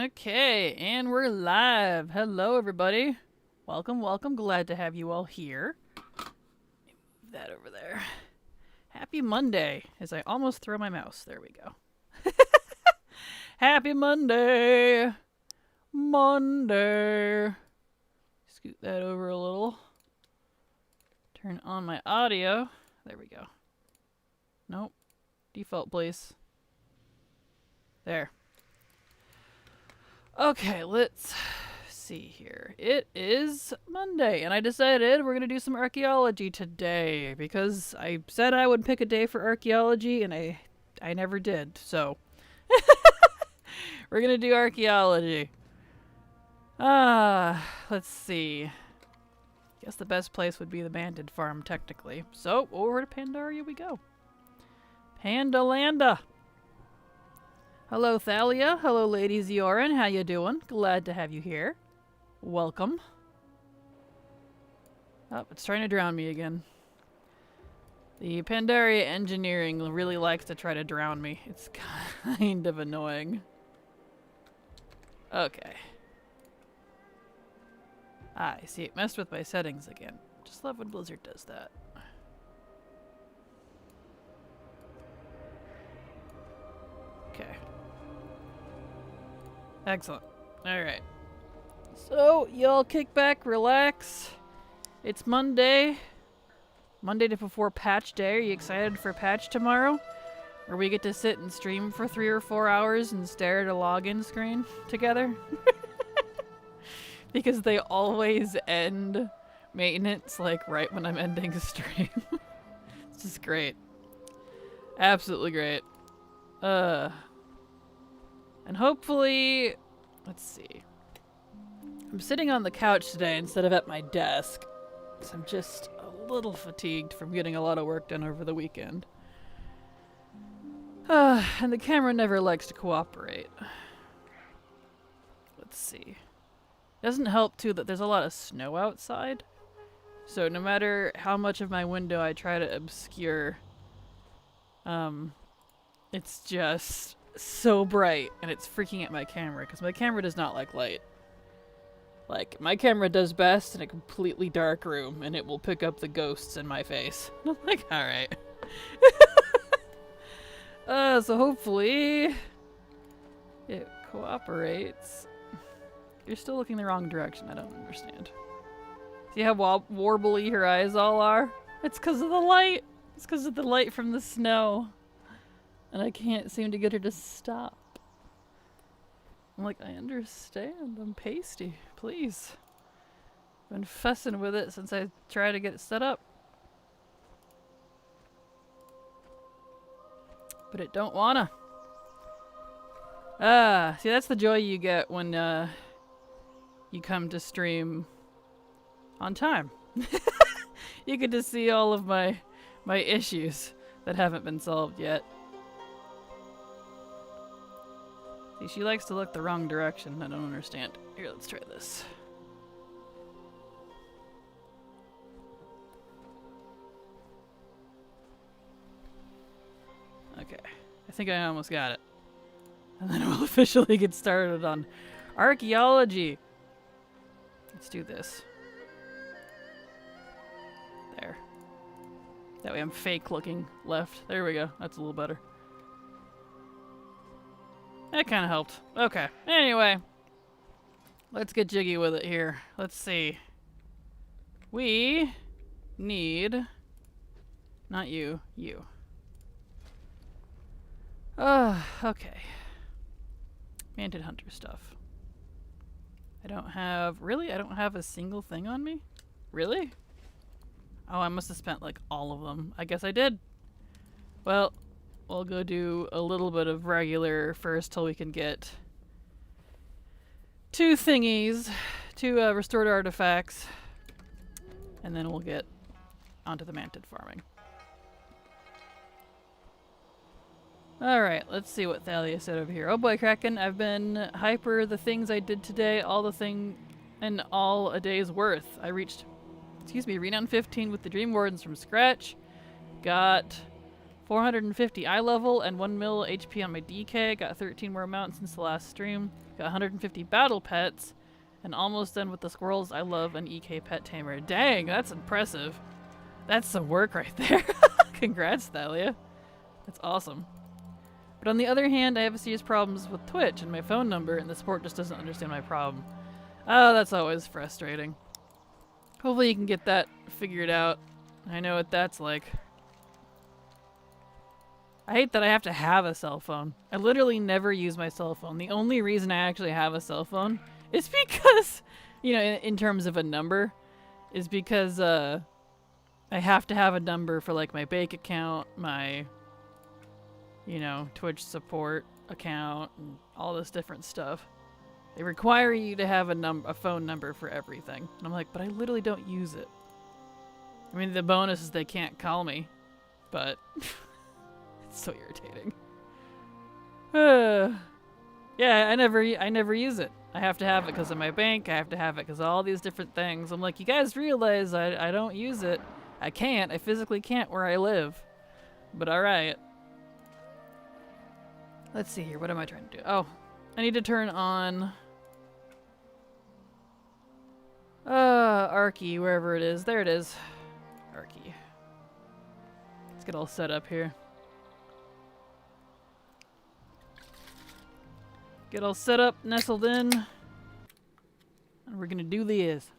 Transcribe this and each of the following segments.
Okay, and we're live. Hello, everybody. Welcome, welcome. Glad to have you all here. Move that over there. Happy Monday, as I almost throw my mouse. There we go. Happy Monday. Monday. Scoot that over a little. Turn on my audio. There we go. Nope. Default, please. There. Okay, let's see here. It is Monday, and I decided we're going to do some archaeology today, because I said I would pick a day for archaeology, and I never did, so. We're going to do archaeology. Let's see. Guess the best place would be the Banded Farm, technically. So, over to Pandaria we go. Pandalanda! Hello, Thalia. Hello, Lady Ziorin. How you doing? Glad to have you here. Welcome. Oh, it's trying to drown me again. The Pandaria engineering really likes to try to drown me. It's kind of annoying. Okay. I see. It messed with my settings again. Just love when Blizzard does that. Okay. Excellent. Alright. So, y'all kick back, relax. It's Monday. Monday before patch day. Are you excited for patch tomorrow? Where we get to sit and stream for 3 or 4 hours and stare at a login screen together? Because they always end maintenance like right when I'm ending a stream. It's just great. Absolutely great. And hopefully, let's see. I'm sitting on the couch today instead of at my desk. So I'm just a little fatigued from getting a lot of work done over the weekend. And the camera never likes to cooperate. Let's see. Doesn't help too that there's a lot of snow outside. So no matter how much of my window I try to obscure, it's just so bright, and it's freaking at my camera, because my camera does not like light. Like, my camera does best in a completely dark room, and it will pick up the ghosts in my face. I'm like, alright. So hopefully it cooperates. You're still looking the wrong direction, I don't understand. See how warbly her eyes all are? It's because of the light! It's because of the light from the snow. And I can't seem to get her to stop. I'm like, I understand. I'm pasty. Please. Been fussing with it since I tried to get it set up. But it don't wanna. See, that's the joy you get when you come to stream on time. You get to see all of my issues that haven't been solved yet. See, she likes to look the wrong direction. I don't understand. Here, let's try this. Okay. I think I almost got it. And then we'll officially get started on archaeology. Let's do this. There. That way I'm fake looking left. There we go. That's a little better. That kind of helped. Okay. Anyway. Let's get jiggy with it here. Let's see. We need... Not you. You. Okay. Manted Hunter stuff. I don't have... Really? I don't have a single thing on me? Really? Oh, I must have spent like all of them. I guess I did. Well... We'll go do a little bit of regular first till we can get 2 thingies, 2 restored artifacts, and then we'll get onto the manted farming. Alright, let's see what Thalia said over here. Oh boy, Kraken, I've been hyper the things I did today, all a day's worth. I reached, renown 15 with the Dream Wardens from scratch. Got 450 eye level and 1 mil HP on my DK. Got 13 more mounts since the last stream. Got 150 battle pets. And almost done with the squirrels. I love an EK pet tamer. Dang, that's impressive. That's some work right there. Congrats, Thalia. That's awesome. But on the other hand, I have serious problems with Twitch and my phone number, and the support just doesn't understand my problem. Oh, that's always frustrating. Hopefully you can get that figured out. I know what that's like. I hate that I have to have a cell phone. I literally never use my cell phone. The only reason I actually have a cell phone is because, you know, in terms of a number, is because I have to have a number for like my bank account, my, you know, Twitch support account, and all this different stuff. They require you to have a phone number for everything. And I'm like, but I literally don't use it. I mean, the bonus is they can't call me, but it's so irritating. Yeah, I never use it. I have to have it because of my bank. I have to have it because of all these different things. I'm like, you guys realize I don't use it. I can't. I physically can't where I live. But alright. Let's see here. What am I trying to do? Oh, I need to turn on Archie, wherever it is. There it is. Archie. Let's get all set up here. Get all set up, nestled in, and we're gonna do this.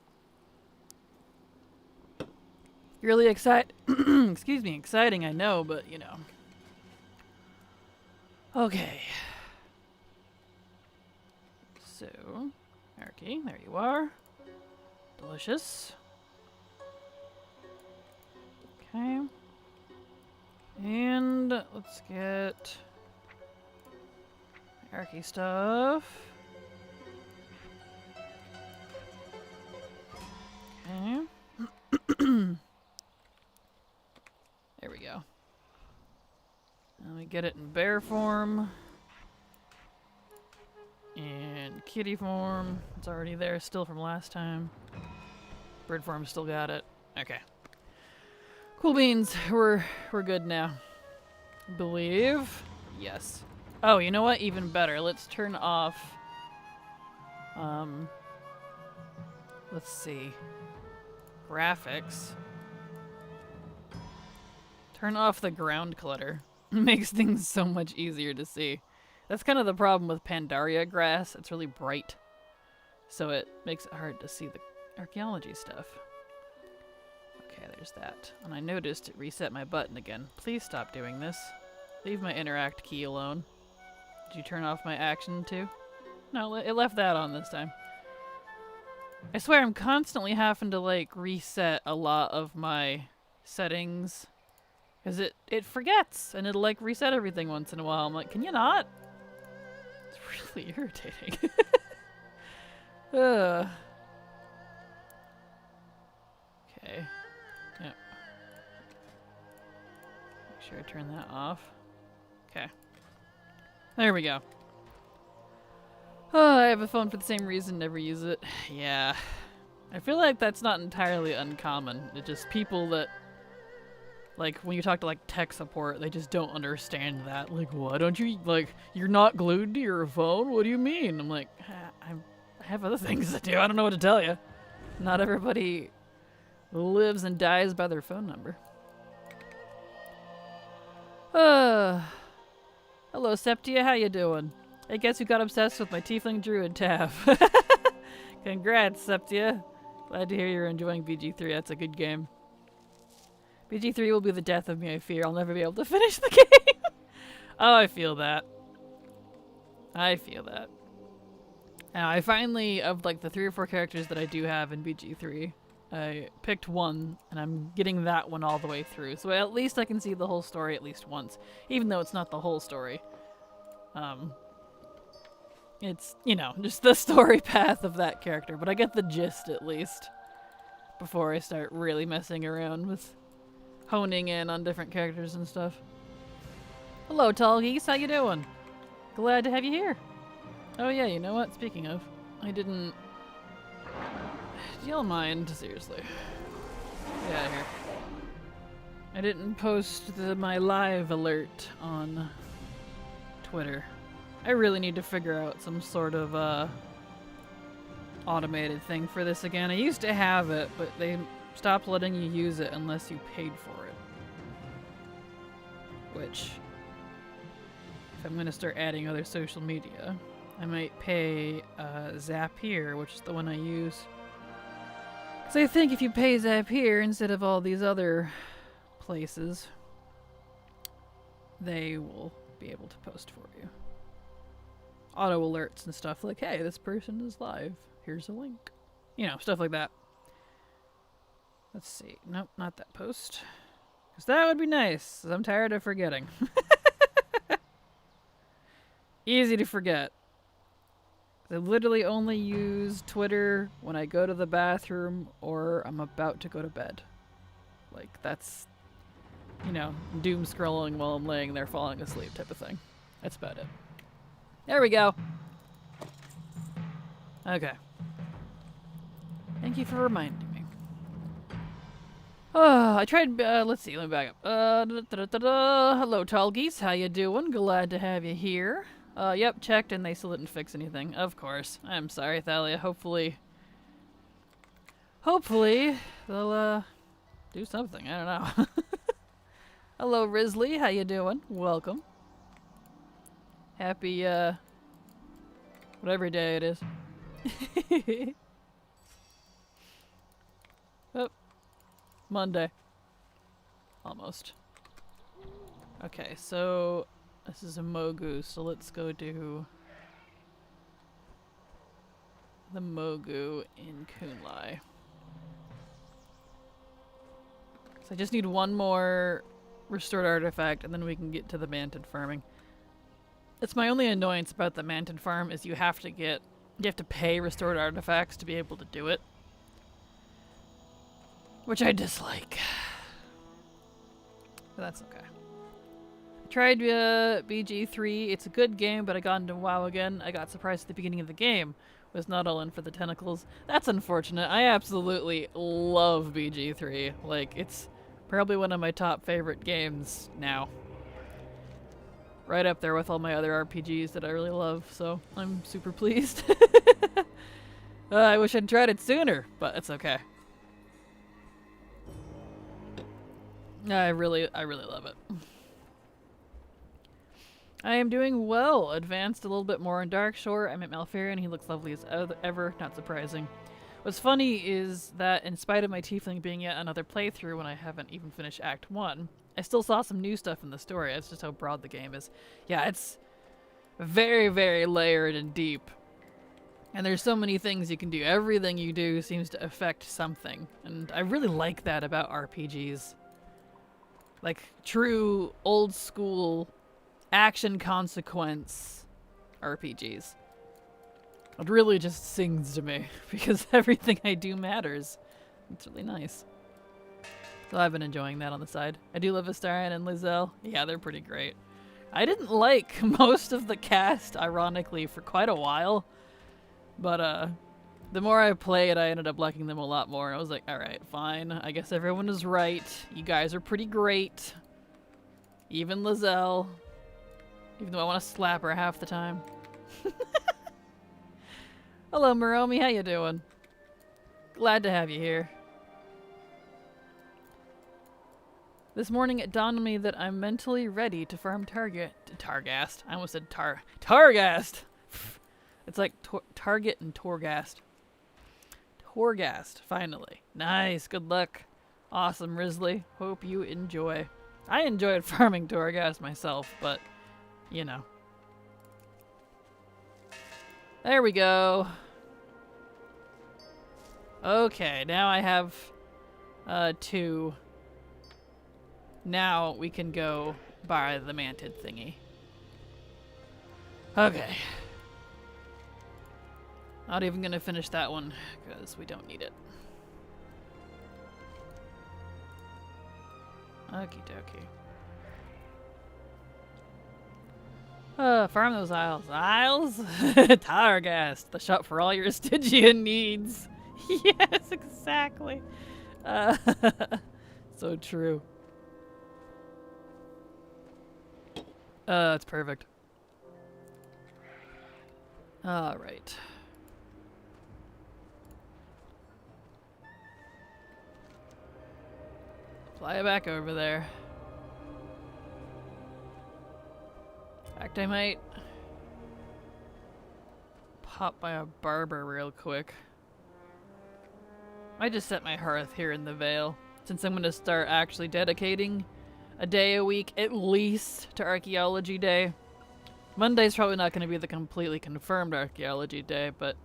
Really excuse me, exciting, I know, but you know. Okay. So, Archie, there you are. Delicious. Okay. And let's get Archie stuff. Okay. There we go. Now we get it in bear form. And kitty form. It's already there still from last time. Bird form still got it. Okay. Cool beans. We're good now. Believe. Yes. Oh, you know what? Even better. Let's turn off. Let's see. Graphics. Turn off the ground clutter. It makes things so much easier to see. That's kind of the problem with Pandaria grass. It's really bright. So it makes it hard to see the archaeology stuff. Okay, there's that. And I noticed it reset my button again. Please stop doing this. Leave my interact key alone. Did you turn off my action too? No, it left that on this time. I swear I'm constantly having to like reset a lot of my settings. Because it forgets and it'll like reset everything once in a while. I'm like, can you not? It's really irritating. Okay. Yep. Make sure I turn that off. Okay. There we go. Oh, I have a phone for the same reason, never use it. Yeah. I feel like that's not entirely uncommon. It's just people that, like, when you talk to, like, tech support, they just don't understand that. Like, why don't you, like, you're not glued to your phone? What do you mean? I'm like, I have other things to do. I don't know what to tell you. Not everybody lives and dies by their phone number. Hello, Septia. How you doing? I guess you got obsessed with my tiefling druid tab. Congrats, Septia. Glad to hear you're enjoying BG3. That's a good game. BG3 will be the death of me, I fear. I'll never be able to finish the game. Oh, I feel that. I feel that. Now, I finally, of like the 3 or 4 characters that I do have in BG3, I picked one, and I'm getting that one all the way through. So at least I can see the whole story at least once, even though it's not the whole story. It's, you know, just the story path of that character, but I get the gist at least before I start really messing around with honing in on different characters and stuff. Hello, Tall Geese, how you doing? Glad to have you here. Oh yeah, you know what? Speaking of, I didn't... Do y'all mind? Seriously. Get out of here. I didn't post my live alert on Twitter. I really need to figure out some sort of automated thing for this again. I used to have it, but they stopped letting you use it unless you paid for it. Which, if I'm going to start adding other social media, I might pay Zapier, which is the one I use. Because I think if you pay Zapier instead of all these other places, they will be able to post for you. Auto alerts and stuff like, hey, this person is live. Here's a link. You know, stuff like that. Let's see. Nope, not that post. Because that would be nice. 'Cause I'm tired of forgetting. Easy to forget. I literally only use Twitter when I go to the bathroom or I'm about to go to bed. Like, that's, you know, doom scrolling while I'm laying there falling asleep type of thing. That's about it. There we go. Okay. Thank you for reminding me. I tried, let's see, let me back up. Hello, Tall Geese, how you doing? Glad to have you here. Yep, checked and they still didn't fix anything. Of course. I'm sorry, Thalia. Hopefully they'll, do something. I don't know. Hello, Risley. How you doing? Welcome. Happy, whatever day it is. Oh. Monday. Almost. Okay, so this is a Mogu, so let's go do the Mogu in Kunlai. So I just need one more restored artifact and then we can get to the Manted farming. It's my only annoyance about the Manted farm is you have to pay restored artifacts to be able to do it. Which I dislike. But that's okay. I tried BG3. It's a good game, but I got into WoW again. I got surprised at the beginning of the game. Was not all in for the tentacles. That's unfortunate. I absolutely love BG3. Like, it's probably one of my top favorite games now. Right up there with all my other RPGs that I really love, so I'm super pleased. I wish I'd tried it sooner, but it's okay. I really love it. I am doing well. Advanced a little bit more in Darkshore. I'm at Malfarion. He looks lovely as ever. Not surprising. What's funny is that in spite of my tiefling being yet another playthrough when I haven't even finished Act 1, I still saw some new stuff in the story. That's just how broad the game is. Yeah, it's very, very layered and deep. And there's so many things you can do. Everything you do seems to affect something. And I really like that about RPGs. Like, true, old school, action consequence RPGs. It really just sings to me, because everything I do matters. It's really nice. So I've been enjoying that on the side. I do love Astarion and Lizelle. Yeah, they're pretty great. I didn't like most of the cast, ironically, for quite a while. But, the more I played, I ended up liking them a lot more. I was like, alright, fine. I guess everyone is right. You guys are pretty great. Even Lizelle. Even though I want to slap her half the time. Hello, Moromi. How you doing? Glad to have you here. This morning it dawned on me that I'm mentally ready to farm Targhast. I almost said Targhast! It's like Target and Torghast. Torghast, finally. Nice, good luck. Awesome, Risley. Hope you enjoy. I enjoyed farming Torghast myself, but, you know. There we go. Okay, now I have 2. Now we can go buy the manted thingy. Okay. Not even gonna finish that one, because we don't need it. Okie dokie. Farm those isles. Isles? Targhast, the shop for all your Stygian needs. Yes, exactly. So true. That's perfect. Alright. Fly it back over there. In fact, I might pop by a barber real quick. I just set my hearth here in the Vale, since I'm going to start actually dedicating a day a week at least to Archaeology Day. Monday's probably not going to be the completely confirmed Archaeology Day, but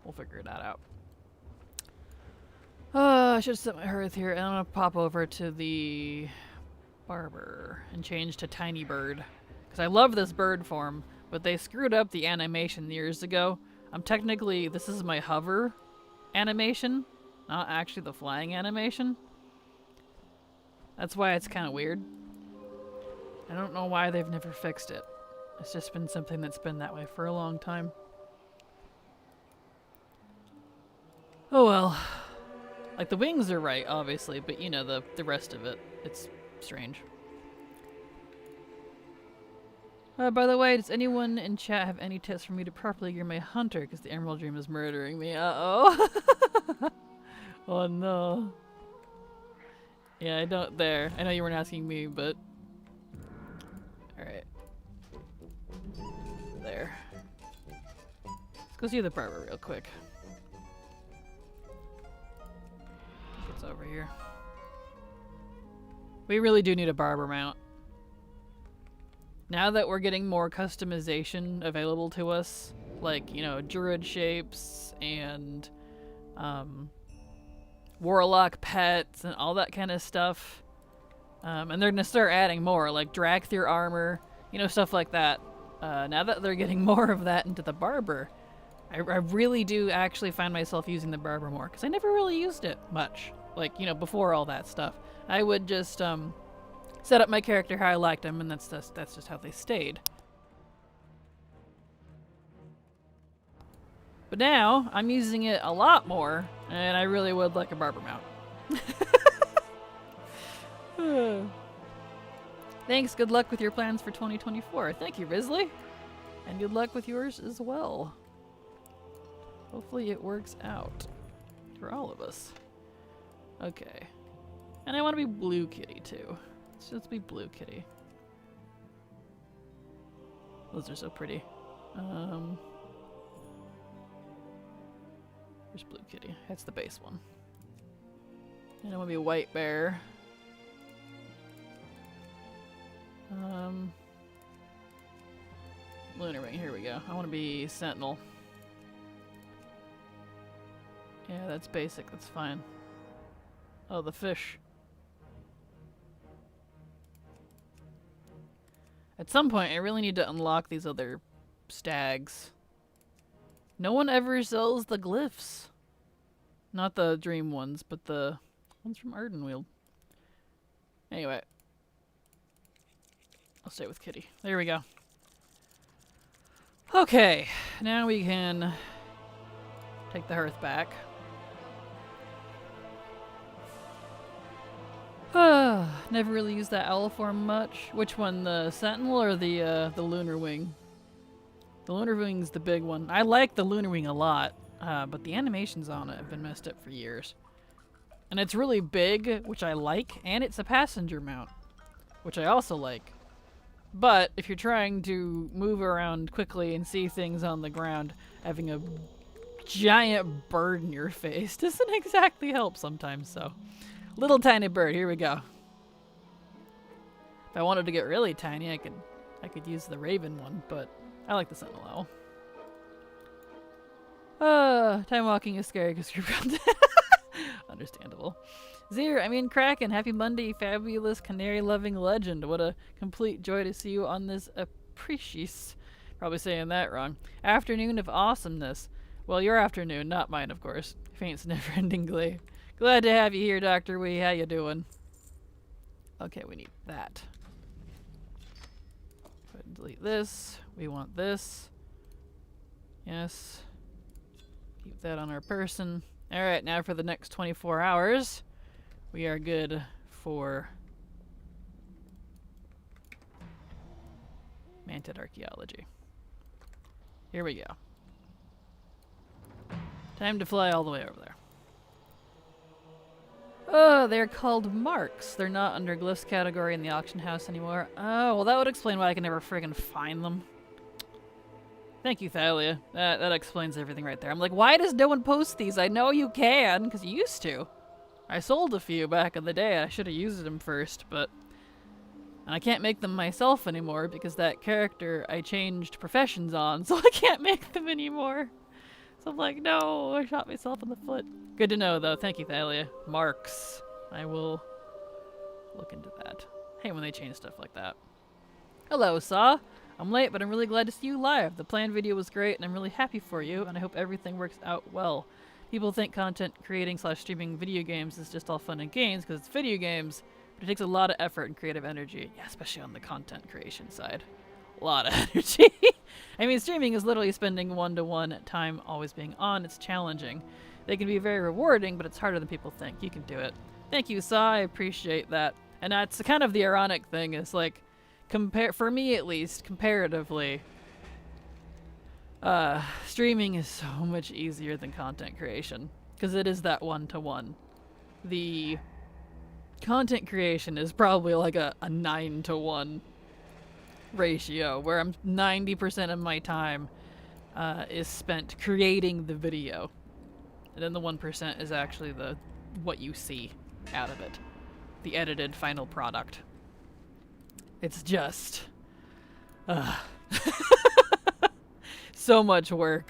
we'll figure that out. I should set my hearth here, and I'm going to pop over to the barber and change to Tiny Bird. Because I love this bird form, but they screwed up the animation years ago. This is my hover animation, not actually the flying animation. That's why it's kind of weird. I don't know why they've never fixed it. It's just been something that's been that way for a long time. Oh well. Like, the wings are right, obviously, but you know, the rest of it, it's strange. By the way, does anyone in chat have any tips for me to properly gear my hunter? Because the Emerald Dream is murdering me. Uh-oh. Oh no. Yeah, I don't there. I know you weren't asking me, but... Alright. There. Let's go see the barber real quick. It's over here. We really do need a barber mount. Now that we're getting more customization available to us, like, you know, druid shapes and warlock pets and all that kind of stuff, and they're gonna start adding more, like Dragthir armor, you know, stuff like that. Now that they're getting more of that into the barber, I really do actually find myself using the barber more, because I never really used it much. Like, you know, before all that stuff, I would just set up my character how I liked them, and that's just how they stayed. But now I'm using it a lot more, and I really would like a barber mount. Thanks. Good luck with your plans for 2024. Thank you, Risley, and good luck with yours as well. Hopefully it works out for all of us. Okay. And I want to be Blue Kitty too. Let's be Blue Kitty. Those are so pretty. Where's Blue Kitty? That's the base one. And I want to be a White Bear. Lunar Wing, here we go. I want to be Sentinel. Yeah, that's basic, that's fine. Oh, the fish. At some point, I really need to unlock these other stags. No one ever sells the glyphs. Not the dream ones, but the ones from Ardenweald. Anyway. I'll stay with Kitty. There we go. Okay, now we can take the hearth back. Never really used that owl form much. Which one, the Sentinel or the Lunar Wing? The Lunar Wing's the big one. I like the Lunar Wing a lot, but the animations on it have been messed up for years. And it's really big, which I like, and it's a passenger mount, which I also like. But if you're trying to move around quickly and see things on the ground, having a giant bird in your face doesn't exactly help sometimes, so. Little tiny bird, here we go. If I wanted to get really tiny, I could use the raven one, but I like the sentinel owl. Time walking is scary because you're around. Understandable. Kraken, happy Monday, fabulous canary-loving legend. What a complete joy to see you on this apprecious, probably saying that wrong, afternoon of awesomeness. Well, your afternoon, not mine, of course. Faint's never-ending glee. Glad to have you here, Dr. Wee. How you doing? Okay, we need that. Go ahead and delete this. We want this. Yes. Keep that on our person. Alright, now for the next 24 hours, we are good for manted archaeology. Here we go. Time to fly all the way over there. Oh, they're called marks. They're not under glyphs category in the auction house anymore. Oh, well that would explain why I can never friggin' find them. Thank you, Thalia. That explains everything right there. I'm like, why does no one post these? I know you can, because you used to. I sold a few back in the day. I should have used them first, but... And I can't make them myself anymore because that character I changed professions on, so I can't make them anymore. So I'm like, no, I shot myself in the foot. Good to know, though. Thank you, Thalia. Marks. I will look into that. Hey, when they change stuff like that. Hello, Saw. I'm late, but I'm really glad to see you live. The planned video was great, and I'm really happy for you, and I hope everything works out well. People think content creating / streaming video games is just all fun and games because it's video games, but it takes a lot of effort and creative energy. Yeah, especially on the content creation side. A lot of energy. I mean, streaming is literally spending one-to-one time always being on. It's challenging. They can be very rewarding, but it's harder than people think. You can do it. Thank you, Saw. I appreciate that. And that's kind of the ironic thing is like, for me at least, comparatively, streaming is so much easier than content creation because it is that one-to-one. The content creation is probably like a 9-to-1 ratio where 90% of my time is spent creating the video, and then the 1% is actually what you see out of it, the edited final product. It's just so much work,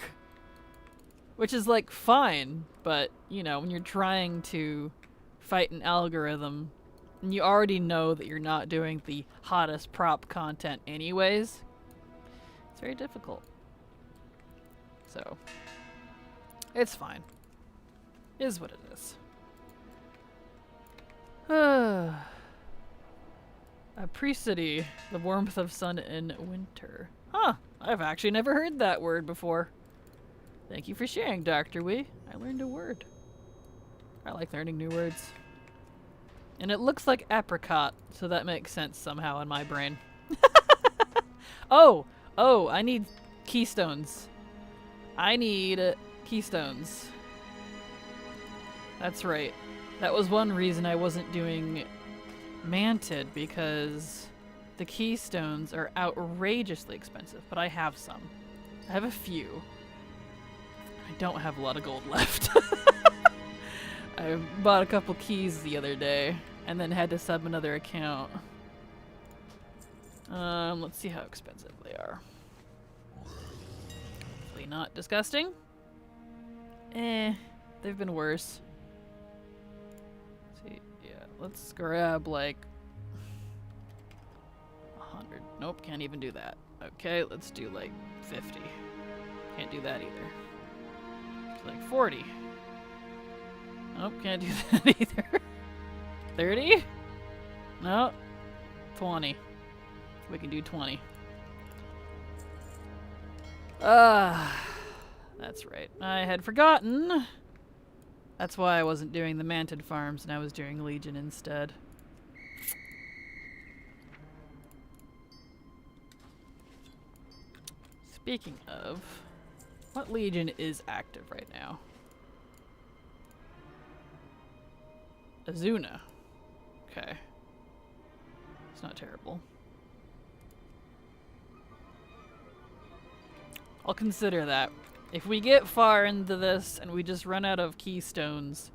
which is like fine, but you know, when you're trying to fight an algorithm and you already know that you're not doing the hottest prop content anyways, it's very difficult. So it's fine. It is what it is. Apricity, the warmth of sun in winter. Huh, I've actually never heard that word before. Thank you for sharing, Dr. Wee. I learned a word. I like learning new words. And it looks like apricot, so that makes sense somehow in my brain. Oh, I need keystones. I need keystones. That's right. That was one reason I wasn't doing manted, because the keystones are outrageously expensive, but I have some. I have a few. I don't have a lot of gold left. I bought a couple keys the other day and then had to sub another account. Let's see how expensive they are. Hopefully not disgusting. They've been worse. Let's see, yeah, let's grab like 100. Nope, can't even do that. Okay, let's do like 50. Can't do that either. It's like 40. Nope, can't do that either. 30? No. 20. We can do 20. That's right. I had forgotten. That's why I wasn't doing the manted farms and I was doing Legion instead. Speaking of, what Legion is active right now? Azuna. Okay. It's not terrible. I'll consider that. If we get far into this and we just run out of keystones,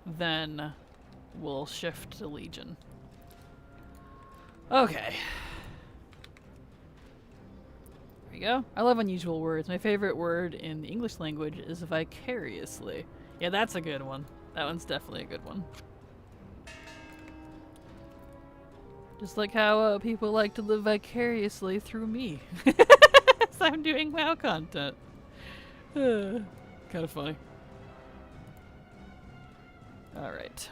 then we'll shift to Legion. Okay. There we go. I love unusual words. My favorite word in the English language is vicariously. Yeah, that's a good one. That one's definitely a good one. Just like how people like to live vicariously through me. As I'm doing WoW content. Kind of funny. Alright.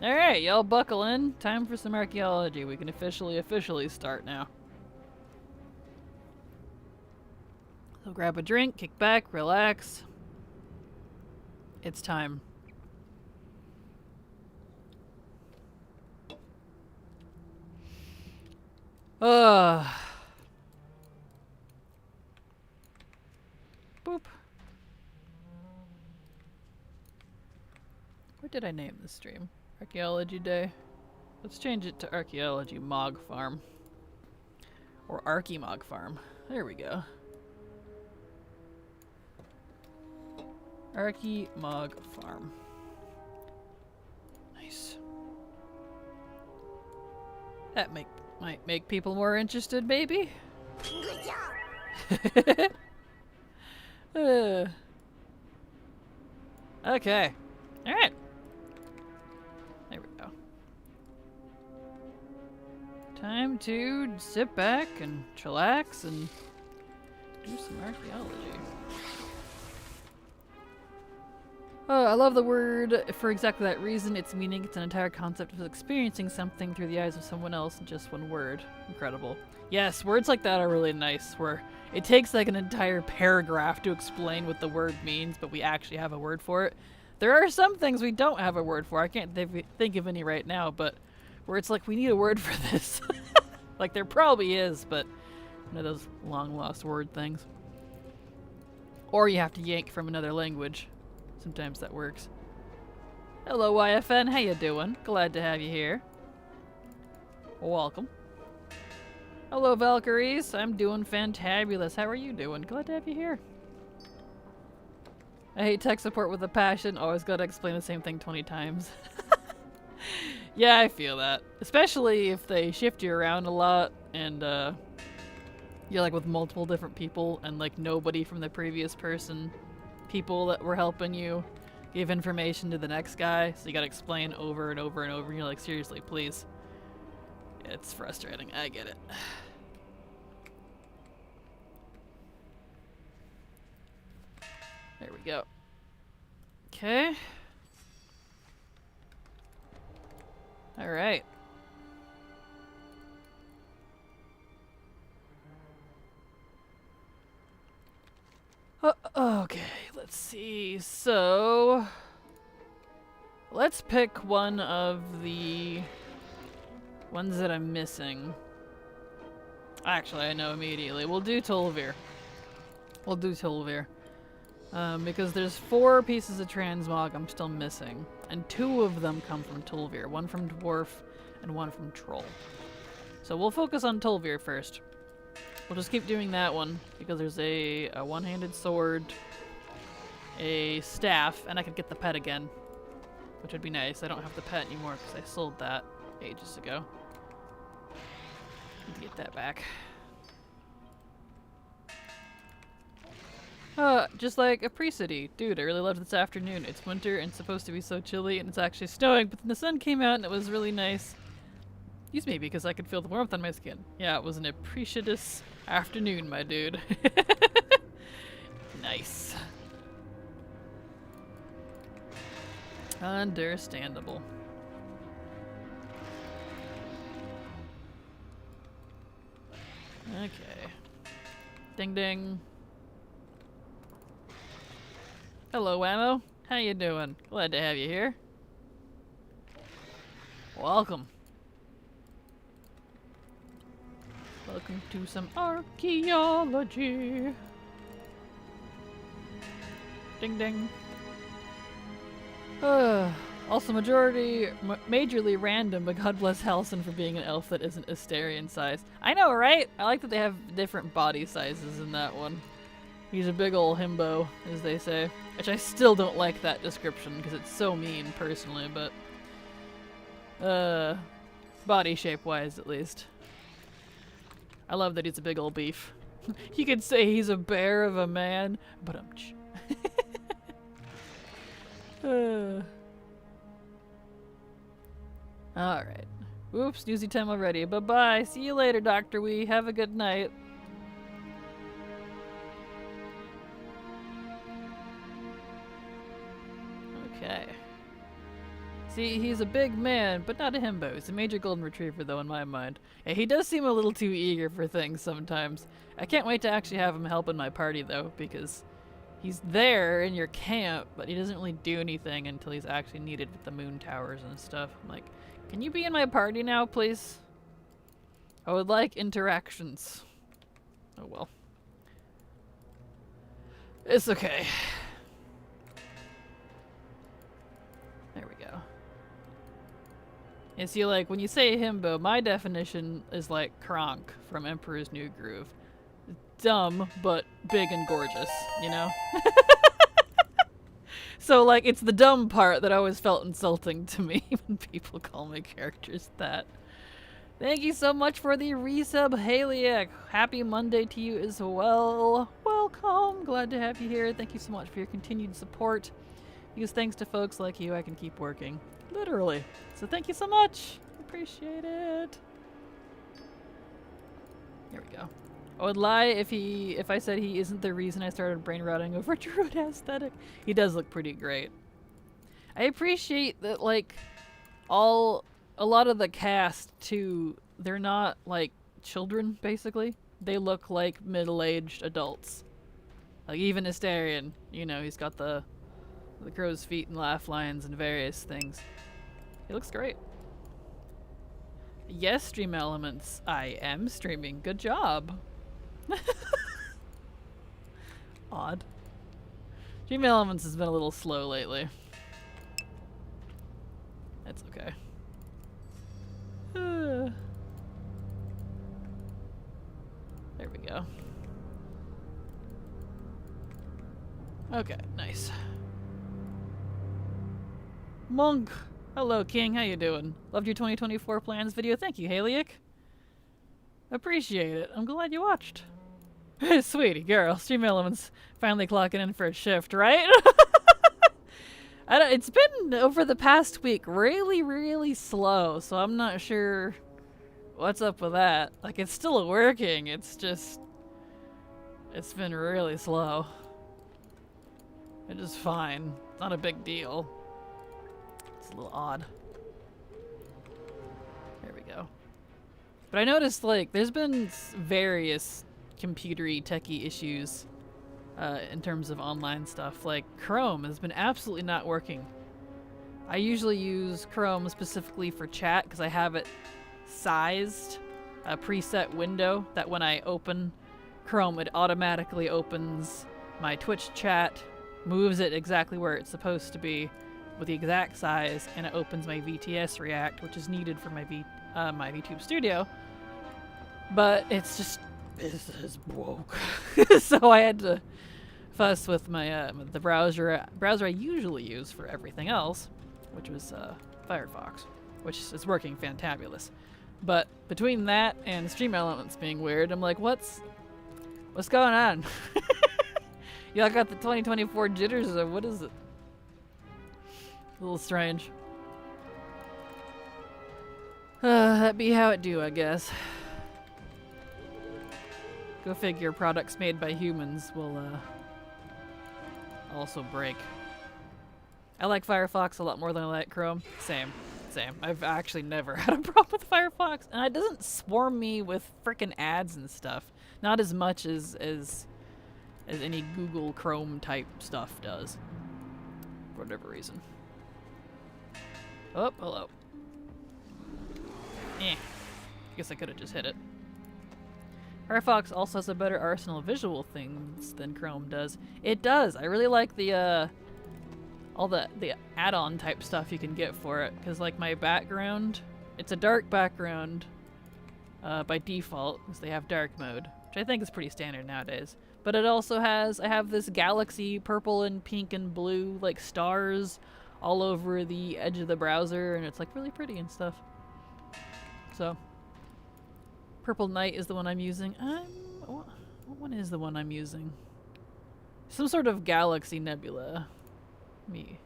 Alright, y'all buckle in. Time for some archaeology. We can officially start now. So grab a drink, kick back, relax. It's time. Boop. What did I name this stream? Archaeology Day? Let's change it to Archaeology Mog Farm. Or Archie-Mog Farm. There we go. Archie-Mog Farm. Nice. That might make people more interested, maybe? Good job. Okay. Alright. There we go. Time to sit back and chillax and do some archaeology. Oh, I love the word for exactly that reason. Its meaning, it's an entire concept of experiencing something through the eyes of someone else in just one word. Incredible. Yes, words like that are really nice, where it takes like an entire paragraph to explain what the word means, but we actually have a word for it. There are some things we don't have a word for. I can't think of any right now, but where it's like we need a word for this. Like there probably is, but one of those long lost word things. Or you have to yank from another language. Sometimes that works. Hello YFN, how you doing? Glad to have you here. Welcome. Hello Valkyries, I'm doing fantabulous. How are you doing? Glad to have you here. I hate tech support with a passion. Always gotta explain the same thing 20 times. Yeah, I feel that. Especially if they shift you around a lot and you're like with multiple different people and like nobody from the previous person, people that were helping you give information to the next guy, so you gotta explain over and over and over, and you're like, seriously, please. It's frustrating, I get it. There we go. Okay. Alright. Okay, let's see. So, let's pick one of the ones that I'm missing. Actually, I know immediately. We'll do Tolvir. We'll do Tolvir. Because there's 4 pieces of transmog I'm still missing. And 2 of them come from Tolvir. 1 from Dwarf and 1 from Troll. So we'll focus on Tolvir first. We'll just keep doing that one, because there's a one-handed sword, a staff, and I could get the pet again, which would be nice. I don't have the pet anymore because I sold that ages ago. Need to get that back. Just like Apricity. Dude, I really loved this afternoon. It's winter and it's supposed to be so chilly and it's actually snowing, but then the sun came out and it was really nice. Excuse me, because I could feel the warmth on my skin. Yeah, it was an appreciative afternoon, my dude. Nice. Understandable. Okay. Ding ding. Hello, Ammo. How you doing? Glad to have you here. Welcome. Welcome to some archaeology. Ding ding. Also majorly random, but God bless Halcyon for being an elf that isn't Asterian size. I know, right? I like that they have different body sizes in that one. He's a big ol' himbo, as they say. Which I still don't like that description, because it's so mean, personally, but... body shape-wise, at least. I love that he's a big ol' beef. You could say he's a bear of a man, but Alright. Oops, snoozy time already. Bye-bye. See you later, Dr. Wee. Have a good night. Okay. See, he's a big man, but not a himbo. He's a major golden retriever, though, in my mind. Yeah, he does seem a little too eager for things sometimes. I can't wait to actually have him help in my party, though, because he's there in your camp, but he doesn't really do anything until he's actually needed with the moon towers and stuff. I'm like, can you be in my party now, please? I would like interactions. Oh well. It's okay. There we go. And see, like, when you say himbo, my definition is like Kronk from Emperor's New Groove. Dumb, but big and gorgeous, you know? So, like, it's the dumb part that always felt insulting to me when people call my characters that. Thank you so much for the resub, Haliak. Happy Monday to you as well. Welcome. Glad to have you here. Thank you so much for your continued support. Because thanks to folks like you, I can keep working. Literally. So thank you so much. Appreciate it. Here we go. I would lie if I said he isn't the reason I started brain rotting over Druid aesthetic. He does look pretty great. I appreciate that, like, a lot of the cast too, they're not like children, basically. They look like middle-aged adults. Like even Asterion, you know, he's got the crow's feet and laugh lines and various things. He looks great. Yes, Stream Elements. I am streaming. Good job. Odd. Stream Elements has been a little slow lately. That's okay. There we go. Okay, nice. Monk! Hello, King. How you doing? Loved your 2024 plans video. Thank you, Haliak. Appreciate it. I'm glad you watched. Sweetie girl. Stream Elements finally clocking in for a shift, right? It's been, over the past week, really, really slow, so I'm not sure what's up with that. Like, it's still working, it's just... It's been really slow. Which is fine. It's not a big deal. It's a little odd. There we go. But I noticed, like, there's been various computery, techie issues in terms of online stuff. Like, Chrome has been absolutely not working. I usually use Chrome specifically for chat because I have it sized, a preset window that when I open Chrome, it automatically opens my Twitch chat, moves it exactly where it's supposed to be with the exact size, and it opens my VTS React, which is needed for my my VTube Studio. But it's just, it's broke. So I had to fuss with my the browser I usually use for everything else, which was Firefox, which is working fantabulous. But between that and Stream Elements being weird, I'm like, what's going on? Y'all got the 2024 jitters, or what is it? A little strange. That be how it do, I guess. Go figure, products made by humans will also break. I like Firefox a lot more than I like Chrome. Same. I've actually never had a problem with Firefox, and it doesn't swarm me with frickin' ads and stuff. Not as much as any Google Chrome type stuff does. For whatever reason. Oh, hello. Guess I could have just hit it. Firefox also has a better arsenal of visual things than Chrome does. It does. I really like the all the add-on type stuff you can get for it, because like my background, it's a dark background by default because they have dark mode, which I think is pretty standard nowadays. But it also has, I have this galaxy purple and pink and blue like stars all over the edge of the browser, and it's like really pretty and stuff. So Purple Night is the one I'm using. What one is the one I'm using? Some sort of galaxy nebula. Let me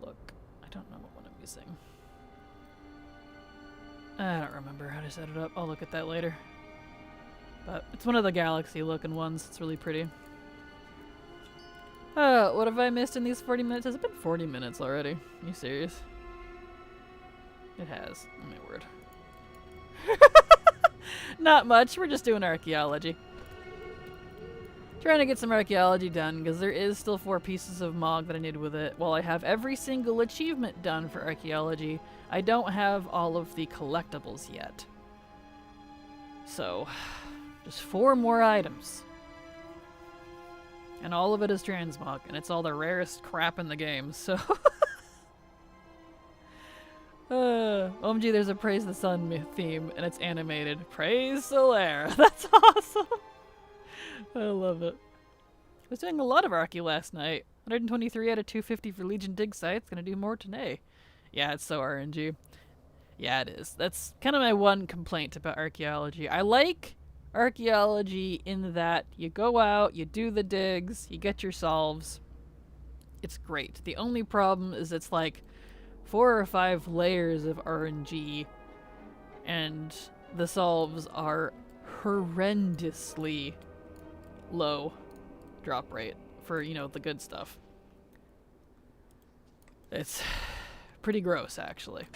look. I don't know what one I'm using. I don't remember how to set it up. I'll look at that later. But it's one of the galaxy looking ones. It's really pretty. What have I missed in these 40 minutes? Has it been 40 minutes already? Are you serious? It has. Oh my word. Not much. We're just doing archaeology. Trying to get some archaeology done, because there is still 4 pieces of Mog that I need with it. While I have every single achievement done for archaeology, I don't have all of the collectibles yet. So, just 4 more items. And all of it is transmog, and it's all the rarest crap in the game, so... OMG, there's a Praise the Sun theme, and it's animated. Praise Solera! That's awesome! I love it. I was doing a lot of Archae last night. 123 out of 250 for Legion dig sites. Gonna do more today. Yeah, it's so RNG. Yeah, it is. That's kind of my one complaint about Archaeology. I like Archaeology in that you go out, you do the digs, you get your solves. It's great. The only problem is it's like 4 or 5 layers of RNG, and the solves are horrendously low drop rate for, you know, the good stuff. It's pretty gross, actually.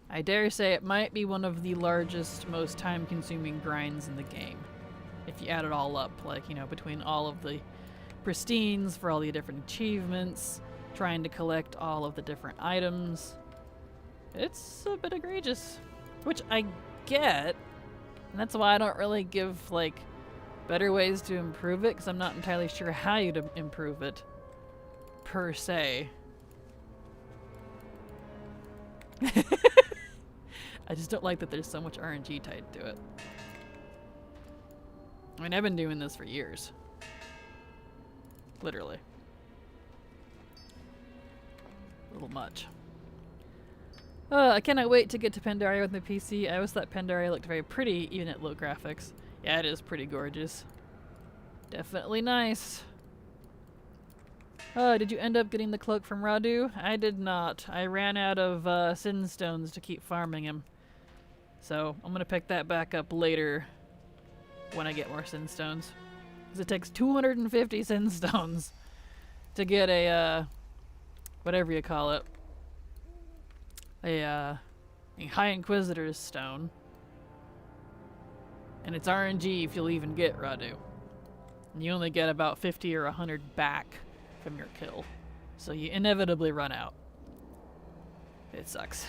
I dare say it might be one of the largest, most time-consuming grinds in the game. If you add it all up, like, you know, between all of the pristines for all the different achievements, trying to collect all of the different items. It's a bit egregious. Which I get, and that's why I don't really give, like, better ways to improve it, because I'm not entirely sure how you to improve it, per se. I just don't like that there's so much RNG tied to it. I mean, I've been doing this for years. Literally. A little much. I cannot wait to get to Pandaria with my PC. I always thought Pandaria looked very pretty, even at low graphics. Yeah, it is pretty gorgeous. Definitely nice. Did you end up getting the cloak from Radu? I did not. I ran out of sin stones to keep farming him. So I'm gonna pick that back up later when I get more sin stones. Because it takes 250 sin stones to get a, whatever you call it. A High Inquisitor's stone. And it's RNG if you'll even get Radu. And you only get about 50 or 100 back from your kill. So you inevitably run out. It sucks.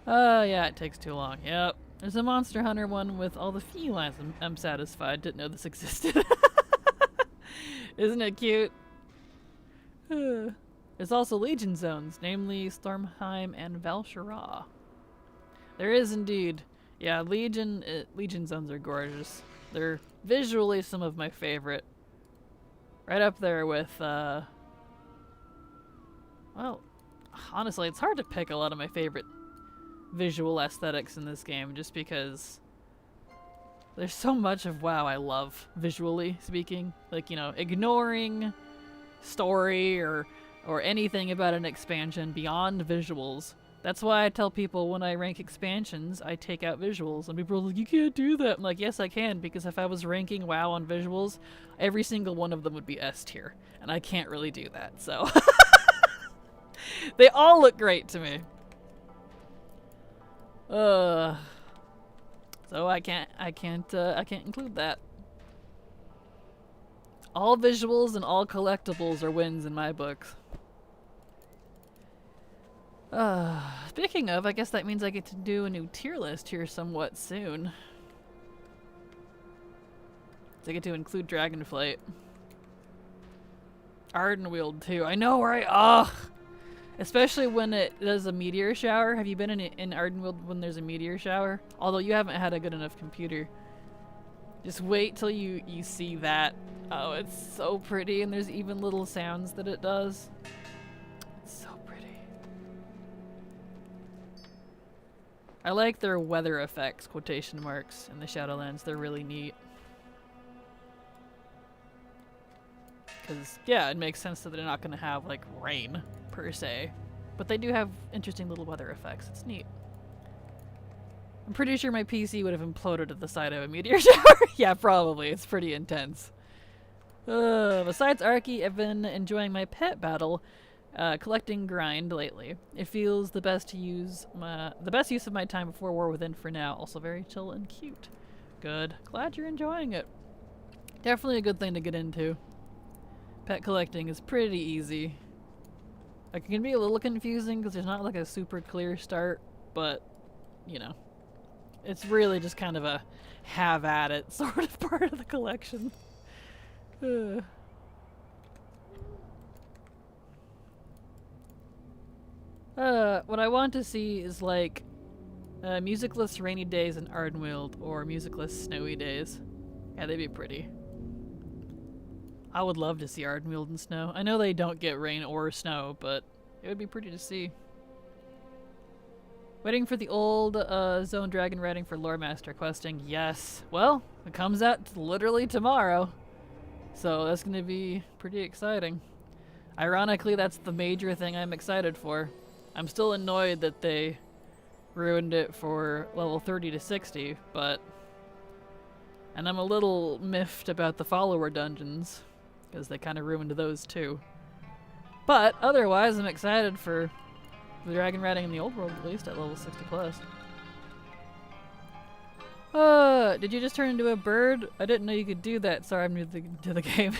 Yeah, it takes too long. Yep. There's a Monster Hunter one with all the felines. I'm satisfied. Didn't know this existed. Isn't it cute? There's also Legion zones, namely Stormheim and Val'Sharah. There is indeed. Yeah, Legion zones are gorgeous. They're visually some of my favorite. Right up there with, well, honestly, it's hard to pick a lot of my favorite visual aesthetics in this game, just because there's so much of WoW I love, visually speaking. Like, you know, ignoring story or anything about an expansion beyond visuals. That's why I tell people when I rank expansions, I take out visuals. And people are like, you can't do that. I'm like, yes, I can, because if I was ranking WoW on visuals, every single one of them would be S tier. And I can't really do that, so. They all look great to me. So I can't include that. All visuals and all collectibles are wins in my books. Speaking of, I guess that means I get to do a new tier list here somewhat soon. So I get to include Dragonflight. Ardenweald too. I know, right? Ugh! Especially when it does a meteor shower. Have you been in Ardenweald when there's a meteor shower? Although you haven't had a good enough computer. Just wait till you see that. Oh, it's so pretty, and there's even little sounds that it does. It's so pretty. I like their weather effects, quotation marks, in the Shadowlands. They're really neat. Because, yeah, it makes sense that they're not going to have, like, rain, per se. But they do have interesting little weather effects. It's neat. I'm pretty sure my PC would have imploded at the sight of a meteor shower. Yeah, probably. It's pretty intense. Besides Archae, I've been enjoying my pet battle, collecting grind lately. It feels the best use of my time before War Within for now. Also very chill and cute. Good. Glad you're enjoying it. Definitely a good thing to get into. Pet collecting is pretty easy. Like, it can be a little confusing because there's not like a super clear start, but, you know, it's really just kind of a have at it sort of part of the collection. What I want to see is like musicless rainy days in Ardenweald or musicless snowy days. Yeah, they'd be pretty. I would love to see Ardenweald in snow. I know they don't get rain or snow, but it would be pretty to see. Waiting for the old Zone Dragon writing for Lore Master questing. Yes. Well, it comes out literally tomorrow. So that's going to be pretty exciting. Ironically, that's the major thing I'm excited for. I'm still annoyed that they ruined it for level 30 to 60, but... And I'm a little miffed about the follower dungeons, because they kind of ruined those too. But otherwise, I'm excited for the dragon riding in the old world, at least at level 60 plus. Did you just turn into a bird? I didn't know you could do that. Sorry, I'm new to the game.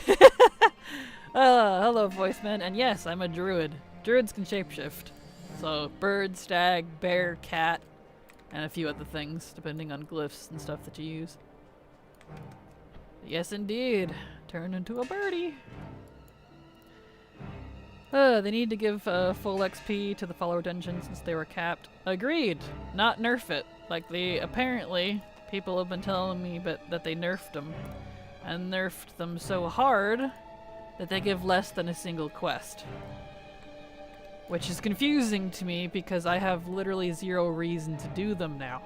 Hello, voiceman. And yes, I'm a druid. Druids can shapeshift. So, bird, stag, bear, cat, and a few other things, depending on glyphs and stuff that you use. Yes, indeed. Turn into a birdie. They need to give full XP to the follower dungeon since they were capped. Agreed. Not nerf it. Like, they apparently, people have been telling me that they nerfed them. And nerfed them so hard that they give less than a single quest. Which is confusing to me because I have literally zero reason to do them now.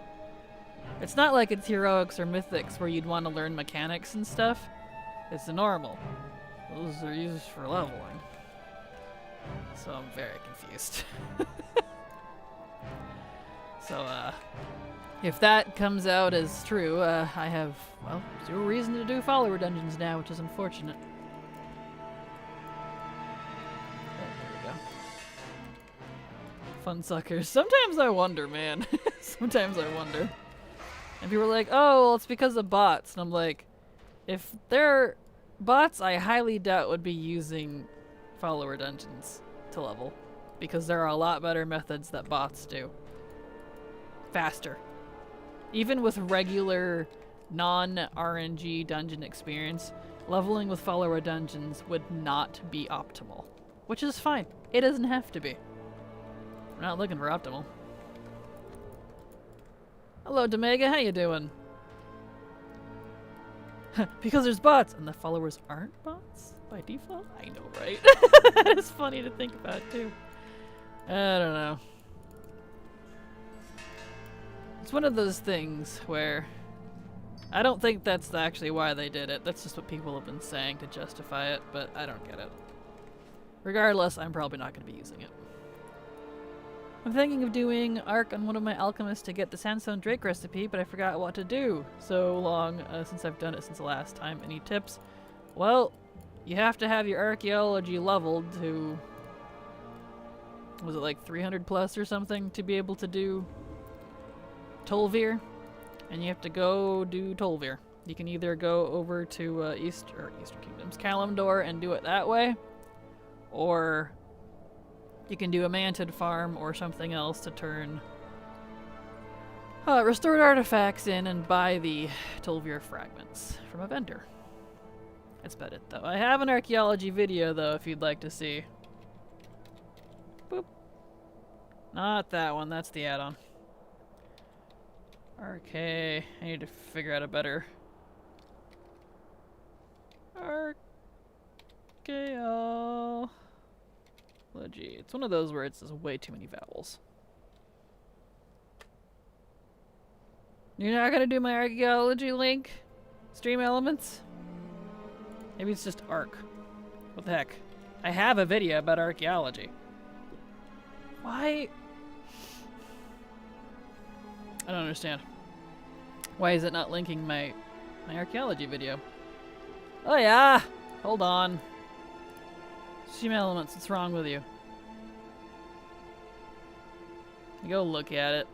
It's not like it's heroics or mythics where you'd want to learn mechanics and stuff. It's the normal. Those are used for leveling. So I'm very confused. So, if that comes out as true, I have, well, zero reason to do follower dungeons now, which is unfortunate. Fun suckers. Sometimes I wonder, man. Sometimes I wonder. And people are like, oh, well, it's because of bots. And I'm like, if they're bots, I highly doubt would be using follower dungeons to level. Because there are a lot better methods that bots do. Faster. Even with regular non-RNG dungeon experience, leveling with follower dungeons would not be optimal. Which is fine. It doesn't have to be. We're not looking for optimal. Hello, Demega, how you doing? Because there's bots, and the followers aren't bots by default? I know, right? It's funny to think about, too. I don't know. It's one of those things where I don't think that's actually why they did it. That's just what people have been saying to justify it, but I don't get it. Regardless, I'm probably not going to be using it. I'm thinking of doing Arc on one of my alchemists to get the Sandstone Drake recipe, but I forgot what to do. So long since I've done it since the last time. Any tips? Well, you have to have your archaeology leveled to... Was it like 300 plus or something to be able to do Tolvir? And you have to go do Tolvir. You can either go over to Eastern Kingdoms, Kalimdor, and do it that way, or you can do a Mantid farm or something else to turn restored artifacts in and buy the Tolvir fragments from a vendor. That's about it, though. I have an archaeology video, though, if you'd like to see. Boop. Not that one. That's the add-on. Okay, I need to figure out a better Archaeology. It's one of those where it's way too many vowels. You're not gonna do my archaeology link? Stream elements? Maybe it's just Arc. What the heck? I have a video about archaeology. Why? I don't understand. Why is it not linking my archaeology video? Oh yeah! Hold on. Stream elements, what's wrong with you? You go look at it.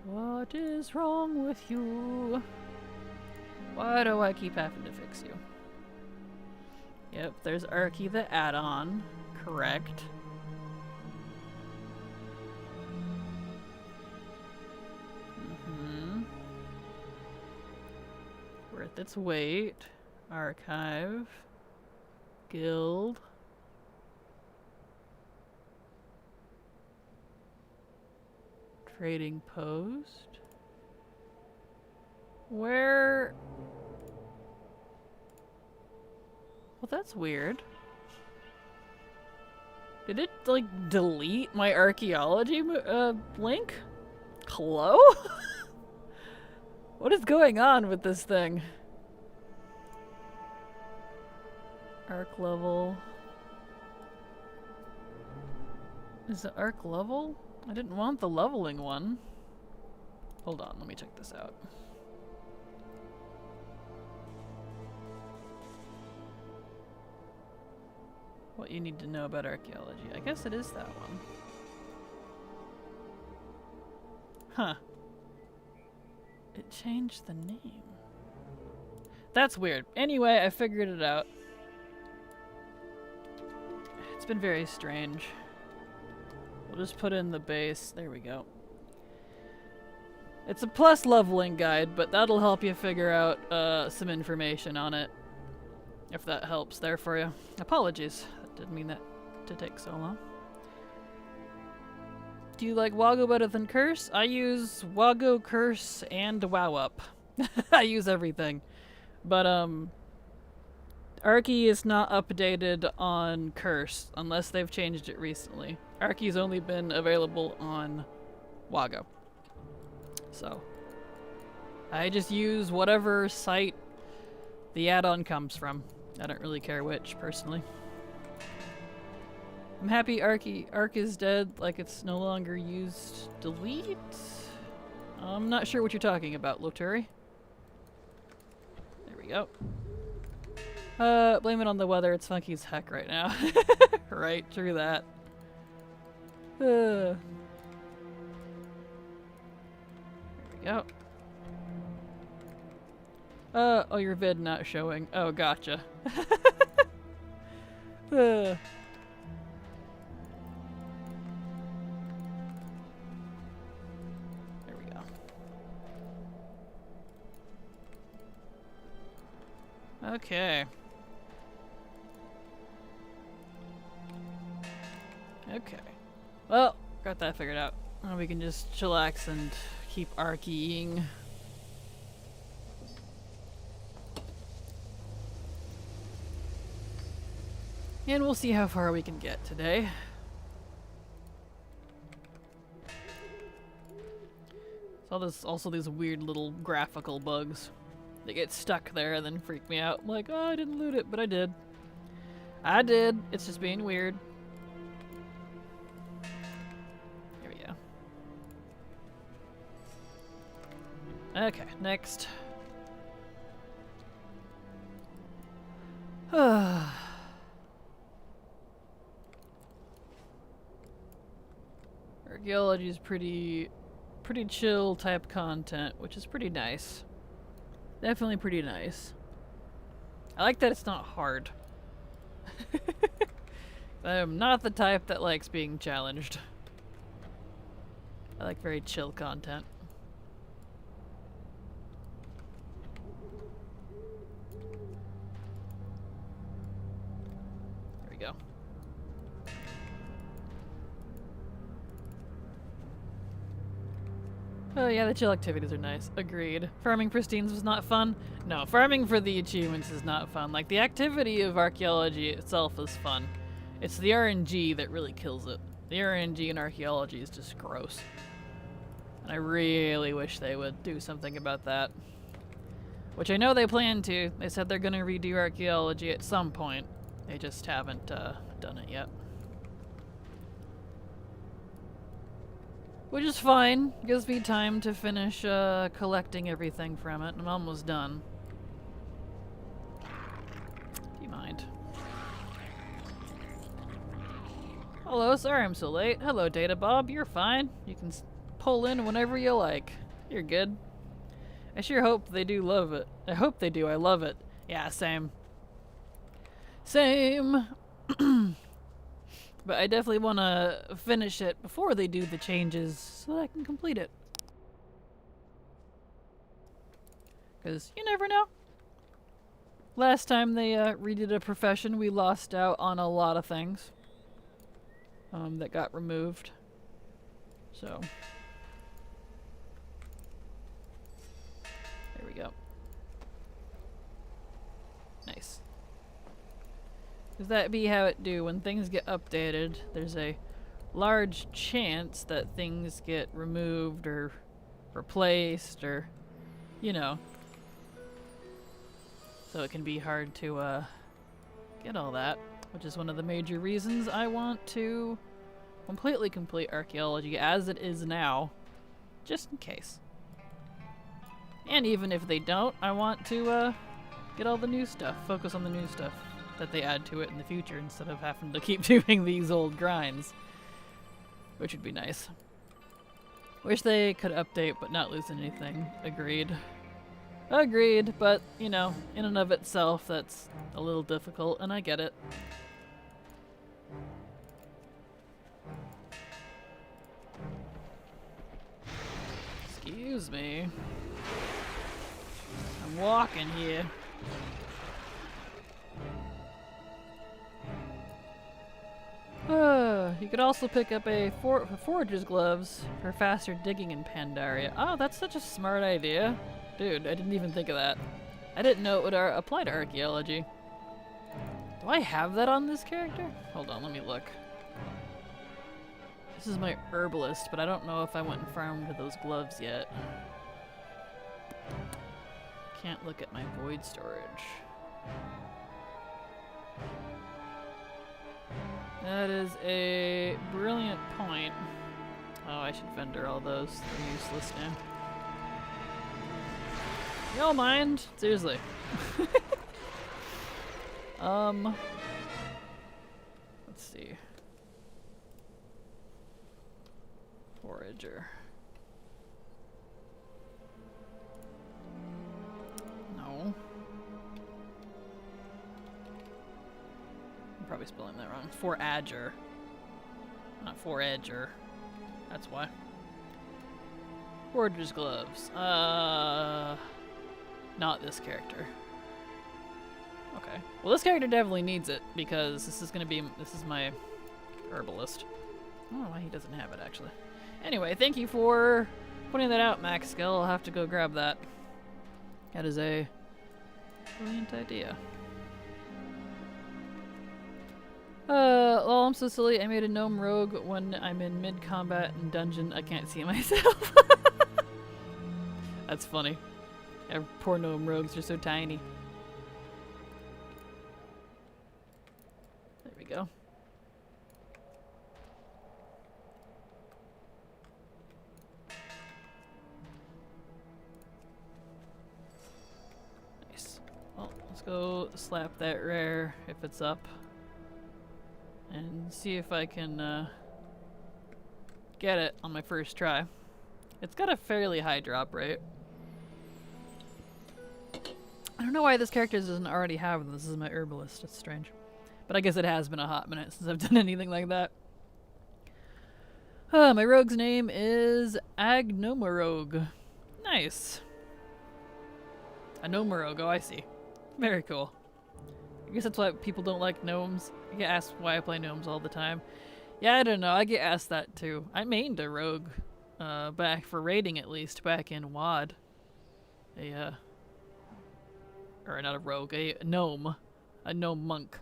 What is wrong with you? Why do I keep having to fix you? Yep, there's Archie the add-on. Correct. Worth its weight. Archive. Guild. Trading post. Where? Well, that's weird. Did it, like, delete my archaeology link? Hello? What is going on with this thing? Arc level. Is it arc level? I didn't want the leveling one. Hold on, let me check this out. What you need to know about archaeology. I guess it is that one. Huh. It changed the name. That's weird. Anyway, I figured it out. It's been very strange. We'll just put in the base. There we go. It's a plus leveling guide, but that'll help you figure out some information on it. If that helps there for you. Apologies. That didn't mean that to take so long. Do you like Wago better than Curse? I use Wago, Curse, and WoW Up. I use everything. But, Archie is not updated on Curse, unless they've changed it recently. Archie's only been available on Wago. So, I just use whatever site the add-on comes from. I don't really care which, personally. I'm happy Arc is dead, like it's no longer used. Delete? I'm not sure what you're talking about, Loturi. There we go. Blame it on the weather, it's funky as heck right now. Right, true that. There we go. Oh, your vid not showing. Oh, gotcha. There we go. Okay. Okay. Well, got that figured out. Now we can just chillax and keep arcing. And we'll see how far we can get today. Also these weird little graphical bugs. They get stuck there and then freak me out. I'm like, oh, I didn't loot it, but I did. I did. It's just being weird. Here we go. Okay, next. Archaeology is pretty chill type content, which is pretty nice. Definitely pretty nice. I like that it's not hard. I am not the type that likes being challenged. I like very chill content. There we go. Oh yeah, the chill activities are nice. Agreed. Farming pristines was not fun? No, farming for the achievements is not fun. Like, the activity of archaeology itself is fun. It's the RNG that really kills it. The RNG in archaeology is just gross. And I really wish they would do something about that. Which I know they plan to. They said they're gonna redo archaeology at some point. They just haven't done it yet. Which is fine. Gives me time to finish collecting everything from it. I'm almost done. Do you mind? Hello, sorry I'm so late. Hello, Data Bob. You're fine. You can pull in whenever you like. You're good. I sure hope they do love it. I hope they do. I love it. Yeah, same. Same. But I definitely want to finish it before they do the changes so that I can complete it. Because you never know. Last time they redid a profession, we lost out on a lot of things that got removed. So, there we go. Nice. Because that be how it do. When things get updated, there's a large chance that things get removed or replaced or, you know. So it can be hard to get all that, which is one of the major reasons I want to completely complete Archaeology as it is now, just in case. And even if they don't, I want to get all the new stuff, focus on the new stuff that they add to it in the future instead of having to keep doing these old grinds, which would be nice. Wish they could update but not lose anything. Agreed. Agreed, but, you know, in and of itself, that's a little difficult, and I get it. Excuse me. I'm walking here. You could also pick up a forager's gloves for faster digging in Pandaria. Oh, that's such a smart idea. Dude, I didn't even think of that. I didn't know it would apply to Archaeology. Do I have that on this character? Hold on, let me look. This is my herbalist, but I don't know if I went and farmed those gloves yet. Can't look at my void storage. That is a brilliant point. Oh, I should vendor all those. They're useless now. You don't mind? Seriously. Let's see. Forager. No. I'm probably spelling that wrong. Forager. Not forager. That's why. Forager's gloves. Not this character. Okay. Well, this character definitely needs it because this is my herbalist. I don't know why he doesn't have it actually. Anyway, thank you for pointing that out, Max Skill. I'll have to go grab that. That is a brilliant idea. Well, I'm so silly. I made a gnome rogue when I'm in mid-combat and dungeon. I can't see myself. That's funny. Our poor gnome rogues are so tiny. There we go. Nice. Well, let's go slap that rare if it's up. And see if I can get it on my first try. It's got a fairly high drop rate. I don't know why this character doesn't already have this. This is my herbalist. It's strange. But I guess it has been a hot minute since I've done anything like that. My rogue's name is Agnomorogue. Nice. A Gnomorogue. Oh, I see. Very cool. I guess that's why people don't like gnomes. I get asked why I play gnomes all the time. Yeah, I don't know. I get asked that too. I mained a rogue back for raiding, at least, back in VoD. Or not a rogue, a gnome. A gnome monk.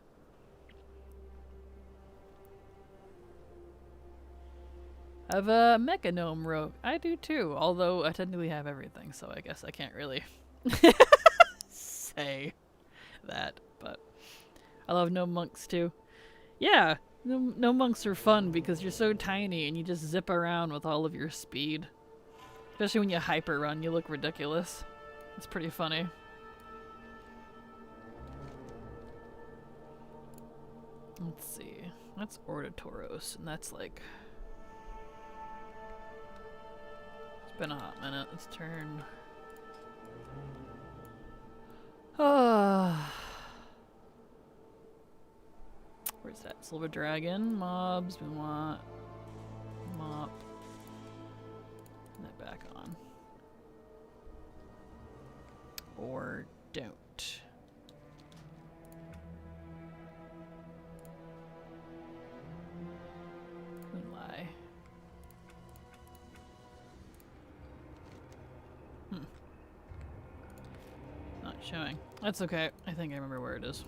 I have a mecha gnome rogue. I do too, although I technically have everything, so I guess I can't really say that, but I love gnome monks too. Yeah, gnome monks are fun because you're so tiny and you just zip around with all of your speed. Especially when you hyper run, you look ridiculous. It's pretty funny. Let's see. That's Ordotoros, and that's like... It's been a hot minute. Let's turn Where's that? Silver dragon. Mobs. We want mop. Put that back on. Or don't. Lie. Not showing. That's okay. I think I remember where it is.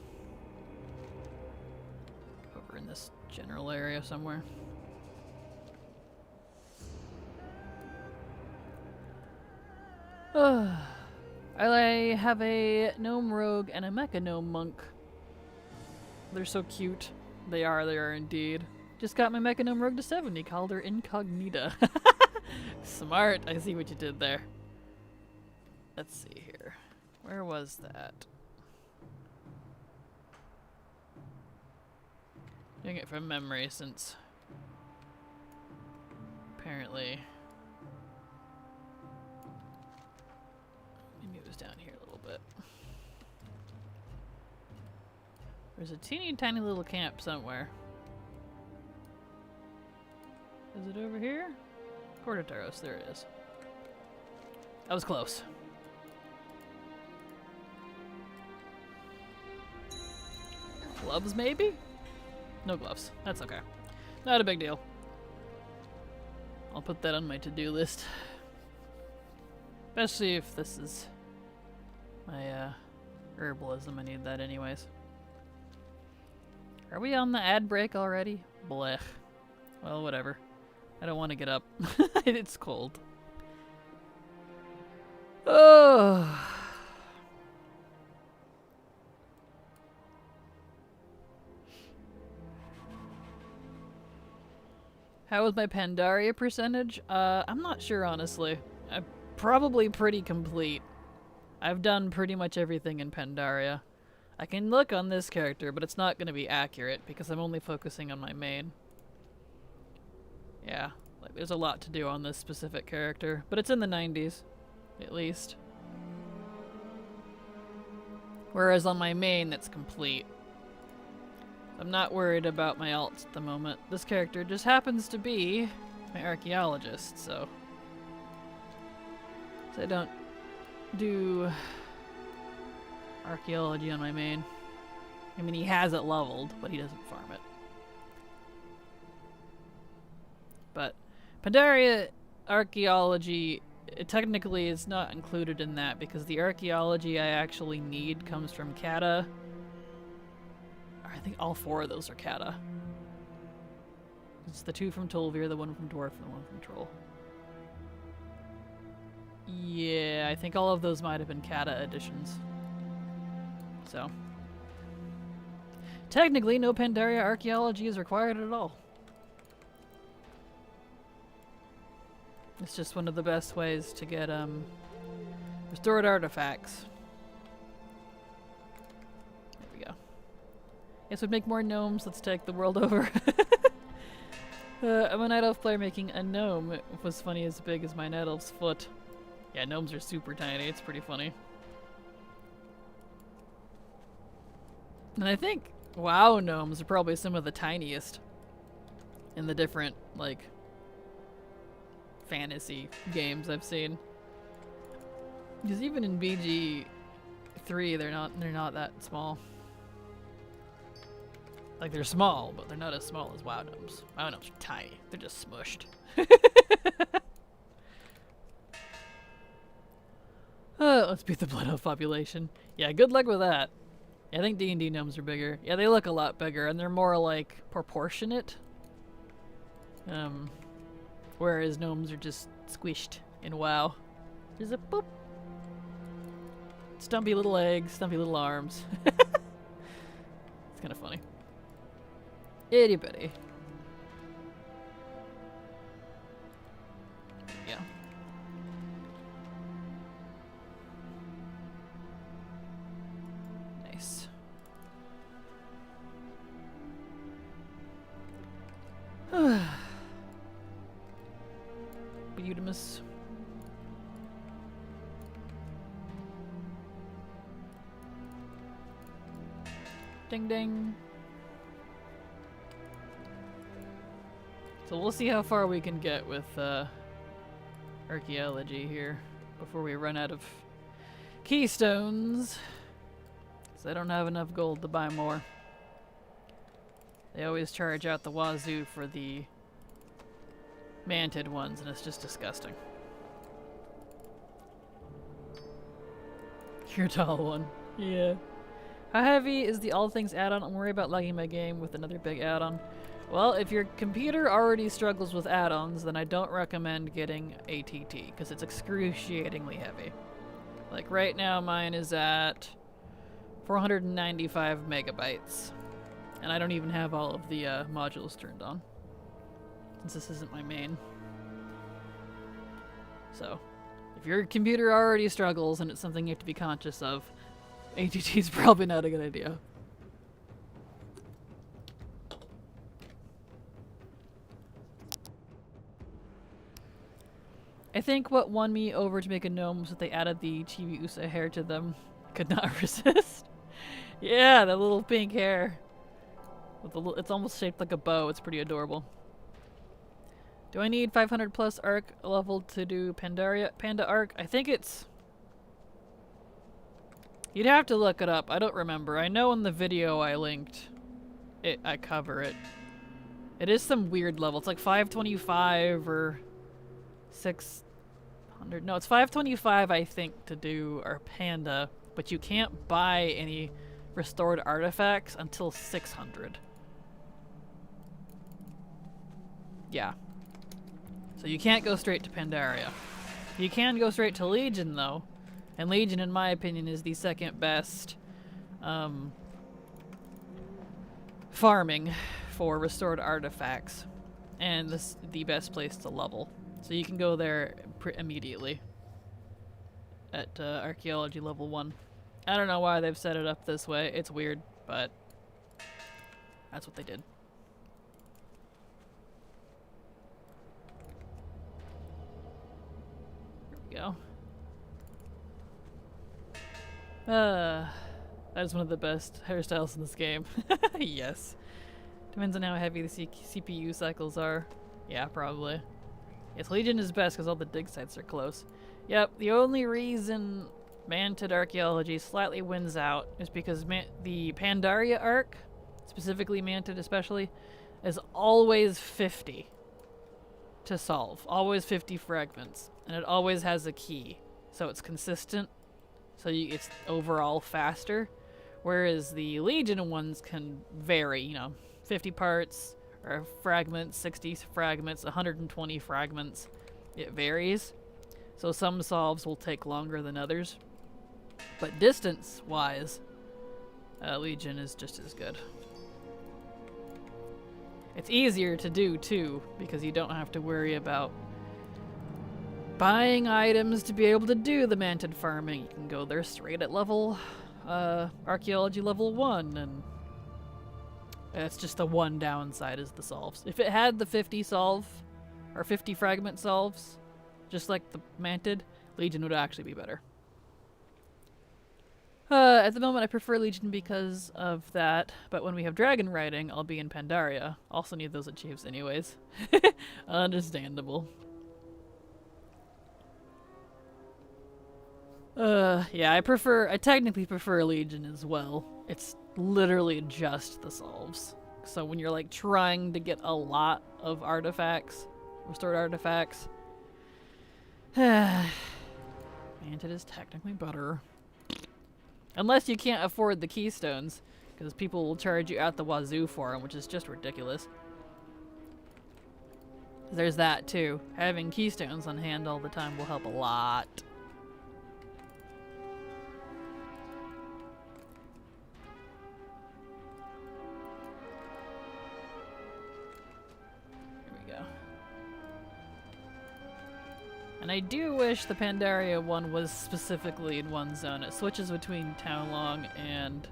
Over in this general area somewhere. I have a gnome rogue and a mecha gnome monk. They're so cute. They are indeed. Just got my mecha gnome rogue to 70, called her Incognita. Smart, I see what you did there. Let's see here. Where was that? Doing it from memory since apparently maybe it was down here a little bit. There's a teeny tiny little camp somewhere. Is it over here? Cortataros, there it is. That was close. Gloves, maybe? No gloves. That's okay. Not a big deal. I'll put that on my to-do list. Especially if this is my herbalism. I need that anyways. Are we on the ad break already? Blech. Well, whatever. I don't want to get up. It's cold. Oh. How was my Pandaria percentage? I'm not sure, honestly. I'm probably pretty complete. I've done pretty much everything in Pandaria. I can look on this character, but it's not going to be accurate because I'm only focusing on my main. Yeah, like there's a lot to do on this specific character, but it's in the 90s, at least. Whereas on my main, that's complete. I'm not worried about my alts at the moment. This character just happens to be my archaeologist, so I don't do archaeology on my main. I mean, he has it leveled, but he doesn't farm it. But Pandaria archaeology, it technically is not included in that because the archaeology I actually need comes from Kata. I think all 4 of those are Kata. It's the 2 from Tolvir, the 1 from Dwarf, and the 1 from Troll. Yeah, I think all of those might have been Kata additions. So, technically, no Pandaria archaeology is required at all. It's just one of the best ways to get restored artifacts. There we go. Yes, we'd make more gnomes. Let's take the world over. I'm a Night Elf player making a gnome. It was funny as big as my Night Elf's foot. Yeah, gnomes are super tiny. It's pretty funny. And I think WoW gnomes are probably some of the tiniest in the different, like, fantasy games I've seen. Because even in BG3, they're not that small. Like, they're small, but they're not as small as WoW gnomes. WoW gnomes are tiny. They're just smushed. Let's beat the Blood Elf population. Yeah, good luck with that. Yeah, I think D&D gnomes are bigger. Yeah, they look a lot bigger, and they're more, like, proportionate. Whereas gnomes are just squished in WoW. There's a boop. Stumpy little legs, stumpy little arms. It's kind of funny. Itty bitty. Yeah. Nice. Beautimus. Ding ding. So we'll see how far we can get with archaeology here before we run out of keystones. Because I don't have enough gold to buy more. They always charge out the wazoo for the manted ones, and it's just disgusting. Your tall one. Yeah. How heavy is the All Things add-on? I'm worried about lagging my game with another big add-on. Well, if your computer already struggles with add-ons, then I don't recommend getting ATT, because it's excruciatingly heavy. Like right now, mine is at 495 megabytes. And I don't even have all of the modules turned on, since this isn't my main. So, if your computer already struggles and it's something you have to be conscious of, ATT is probably not a good idea. I think what won me over to make a gnome was that they added the Chibiusa hair to them. Could not resist. Yeah, that little pink hair. With the it's almost shaped like a bow. It's pretty adorable. Do I need 500 plus arc level to do Panda arc? I think it's... You'd have to look it up. I don't remember. I know in the video I linked it, I cover it. It is some weird level. It's like 525 or 600. No, it's 525 I think to do our Panda, but you can't buy any restored artifacts until 600. Yeah. So you can't go straight to Pandaria. You can go straight to Legion though. And Legion, in my opinion, is the second best farming for restored artifacts. And this the best place to level. So you can go there immediately at Archaeology level 1. I don't know why they've set it up this way. It's weird, but that's what they did. Here we go. That is one of the best hairstyles in this game. Yes. Depends on how heavy the CPU cycles are. Yeah, probably. Yes, Legion is best because all the dig sites are close. Yep, the only reason Manted Archaeology slightly wins out is because the Pandaria arc, specifically Manted especially, is always 50 to solve. Always 50 fragments. And it always has a key. So it's consistent. So it's overall faster. Whereas the Legion ones can vary, you know, 50 parts or fragments, 60 fragments, 120 fragments. It varies. So some solves will take longer than others. But distance-wise, Legion is just as good. It's easier to do, too, because you don't have to worry about buying items to be able to do the manted farming. You can go there straight at level, Archaeology level 1, and that's just the one downside is the solves. If it had the 50 solve, or 50 fragment solves, just like the manted, Legion would actually be better. At the moment I prefer Legion because of that, but when we have dragon riding, I'll be in Pandaria. Also need those achieves anyways. Understandable. Yeah, I technically prefer Legion as well. It's literally just the solves. So when you're like trying to get a lot of artifacts, restored artifacts, Manted is technically better. Unless you can't afford the keystones, because people will charge you out the wazoo for them, which is just ridiculous. There's that too. Having keystones on hand all the time will help a lot. And I do wish the Pandaria one was specifically in one zone. It switches between Townlong and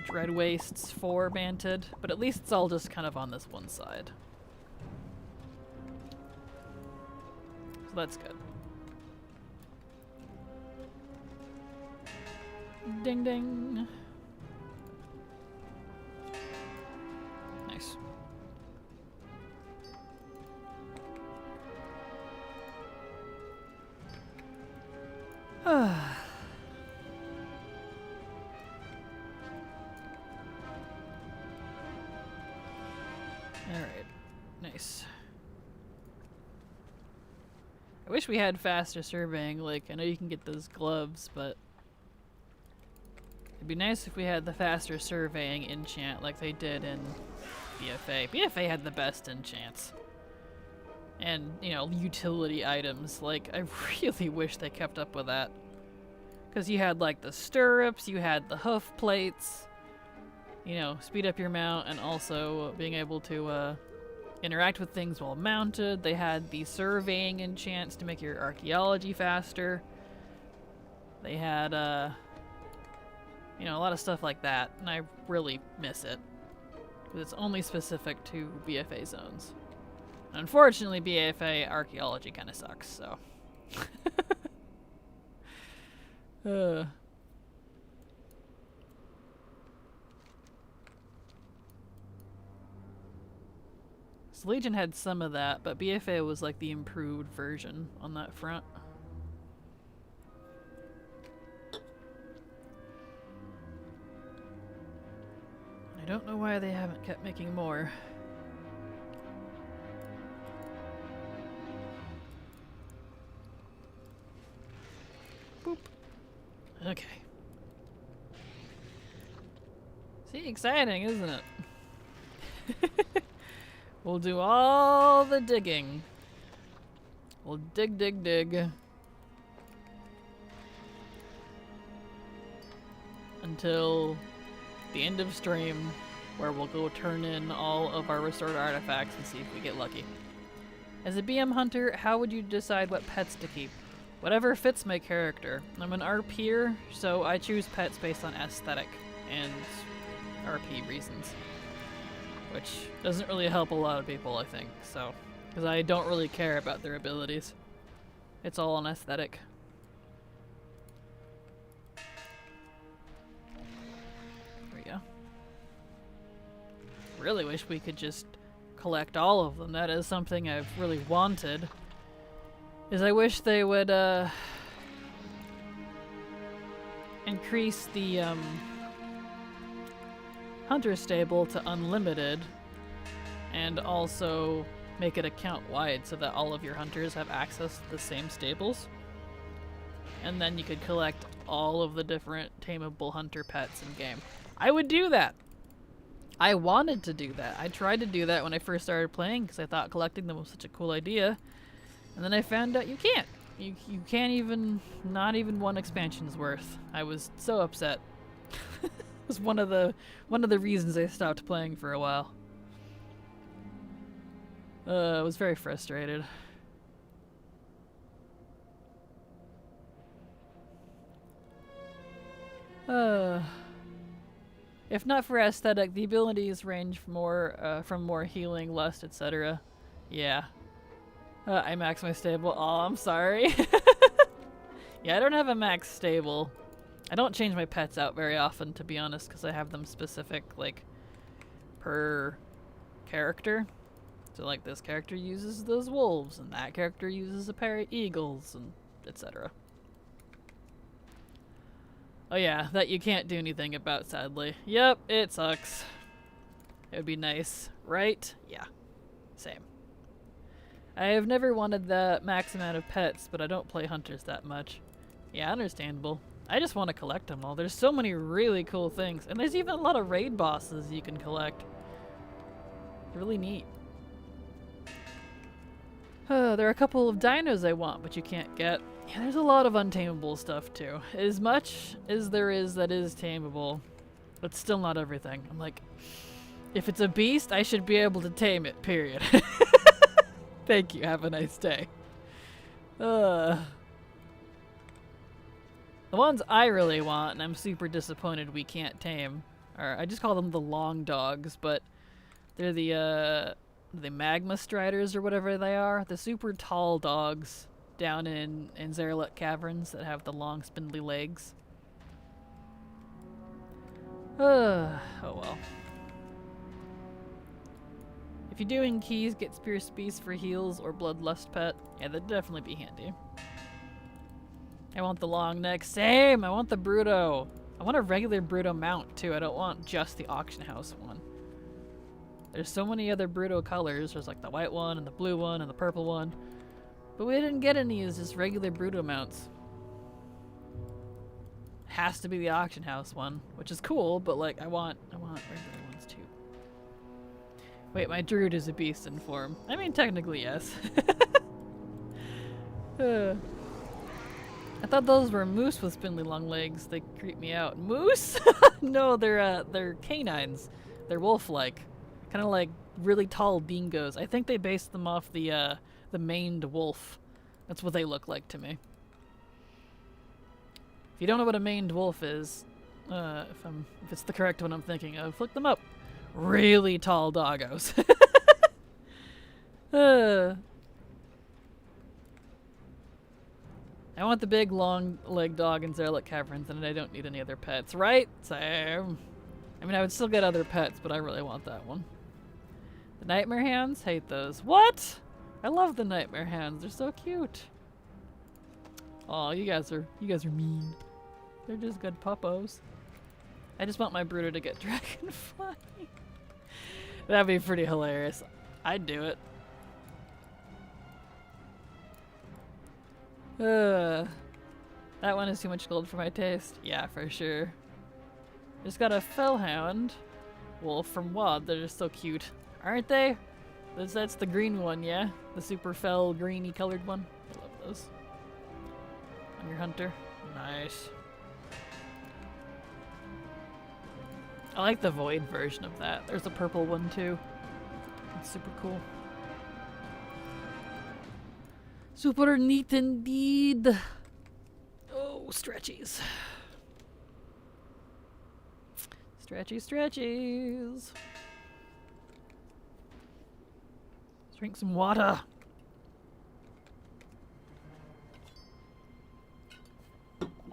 Dread Wastes for Manted, but at least it's all just kind of on this one side. So that's good. Ding ding. Nice. Alright. Nice. I wish we had faster surveying. Like, I know you can get those gloves, but it'd be nice if we had the faster surveying enchant like they did in BFA. BFA had the best enchants. And, you know, utility items. Like, I really wish they kept up with that. Because you had, like, the stirrups, you had the hoof plates, you know, speed up your mount, and also being able to, interact with things while mounted. They had the surveying enchants to make your archaeology faster. They had, you know, a lot of stuff like that, and I really miss it. Because it's only specific to BFA zones. Unfortunately, BFA archaeology kind of sucks, so. So Legion had some of that, but BFA was like the improved version on that front. I don't know why they haven't kept making more. Boop. Okay. See, exciting, isn't it? We'll do all the digging. We'll dig, dig, dig. Until the end of stream, where we'll go turn in all of our restored artifacts and see if we get lucky. As a BM hunter, how would you decide what pets to keep? Whatever fits my character. I'm an RPer, so I choose pets based on aesthetic and RP reasons. Which doesn't really help a lot of people, I think, so. Because I don't really care about their abilities. It's all on aesthetic. There we go. Really wish we could just collect all of them. That is something I've really wanted. Is I wish they would, increase the, hunter stable to unlimited, and also make it account wide so that all of your hunters have access to the same stables. And then you could collect all of the different tameable hunter pets in game. I would do that! I wanted to do that. I tried to do that when I first started playing because I thought collecting them was such a cool idea. And then I found out you can't. You can't even, not even one expansion's worth. I was so upset. Was one of the reasons I stopped playing for a while. I was very frustrated. If not for aesthetic, the abilities range from more healing, lust, etc. Yeah. I max my stable. Oh, I'm sorry. Yeah, I don't have a max stable. I don't change my pets out very often, to be honest, because I have them specific, like, per character. So, like, this character uses those wolves, and that character uses a pair of eagles, and etc. Oh yeah, that you can't do anything about, sadly. Yep, it sucks. It would be nice, right? Yeah, same. I have never wanted the max amount of pets, but I don't play hunters that much. Yeah, understandable. I just want to collect them all. There's so many really cool things. And there's even a lot of raid bosses you can collect. It's really neat. There are a couple of dinos I want, but you can't get. Yeah, there's a lot of untamable stuff too. As much as there is that is tameable, it's still not everything. I'm like, if it's a beast, I should be able to tame it, period. Thank you, have a nice day. The ones I really want, and I'm super disappointed we can't tame, are, I just call them the long dogs, but they're the magma striders or whatever they are. The super tall dogs down in Zerlet Caverns that have the long spindly legs. Oh well. If you're doing keys, get Spear Beast for heals or Bloodlust Pet. Yeah, that'd definitely be handy. I want the long neck. Same! I want the Bruto. I want a regular Bruto mount, too. I don't want just the auction house one. There's so many other Bruto colors. There's like the white one and the blue one and the purple one. But we didn't get any as just regular Bruto mounts. Has to be the auction house one, which is cool, but like I want regular ones too. Wait, my druid is a beast in form. I mean, technically yes. I thought those were moose with spindly long legs. They creep me out. Moose? No, they're canines. They're wolf-like, kind of like really tall dingoes. I think they based them off the maned wolf. That's what they look like to me. If you don't know what a maned wolf is, if it's the correct one I'm thinking of, look them up. Really tall doggos. I want the big long-legged dog in Zerlik Caverns, and I don't need any other pets, right? Same. I mean, I would still get other pets, but I really want that one. The Nightmare Hands? Hate those. What? I love the Nightmare Hands. They're so cute. Oh, you guys are mean. They're just good puppos. I just want my Bruto to get Dragonfly. That'd be pretty hilarious. I'd do it. That one is too much gold for my taste. Yeah, for sure. Just got a Fellhound wolf from WoD. They're just so cute. Aren't they? That's the green one, yeah? The super fell greeny colored one. I love those. On your hunter. Nice. I like the void version of that. There's a purple one too. It's super cool. Super neat indeed. Oh, stretchies. Stretchies. Drink some water.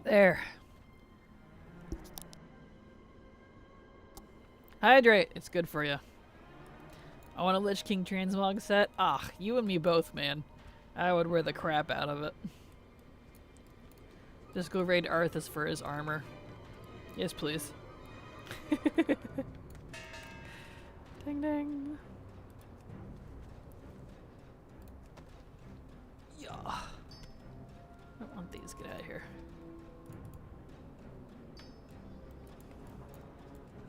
There. Hydrate. It's good for you. I want a Lich King transmog set. Ah, you and me both, man. I would wear the crap out of it. Just go raid Arthas for his armor. Yes, please. Ding ding. Yeah. I don't want these. Get out of here.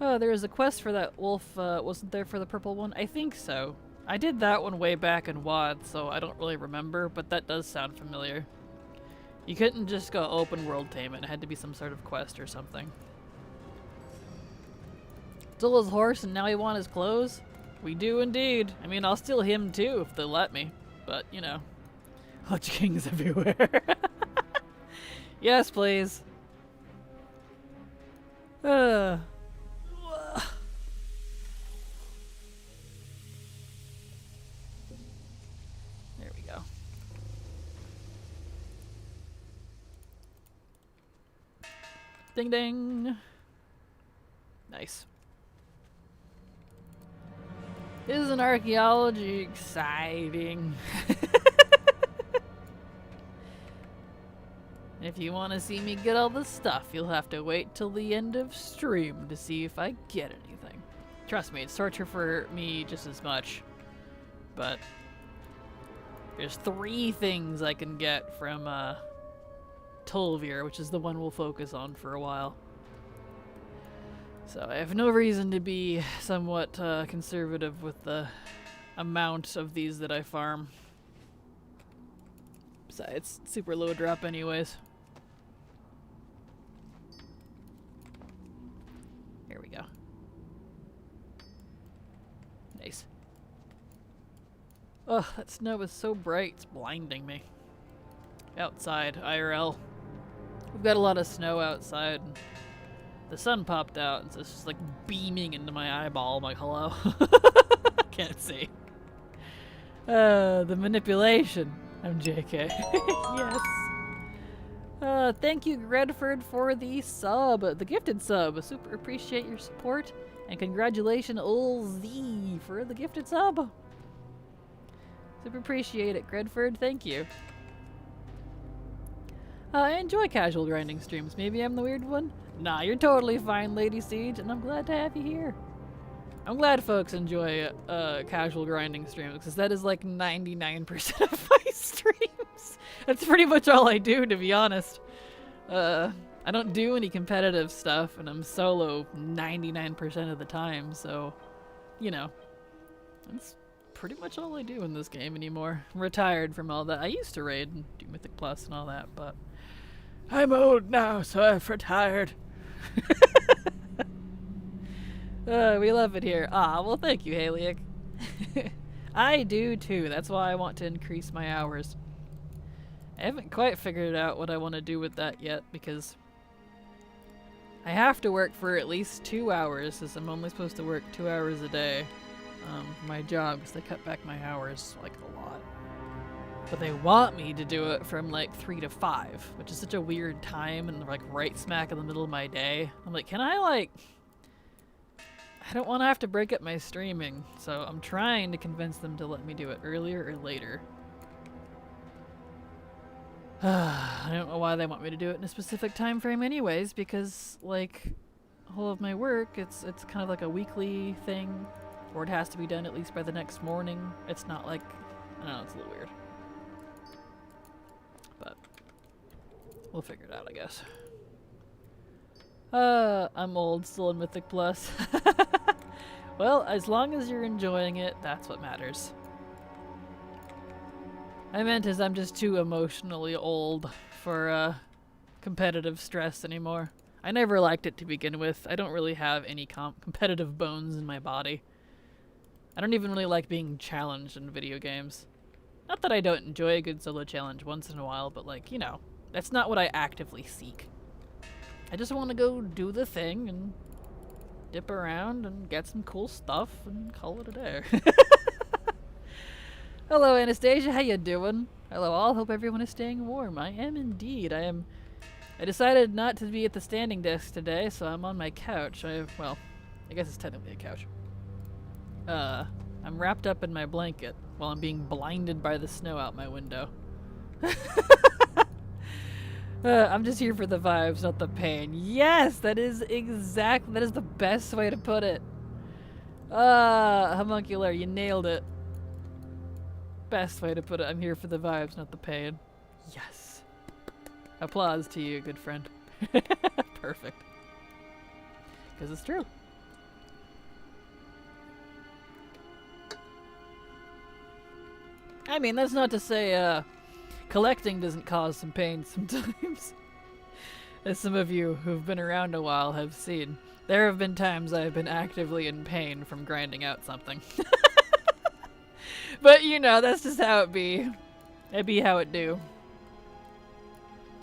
Oh, there was a quest for that wolf, wasn't there for the purple one? I think so. I did that one way back in WoD, so I don't really remember, but that does sound familiar. You couldn't just go open world tame it. It had to be some sort of quest or something. Stole his horse and now we want his clothes? We do indeed. I mean, I'll steal him too if they'll let me. But, you know. Lich Kings everywhere. Yes, please. There we go. Ding ding. Nice. Isn't archaeology exciting? If you want to see me get all the stuff, you'll have to wait till the end of stream to see if I get anything. Trust me, it's torture for me just as much. But there's 3 things I can get from Tolvir, which is the one we'll focus on for a while. So I have no reason to be somewhat conservative with the amount of these that I farm. Besides, it's super low drop anyways. Here we go. Nice. Ugh, that snow is so bright, it's blinding me. Outside, IRL. We've got a lot of snow outside. The sun popped out, and so it's just like beaming into my eyeball. I'm like, hello? I can't see. The manipulation. I'm JK. Yes. Thank you, Redford, for the sub. The gifted sub. Super appreciate your support. And congratulations, Ol Z, for the gifted sub. Super appreciate it, Redford. Thank you. I enjoy casual grinding streams. Maybe I'm the weird one? Nah, you're totally fine, Lady Siege, and I'm glad to have you here. I'm glad folks enjoy casual grinding streams, because that is like 99% of my streams. That's pretty much all I do, to be honest. I don't do any competitive stuff, and I'm solo 99% of the time, so, you know, that's pretty much all I do in this game anymore. I'm retired from all that. I used to raid and do Mythic Plus and all that, but I'm old now, so I've retired. We love it here. Ah, well, thank you, Haliak. I do too. That's why I want to increase my hours. I haven't quite figured out what I want to do with that yet, because I have to work for at least 2 hours, as I'm only supposed to work 2 hours a day for my job, because they cut back my hours like a lot. But they want me to do it from like 3 to 5, which is such a weird time and like right smack in the middle of my day. I'm like, can I like... I don't want to have to break up my streaming, so I'm trying to convince them to let me do it earlier or later. I don't know why they want me to do it in a specific time frame anyways, because like all of my work, it's kind of like a weekly thing, or it has to be done at least by the next morning. It's not like, I don't know, it's a little weird. But we'll figure it out, I guess. I'm old, still in Mythic Plus. Well, as long as you're enjoying it, that's what matters. I meant is I'm just too emotionally old for competitive stress anymore. I never liked it to begin with. I don't really have any competitive bones in my body. I don't even really like being challenged in video games. Not that I don't enjoy a good solo challenge once in a while, but like, you know, that's not what I actively seek. I just want to go do the thing and dip around and get some cool stuff and call it a day. Hello, Anastasia. How you doing? Hello, all. Hope everyone is staying warm. I am indeed. I decided not to be at the standing desk today, so I'm on my couch. Well, I guess it's technically a couch. I'm wrapped up in my blanket while I'm being blinded by the snow out my window. I'm just here for the vibes, not the pain. Yes, that is the best way to put it. Homuncular, you nailed it. Best way to put it. I'm here for the vibes, not the pain. Yes. Applause to you, good friend. Perfect. Because it's true. I mean, that's not to say, collecting doesn't cause some pain sometimes. As some of you who've been around a while have seen. There have been times I've been actively in pain from grinding out something. But, you know, that's just how it be. It be how it do.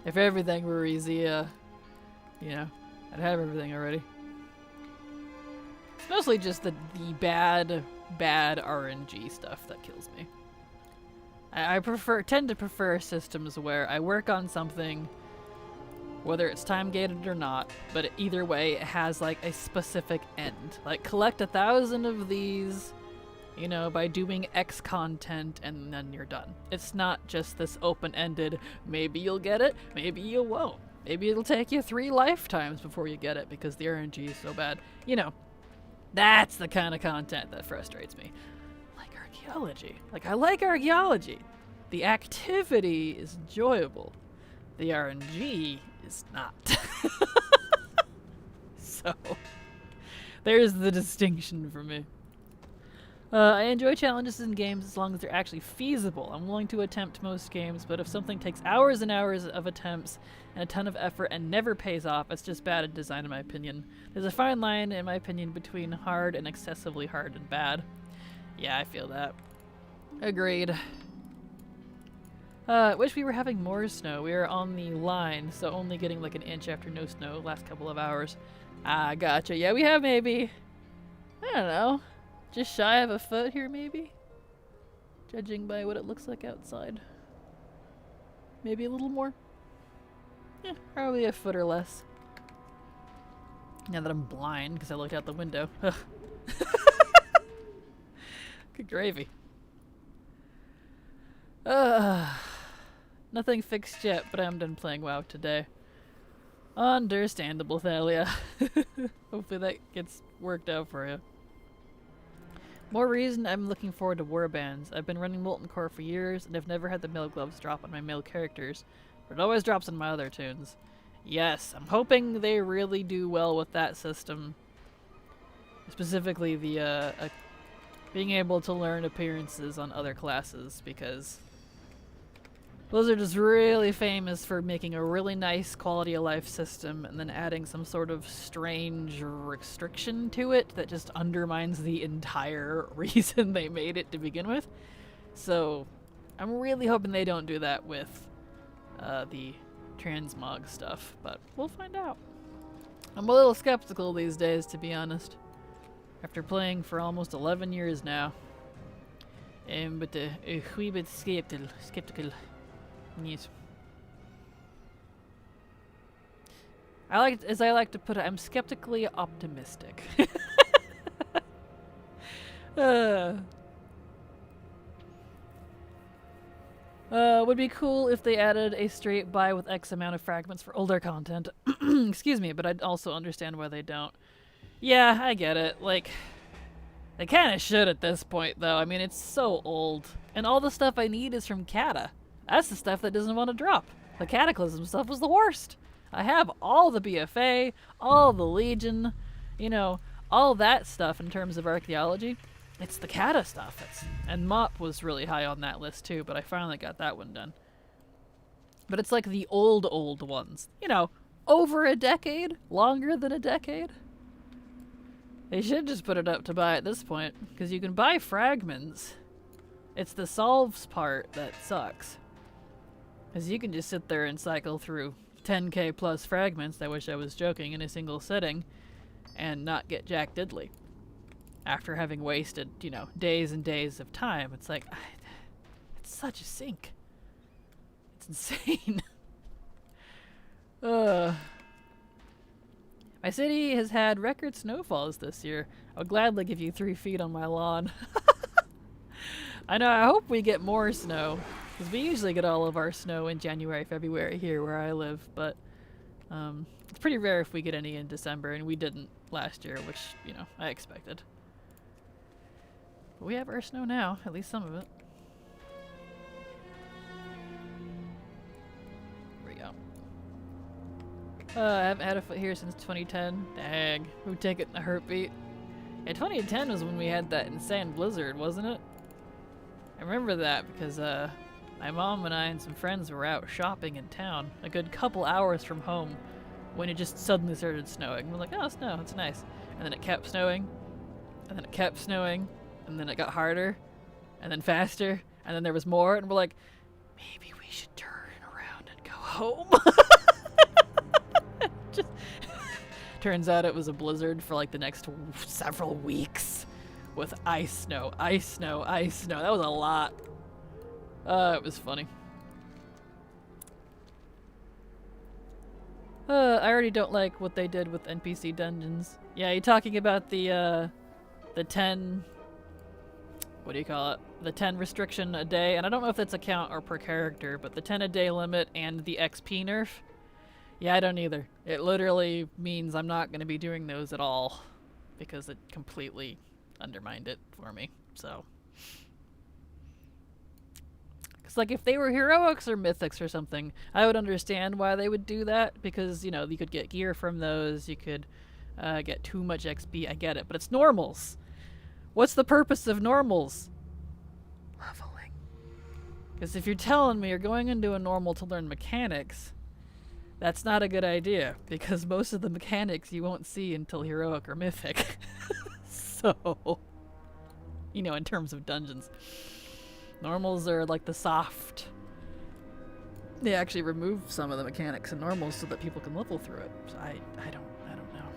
If everything were easy, you know, I'd have everything already. It's mostly just the bad RNG stuff that kills me. I tend to prefer systems where I work on something, whether it's time gated or not, but either way it has like a specific end. Like collect 1,000 of these, you know, by doing X content and then you're done. It's not just this open-ended, maybe you'll get it, maybe you won't. Maybe it'll take you 3 lifetimes before you get it because the RNG is so bad. You know, that's the kind of content that frustrates me. Archaeology. Like, I like archaeology. The activity is enjoyable. The RNG is not. So, there's the distinction for me. I enjoy challenges in games as long as they're actually feasible. I'm willing to attempt most games, but if something takes hours and hours of attempts and a ton of effort and never pays off, it's just bad design in my opinion. There's a fine line, in my opinion, between hard and excessively hard and bad. Yeah, I feel that. Agreed. Wish we were having more snow. We are on the line, so only getting like an inch after no snow last couple of hours. Ah, gotcha. Yeah, we have maybe, I don't know, just shy of a foot here maybe? Judging by what it looks like outside. Maybe a little more? Yeah, probably a foot or less. Now that I'm blind because I looked out the window. Good gravy. Nothing fixed yet, but I'm done playing WoW today. Understandable, Thalia. Hopefully that gets worked out for you. More reason I'm looking forward to warbands. I've been running Molten Core for years, and I've never had the male gloves drop on my male characters, but it always drops on my other tunes. Yes, I'm hoping they really do well with that system. Specifically the being able to learn appearances on other classes, because Blizzard is really famous for making a really nice quality of life system and then adding some sort of strange restriction to it that just undermines the entire reason they made it to begin with. So I'm really hoping they don't do that with the transmog stuff, but we'll find out. I'm a little skeptical these days, to be honest, after playing for almost 11 years now. But a wee bit skeptical. Yes. As I like to put it, I'm skeptically optimistic. Would be cool if they added a straight buy with X amount of fragments for older content. Excuse me, but I'd also understand why they don't. Yeah, I get it. Like, they kind of should at this point, though. I mean, it's so old. And all the stuff I need is from Kata. That's the stuff that doesn't want to drop. The Cataclysm stuff was the worst. I have all the BFA, all the Legion, you know, all that stuff in terms of archaeology. It's the Kata stuff. And Mop was really high on that list too, but I finally got that one done. But it's like the old ones. You know, over a decade? Longer than a decade? They should just put it up to buy at this point, because you can buy fragments. It's the solves part that sucks. Because you can just sit there and cycle through 10k plus fragments, I wish I was joking, in a single sitting, and not get jack diddly. After having wasted, you know, days and days of time. It's like, it's such a sink. It's insane. My city has had record snowfalls this year. I'll gladly give you 3 feet on my lawn. I know, I hope we get more snow. Because we usually get all of our snow in January, February here where I live, but it's pretty rare if we get any in December, and we didn't last year, which, you know, I expected. But we have our snow now, at least some of it. There we go. I haven't had a foot here since 2010. Dang, who'd take it in a heartbeat? Yeah, 2010 was when we had that insane blizzard, wasn't it? I remember that because my mom and I and some friends were out shopping in town, a good couple hours from home, when it just suddenly started snowing. We're like, oh, snow, it's nice. And then it kept snowing, and then it kept snowing, and then it got harder, and then faster, and then there was more, and we're like, maybe we should turn around and go home. Just turns out it was a blizzard for like the next several weeks with ice snow, ice snow, ice snow. That was a lot. It was funny. I already don't like what they did with NPC dungeons. Yeah, you're talking about the 10... What do you call it? The 10 restriction a day, and I don't know if that's a count or per character, but the 10 a day limit and the XP nerf. Yeah, I don't either. It literally means I'm not going to be doing those at all, because it completely undermined it for me, so... It's like if they were heroics or mythics or something, I would understand why they would do that, because, you know, you could get gear from those, you could get too much XP, I get it, but it's normals. What's the purpose of normals? Leveling. Because if you're telling me you're going into a normal to learn mechanics, that's not a good idea, because most of the mechanics you won't see until heroic or mythic. So, you know, in terms of dungeons. Normals are like the soft. They actually remove some of the mechanics in normals so that people can level through it. So I don't know.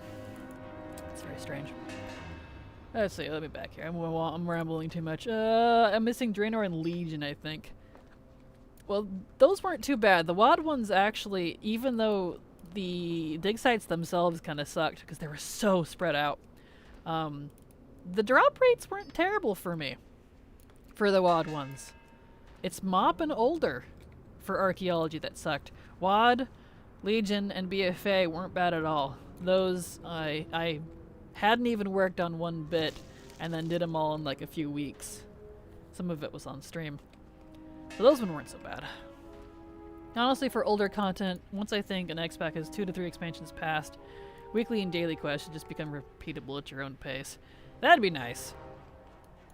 It's very strange. Let's see, let me back here. I'm rambling too much. I'm missing Draenor and Legion, I think. Well, those weren't too bad. The WoD ones actually, even though the dig sites themselves kind of sucked because they were so spread out, the drop rates weren't terrible for me. For the WoD ones. It's Mop and older for Archaeology that sucked. WoD, Legion, and BFA weren't bad at all. Those I hadn't even worked on one bit, and then did them all in like a few weeks. Some of it was on stream. So those ones weren't so bad. Honestly, for older content, once I think an X-Pack has 2 to 3 expansions passed, weekly and daily quests should just become repeatable at your own pace. That'd be nice.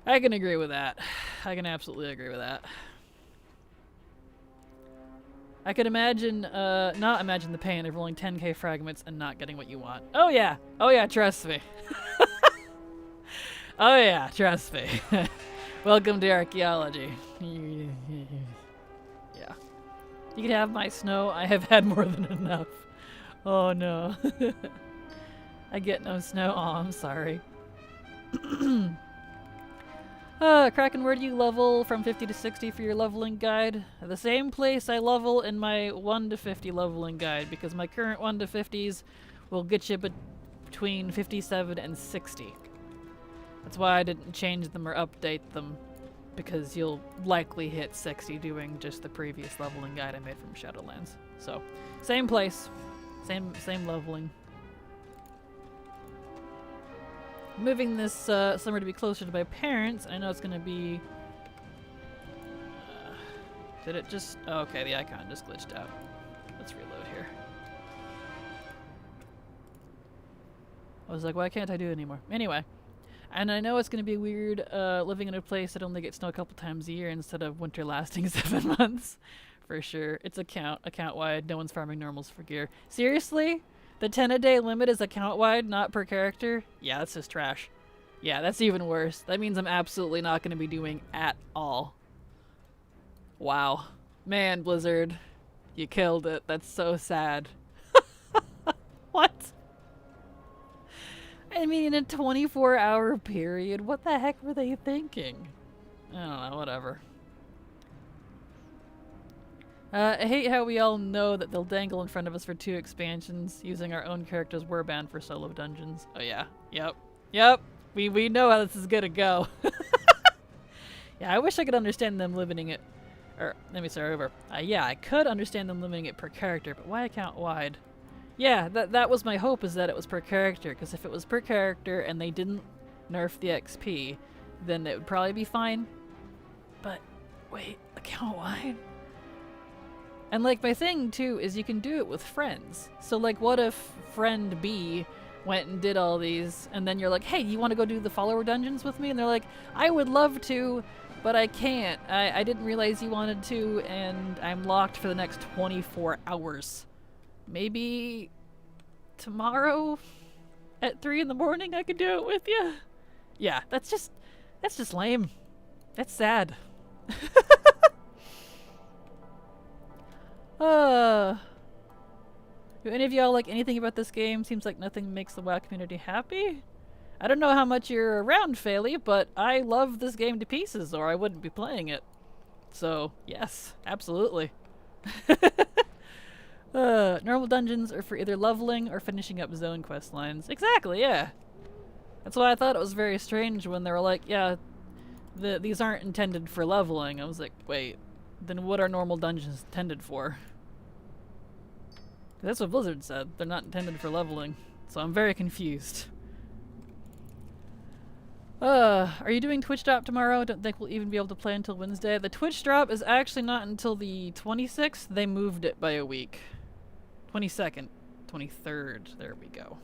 I can agree with that. I can absolutely agree with that. I could imagine, not imagine the pain of rolling 10k fragments and not getting what you want. Oh yeah! Oh yeah, trust me. Oh yeah, trust me. Welcome to Archaeology. Yeah. You can have my snow. I have had more than enough. Oh no. I get no snow. Oh, I'm sorry. Kraken, where do you level from 50 to 60 for your leveling guide? The same place I level in my 1 to 50 leveling guide, because my current 1 to 50s will get you between 57 and 60. That's why I didn't change them or update them, because you'll likely hit 60 doing just the previous leveling guide I made from Shadowlands. So, same place, same leveling. Moving this summer to be closer to my parents. I know it's gonna be... did it just... oh, okay, the icon just glitched out. Let's reload here. I was like, why can't I do it anymore? Anyway. And I know it's gonna be weird living in a place that only gets snow a couple times a year instead of winter lasting 7 months. For sure. It's account-wide. No one's farming normals for gear. Seriously? The 10-a-day limit is account-wide, not per character? Yeah, that's just trash. Yeah, that's even worse. That means I'm absolutely not going to be doing at all. Wow. Man, Blizzard. You killed it. That's so sad. What? I mean, in a 24-hour period, what the heck were they thinking? I don't know, whatever. I hate how we all know that they'll dangle in front of us for 2 expansions, using our own characters were banned for solo dungeons. Oh yeah, yep. We know how this is gonna go. Yeah, I wish I could understand them limiting it, or let me start over. Yeah, I could understand them limiting it per character, but why account wide? Yeah, that was my hope, is that it was per character, because if it was per character and they didn't nerf the XP, then it would probably be fine. But wait, account wide? And like my thing too is you can do it with friends. So like what if friend B went and did all these and then you're like, hey, you want to go do the follower dungeons with me? And they're like, I would love to, but I can't. I didn't realize you wanted to and I'm locked for the next 24 hours. Maybe tomorrow at 3 in the morning I could do it with you? Yeah, that's just lame. That's sad. Do any of y'all like anything about this game? Seems like nothing makes the WoW community happy. I don't know how much you're around, Faily, but I love this game to pieces or I wouldn't be playing it. So, yes, absolutely. Normal dungeons are for either leveling or finishing up zone quest lines. Exactly, yeah. That's why I thought it was very strange when they were like, yeah, these aren't intended for leveling. I was like, wait, then what are normal dungeons intended for? That's what Blizzard said. They're not intended for leveling. So I'm very confused. Are you doing Twitch drop tomorrow? Don't think we'll even be able to play until Wednesday. The Twitch drop is actually not until the 26th. They moved it by a week. 22nd. 23rd. There we go.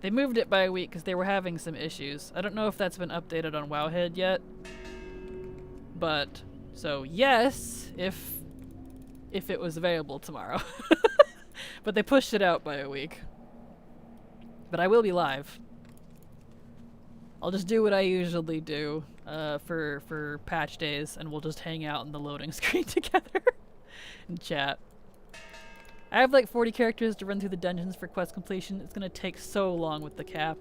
They moved it by a week because they were having some issues. I don't know if that's been updated on Wowhead yet. But, so yes, if it was available tomorrow. But they pushed it out by a week. But I will be live. I'll just do what I usually do for patch days, and we'll just hang out in the loading screen together and chat. I have like 40 characters to run through the dungeons for quest completion. It's gonna take so long with the cap.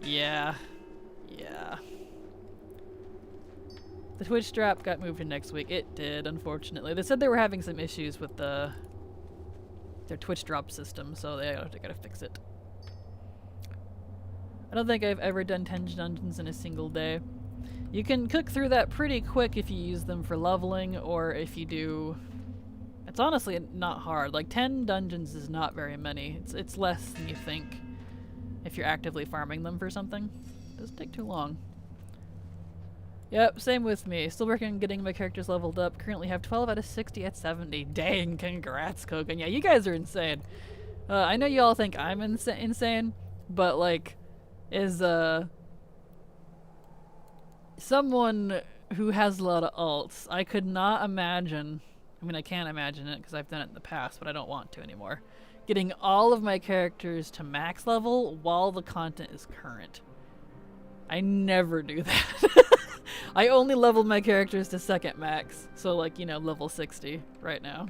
Yeah. The Twitch drop got moved to next week. It did, unfortunately. They said they were having some issues with their Twitch drop system, so they gotta fix it. I don't think I've ever done 10 dungeons in a single day. You can cook through that pretty quick if you use them for leveling, or if you do... It's honestly not hard. Like, 10 dungeons is not very many. It's less than you think if you're actively farming them for something. Doesn't take too long. Yep, same with me. Still working on getting my characters leveled up. Currently have 12 out of 60 at 70. Dang, congrats, Kogan. Yeah, you guys are insane. I know you all think I'm insane, but like, is someone who has a lot of alts, I could not imagine, I mean I can't imagine it because I've done it in the past, but I don't want to anymore, getting all of my characters to max level while the content is current. I never do that. I only level my characters to second max, so like, you know, level 60 right now.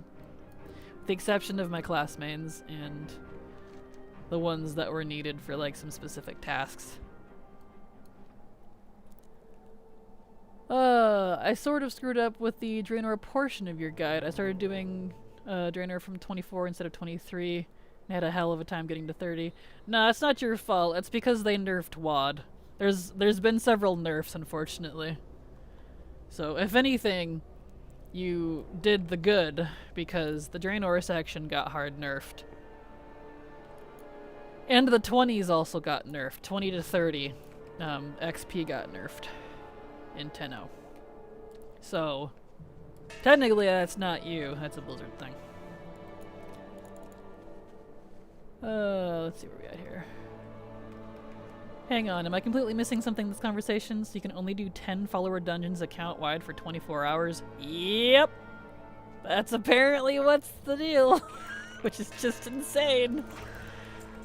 With the exception of my class mains and the ones that were needed for like some specific tasks. I sort of screwed up with the Draenor portion of your guide. I started doing Draenor from 24 instead of 23 and had a hell of a time getting to 30. No, it's not your fault. It's because they nerfed VoD. There's been several nerfs, unfortunately. So if anything, you did the good because the Draenor section got hard nerfed. And the 20s also got nerfed. 20 to 30 XP got nerfed in 10.0. So technically that's not you, that's a Blizzard thing. Let's see where we at here. Hang on, am I completely missing something in this conversation? So you can only do 10 follower dungeons account wide for 24 hours? Yep! That's apparently what's the deal. Which is just insane.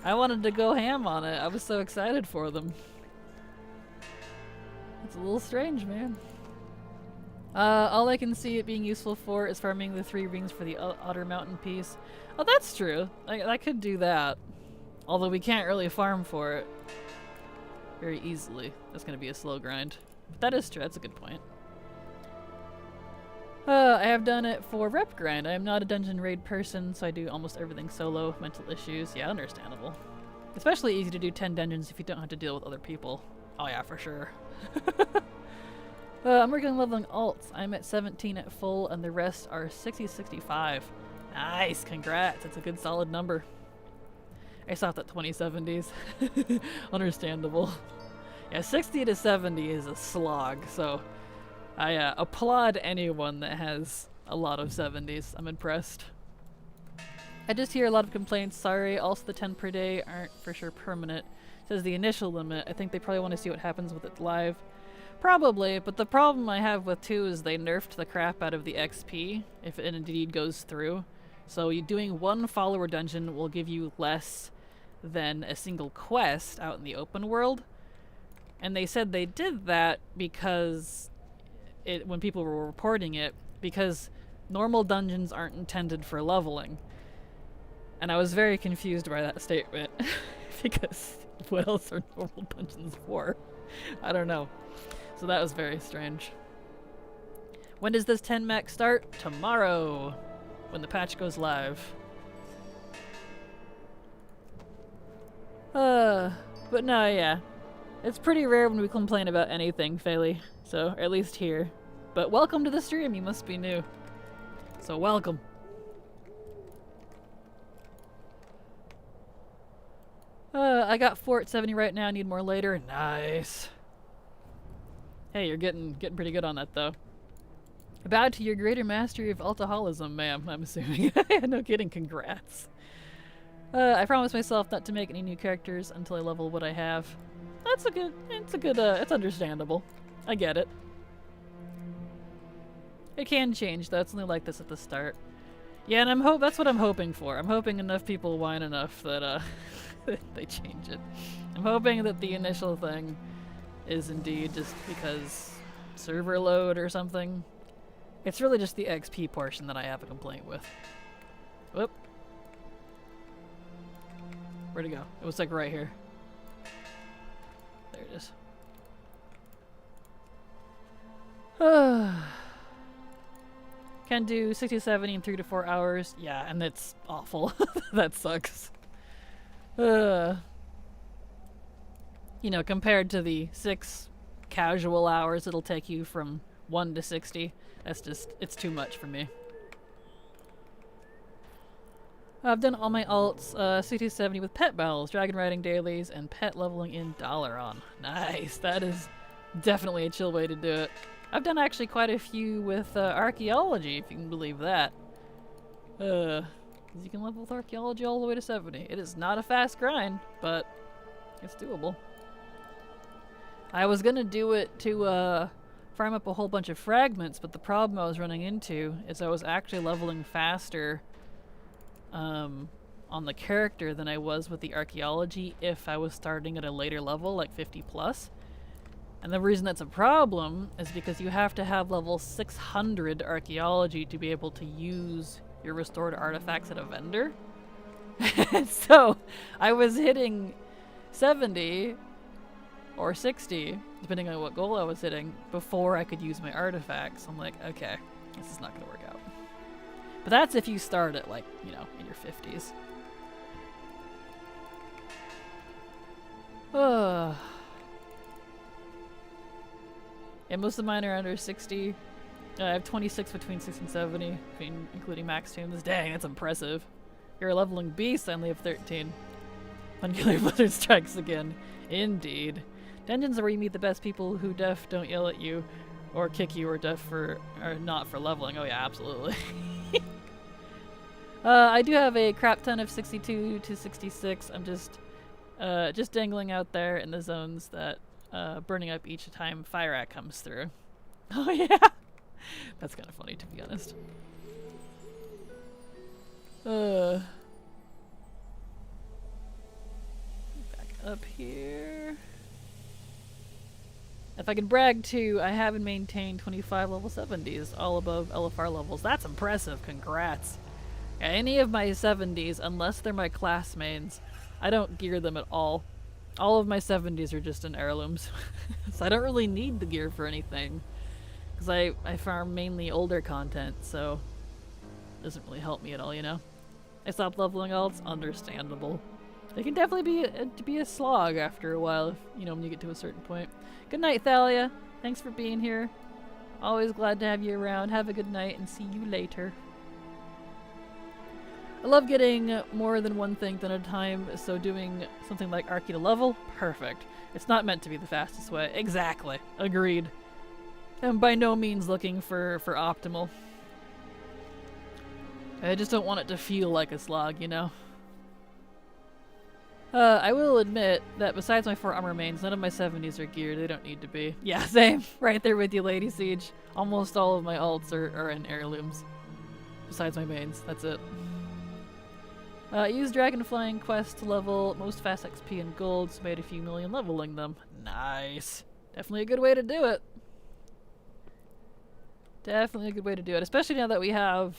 I wanted to go ham on it. I was so excited for them. It's a little strange, man. All I can see it being useful for is farming the 3 rings for the Otter Mountain piece. Oh, that's true. I could do that. Although we can't really farm for it very easily. That's going to be a slow grind. But that is true. That's a good point. I have done it for rep grind. I am not a dungeon raid person, so I do almost everything solo. Mental issues. Yeah, understandable. Especially easy to do 10 dungeons if you don't have to deal with other people. Oh yeah, for sure. I'm working on leveling alts. I'm at 17 at full, and the rest are 60-65. Nice, congrats. That's a good solid number. I stopped at 2070s. Understandable. Yeah, 60 to 70 is a slog, so I applaud anyone that has a lot of 70s. I'm impressed. I just hear a lot of complaints. Sorry, also the 10 per day aren't for sure permanent. Says the initial limit. I think they probably want to see what happens with it live. Probably, but the problem I have with 2 is they nerfed the crap out of the XP if it indeed goes through. So you doing 1 follower dungeon will give you less than a single quest out in the open world. And they said they did that because when people were reporting it, because normal dungeons aren't intended for leveling. And I was very confused by that statement because what else are normal dungeons for? I don't know. So that was very strange. When does this 10 max start? Tomorrow, when the patch goes live. But no, yeah. It's pretty rare when we complain about anything, Phaley. So, or at least here. But welcome to the stream, you must be new. So welcome. I got 4 at 70 right now, need more later. Nice. Hey, you're getting pretty good on that though. About to your greater mastery of alcoholism, ma'am, I'm assuming. No kidding, congrats. I promised myself not to make any new characters until I level what I have. It's understandable. I get it. It can change though, it's only like this at the start. Yeah, and that's what I'm hoping for. I'm hoping enough people whine enough that, they change it. I'm hoping that the initial thing is indeed just because server load or something. It's really just the XP portion that I have a complaint with. Whoop. Where'd it go? It was like right here. There it is. Can do 60-70 in 3 to 4 hours. Yeah, and it's awful. That sucks. You know, compared to the 6 casual hours it'll take you from 1 to 60, it's too much for me. I've done all my alts, CT70 with pet battles, dragon riding dailies, and pet leveling in Dalaran. Nice, that is definitely a chill way to do it. I've done actually quite a few with Archaeology, if you can believe that. You can level with Archaeology all the way to 70. It is not a fast grind, but it's doable. I was gonna do it to farm up a whole bunch of fragments, but the problem I was running into is I was actually leveling faster on the character than I was with the Archaeology if I was starting at a later level, like 50 plus. And the reason that's a problem is because you have to have level 600 Archaeology to be able to use your restored artifacts at a vendor. So I was hitting 70 or 60, depending on what goal I was hitting, before I could use my artifacts. I'm like, okay, this is not going to work out. But that's if you start at, like, you know, in your 50s. Yeah, most of mine are under 60. I have 26 between 6 and 70, including max tunes. Dang, that's impressive. You're a leveling beast. I only have 13. Unkiller Blizzard strikes again. Indeed. Dungeons are where you meet the best people who deaf don't yell at you or kick you or not for leveling. Oh yeah, absolutely. I do have a crap ton of 62 to 66. I'm just dangling out there in the zones that burning up each time Fire Act comes through. Oh yeah! That's kind of funny, to be honest. Back up here. If I can brag too, I have and maintained 25 level 70s, all above LFR levels. That's impressive, congrats. Yeah, any of my 70s, unless they're my class mains, I don't gear them at all. All of my 70s are just in heirlooms. So I don't really need the gear for anything. Because I farm mainly older content, so it doesn't really help me at all, you know? I stopped leveling alts, understandable. They can definitely be a slog after a while, if, you know, when you get to a certain point. Good night, Thalia. Thanks for being here. Always glad to have you around. Have a good night and see you later. I love getting more than one thing done at a time, so doing something like Archae to level, perfect. It's not meant to be the fastest way. Exactly. Agreed. I'm by no means looking for optimal. I just don't want it to feel like a slog, you know? I will admit that besides my 4 armor mains, none of my 70s are geared. They don't need to be. Yeah, same. Right there with you, Lady Siege. Almost all of my alts are in heirlooms. Besides my mains. That's it. Use Dragon Flying Quest to level most fast XP and golds. Made a few million leveling them. Nice. Definitely a good way to do it. Definitely a good way to do it. Especially now that we have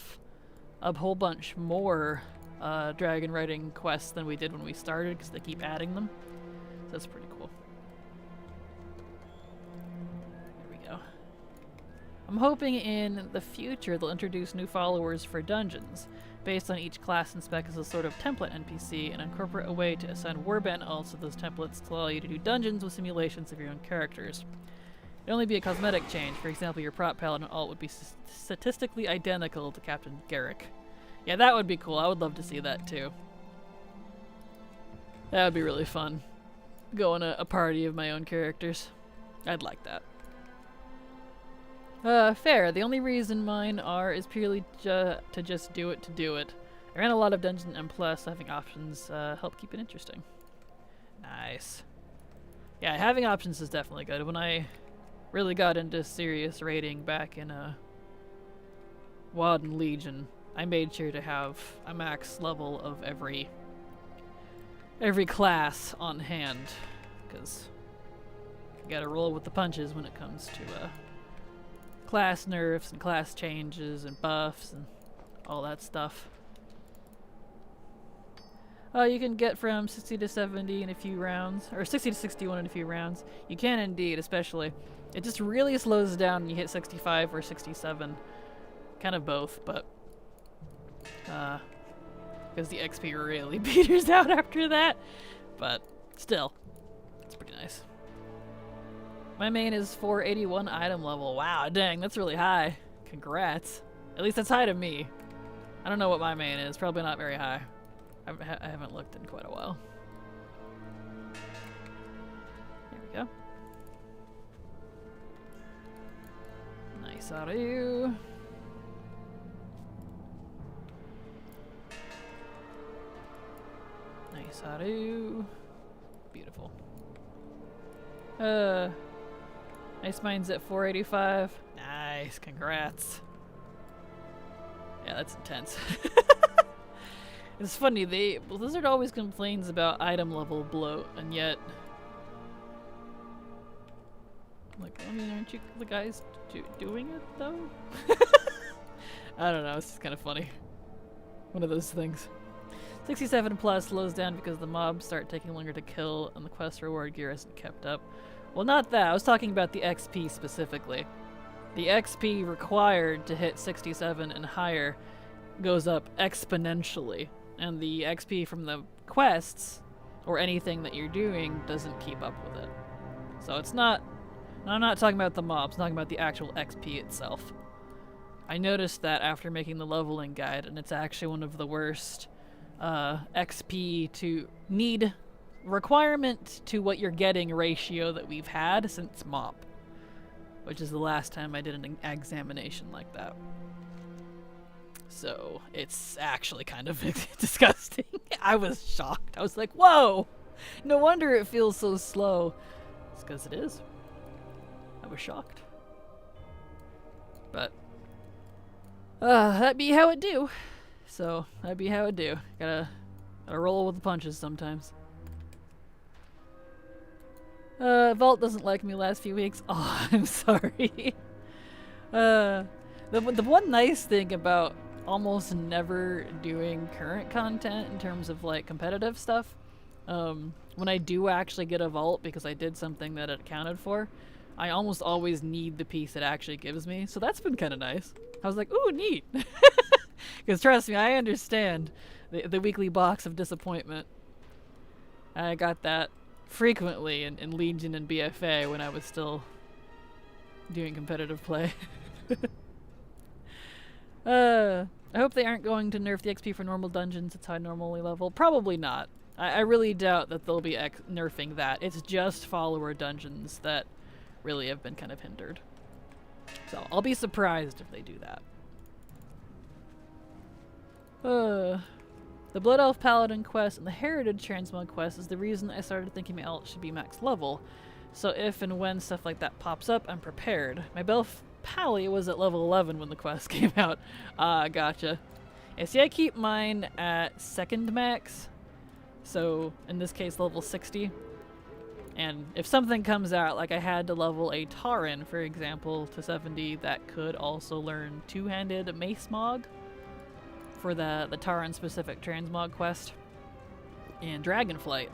a whole bunch more dragon riding quests than we did when we started, because they keep adding them. So that's pretty cool. There we go. I'm hoping in the future they'll introduce new followers for dungeons, based on each class and spec as a sort of template NPC, and incorporate a way to assign warband alts to those templates to allow you to do dungeons with simulations of your own characters. It'd only be a cosmetic change. For example, your prop paladin alt would be statistically identical to Captain Garrick. Yeah, that would be cool. I would love to see that too. That would be really fun. Go on a party of my own characters. I'd like that. Fair. The only reason mine are is purely to just do it to do it. I ran a lot of Dungeon M+, having options help keep it interesting. Nice. Yeah, having options is definitely good. When I really got into serious raiding back in WoD and Legion, I made sure to have a max level of every class on hand, because you gotta roll with the punches when it comes to class nerfs and class changes and buffs and all that stuff. You can get from 60 to 70 in a few rounds, or 60 to 61 in a few rounds. You can indeed, especially. It just really slows down when you hit 65 or 67. Kind of both, but because the XP really peters out after that. But still, it's pretty nice. My main is 481 item level. Wow, dang, that's really high. Congrats. At least that's high to me. I don't know what my main is. Probably not very high. I haven't looked in quite a while. There we go. Nice out of you. Nice out of you. Beautiful. Ice mine's at 485. Nice, congrats. Yeah, that's intense. It's funny, Blizzard always complains about item level bloat, and yet... Like, I mean, aren't you the guys doing it, though? I don't know, it's just kind of funny. One of those things. 67 plus slows down because the mobs start taking longer to kill and the quest reward gear isn't kept up. Well, not that. I was talking about the XP specifically. The XP required to hit 67 and higher goes up exponentially, and the XP from the quests or anything that you're doing doesn't keep up with it. So it's not... I'm not talking about the mobs, I'm talking about the actual XP itself. I noticed that after making the leveling guide, and it's actually one of the worst XP to need requirement to what you're getting ratio that we've had since MOP, which is the last time I did an examination like that. So it's actually kind of disgusting. I was shocked. I was like, whoa! No wonder it feels so slow. It's because it is. I was shocked. But that be how it do. So that'd be how it do. Gotta roll with the punches sometimes. Vault doesn't like me last few weeks. Oh, I'm sorry. The one nice thing about almost never doing current content in terms of like competitive stuff, when I do actually get a vault because I did something that it accounted for, I almost always need the piece it actually gives me. So that's been kind of nice. I was like, ooh, neat. Because trust me, I understand the weekly box of disappointment. I got that frequently in Legion and BFA when I was still doing competitive play. I hope they aren't going to nerf the XP for normal dungeons. It's high normally level. Probably not. I really doubt that they'll be nerfing that. It's just follower dungeons that really have been kind of hindered. So I'll be surprised if they do that. The Blood Elf Paladin quest and the Heritage Transmog quest is the reason I started thinking my alt should be max level. So if and when stuff like that pops up, I'm prepared. My Belf Pally was at level 11 when the quest came out. Gotcha. Yeah, see, I keep mine at second max. So in this case, level 60. And if something comes out, like I had to level a Tauren, for example, to 70, that could also learn two-handed Mace Mog for the Tauren-specific Transmog quest and Dragonflight,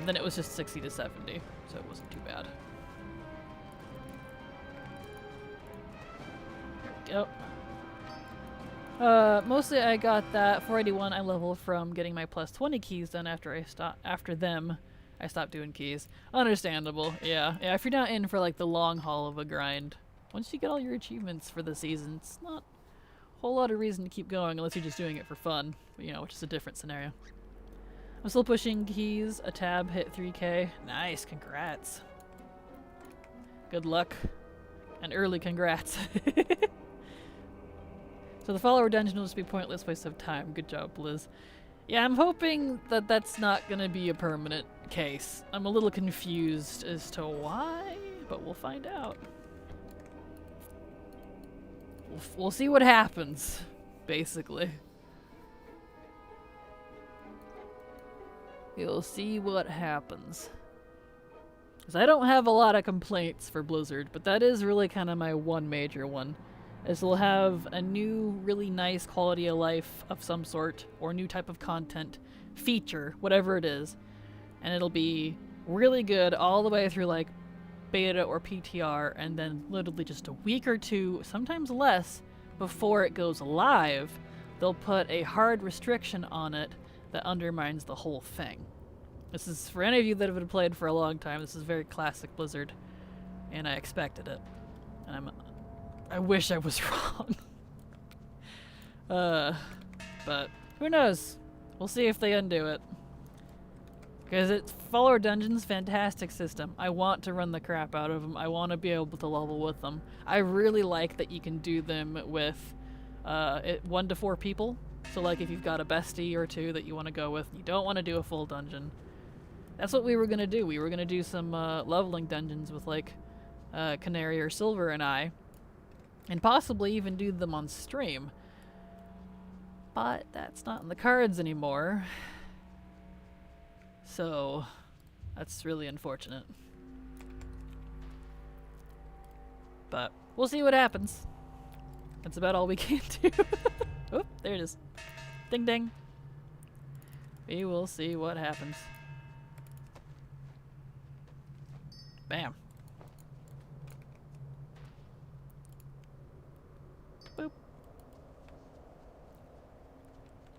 then it was just 60 to 70, so it wasn't too bad. There we go. Mostly I got that 481 I leveled from getting my plus 20 keys done after I stopped doing keys. Understandable, yeah. Yeah, if you're not in for like the long haul of a grind, once you get all your achievements for the season, it's not a whole lot of reason to keep going unless you're just doing it for fun, you know, which is a different scenario. I'm still pushing keys. A tab hit 3k. Nice, congrats. Good luck. And early congrats. So the follower dungeon will just be pointless waste of time. Good job, Blizz. Yeah, I'm hoping that that's not gonna be a permanent case. I'm a little confused as to why, but we'll find out. We'll see what happens, basically. You'll see what happens. Because I don't have a lot of complaints for Blizzard, but that is really kind of my one major one. Is we'll have a new, really nice quality of life of some sort, or new type of content, feature, whatever it is. And it'll be really good all the way through like beta or PTR, and then literally just a week or two, sometimes less, before it goes live, they'll put a hard restriction on it that undermines the whole thing. This is, for any of you that have been played for a long time, this is very classic Blizzard, and I expected it. And I wish I was wrong. But who knows? We'll see if they undo it. Because it's follower dungeons, fantastic system. I want to run the crap out of them. I want to be able to level with them. I really like that you can do them with 1 to 4 people. So like if you've got a bestie or 2 that you want to go with, you don't want to do a full dungeon. That's what we were going to do. We were going to do some leveling dungeons with like Canary or Silver and I. And possibly even do them on stream. But that's not in the cards anymore. So, that's really unfortunate. But, we'll see what happens. That's about all we can do. Oh, there it is. Ding ding. We will see what happens. Bam. Boop.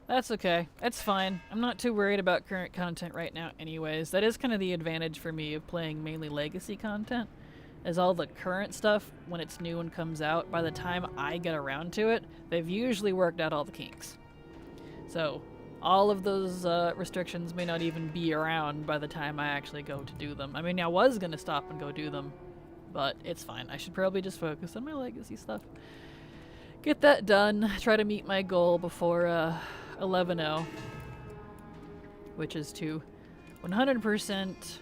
That's okay. That's fine. I'm not too worried about current content right now anyways. That is kind of the advantage for me of playing mainly legacy content. Is all the current stuff, when it's new and comes out, by the time I get around to it, they've usually worked out all the kinks. So, all of those restrictions may not even be around by the time I actually go to do them. I mean, I was going to stop and go do them, but it's fine. I should probably just focus on my legacy stuff. Get that done. Try to meet my goal before 11.0, which is to 100%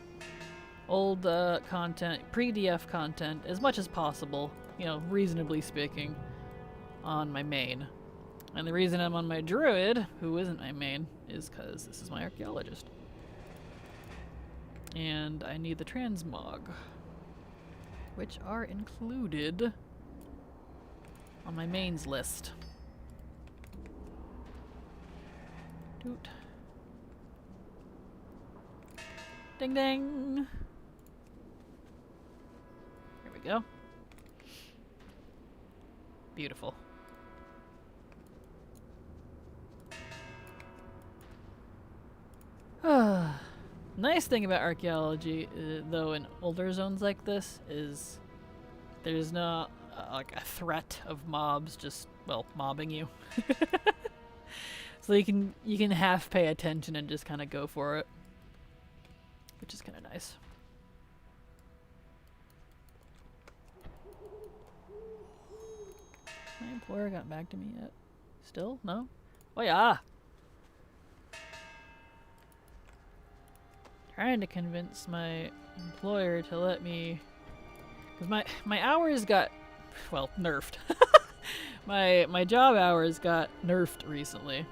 old content, pre-DF content, as much as possible, you know, reasonably speaking, on my main. And the reason I'm on my druid, who isn't my main, is because this is my archaeologist. And I need the transmog, which are included on my mains list. Doot. Ding ding! There we go. Beautiful. Nice thing about archaeology, though, in older zones like this, is there's not like a threat of mobs just, well, mobbing you. So you can half pay attention and just kind of go for it, which is kind of nice. My employer got back to me yet? Still? No? Oh yeah! Trying to convince my employer to let me, because my hours got, well, nerfed. my job hours got nerfed recently,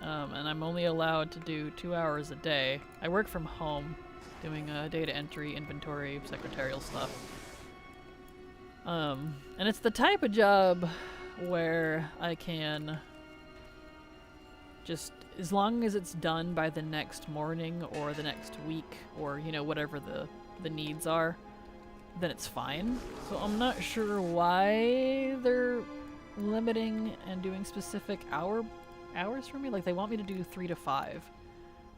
and I'm only allowed to do 2 hours a day. I work from home, doing data entry, inventory, secretarial stuff. And it's the type of job where I can just, as long as it's done by the next morning or the next week or, you know, whatever the needs are, then it's fine. So I'm not sure why they're limiting and doing specific hours for me. Like, they want me to do 3 to 5.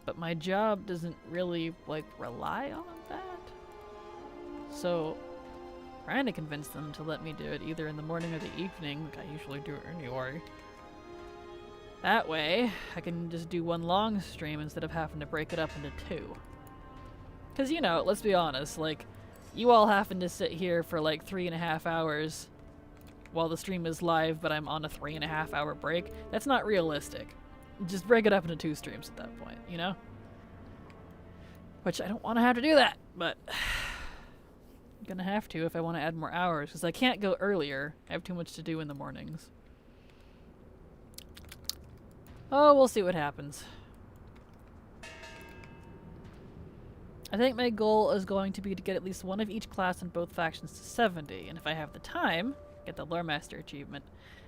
But my job doesn't really, like, rely on that. So, trying to convince them to let me do it either in the morning or the evening, like I usually do it anyway. That way, I can just do one long stream instead of having to break it up into 2. Because, you know, let's be honest, like, you all having to sit here for like 3.5 hours while the stream is live, but I'm on a 3.5 hour break, that's not realistic. Just break it up into 2 streams at that point, you know? Which I don't want to have to do that, but I'm gonna have to if I want to add more hours, because I can't go earlier. I have too much to do in the mornings. Oh, we'll see what happens. I think my goal is going to be to get at least one of each class in both factions to 70, and if I have the time, get the Lore Master achievement.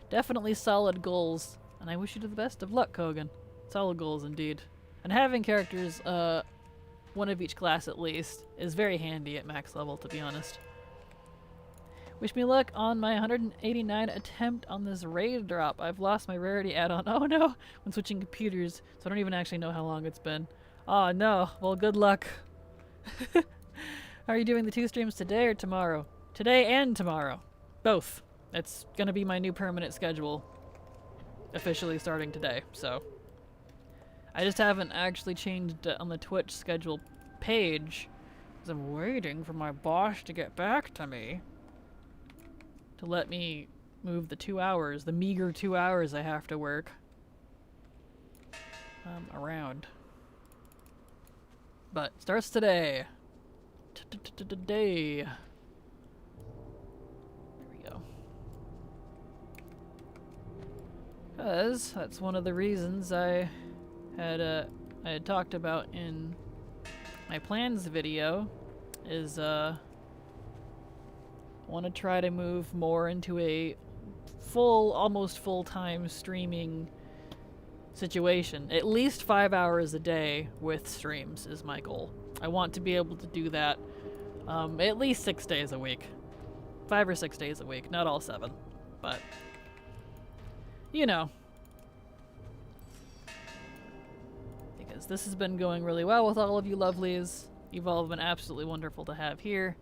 Definitely solid goals, and I wish you the best of luck, Kogan. Solid goals indeed. And having characters, one of each class at least, is very handy at max level, to be honest. Wish me luck on my 189 attempt on this raid drop. I've lost my rarity add-on. Oh no! When switching computers, so I don't even actually know how long it's been. Oh no. Well, good luck. Are you doing the 2 streams today or tomorrow? Today and tomorrow. Both. It's gonna be my new permanent schedule. Officially starting today, so. I just haven't actually changed it on the Twitch schedule page because I'm waiting for my boss to get back to me to let me move the 2 hours, the meager 2 hours I have to work around. But starts today. Today. There we go. Because that's one of the reasons I had talked about in my plans video is want to try to move more into a almost full-time streaming situation. At least 5 hours a day with streams is my goal. I want to be able to do that at least 6 days a week. 5 or 6 days a week, not all 7. But, you know. Because this has been going really well with all of you lovelies. You've all been absolutely wonderful to have here.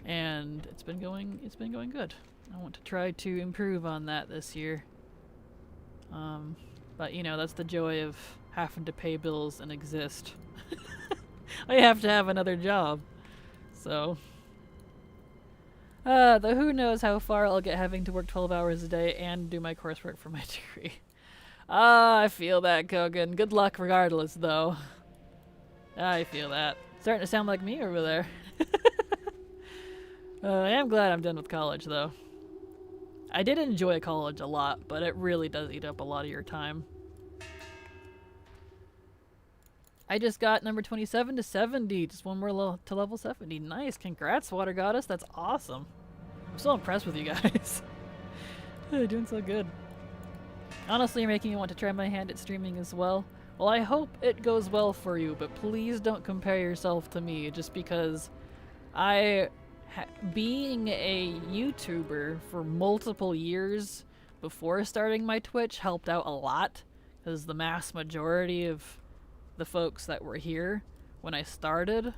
And it's been going good. I want to try to improve on that this year. But you know, that's the joy of having to pay bills and exist. I have to have another job. So though who knows how far I'll get having to work 12 hours a day and do my coursework for my degree. I feel that, Kogan. Good luck regardless, though. I feel that. Starting to sound like me over there. I am glad I'm done with college, though. I did enjoy college a lot, but it really does eat up a lot of your time. I just got number 27 to 70. Just one more to level 70. Nice. Congrats, Water Goddess. That's awesome. I'm so impressed with you guys. You're doing so good. Honestly, you're making me want to try my hand at streaming as well. Well, I hope it goes well for you, but please don't compare yourself to me just because being a YouTuber for multiple years before starting my Twitch helped out a lot because the mass majority of the folks that were here when I started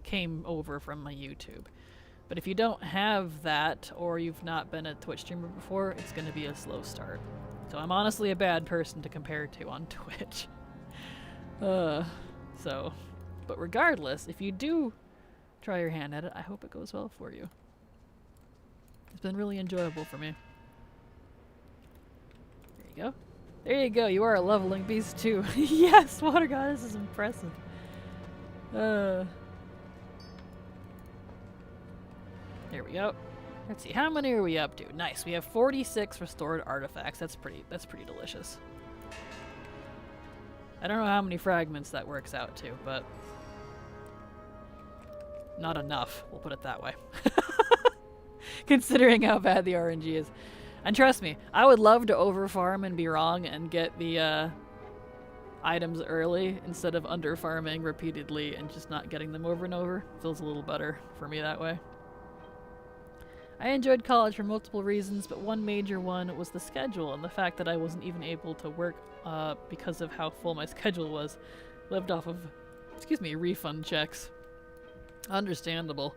came over from my YouTube. But if you don't have that or you've not been a Twitch streamer before, it's going to be a slow start. So I'm honestly a bad person to compare to on Twitch. But regardless, if you do try your hand at it, I hope it goes well for you. It's been really enjoyable for me. There you go. There you go, you are a leveling beast too. Yes, Water Goddess is impressive. There we go. Let's see, how many are we up to? Nice, we have 46 restored artifacts. That's pretty delicious. I don't know how many fragments that works out to, but not enough, we'll put it that way. Considering how bad the RNG is. And trust me, I would love to overfarm and be wrong and get the items early instead of underfarming repeatedly and just not getting them over and over. Feels a little better for me that way. I enjoyed college for multiple reasons, but one major one was the schedule and the fact that I wasn't even able to work because of how full my schedule was. Lived off of, refund checks. Understandable.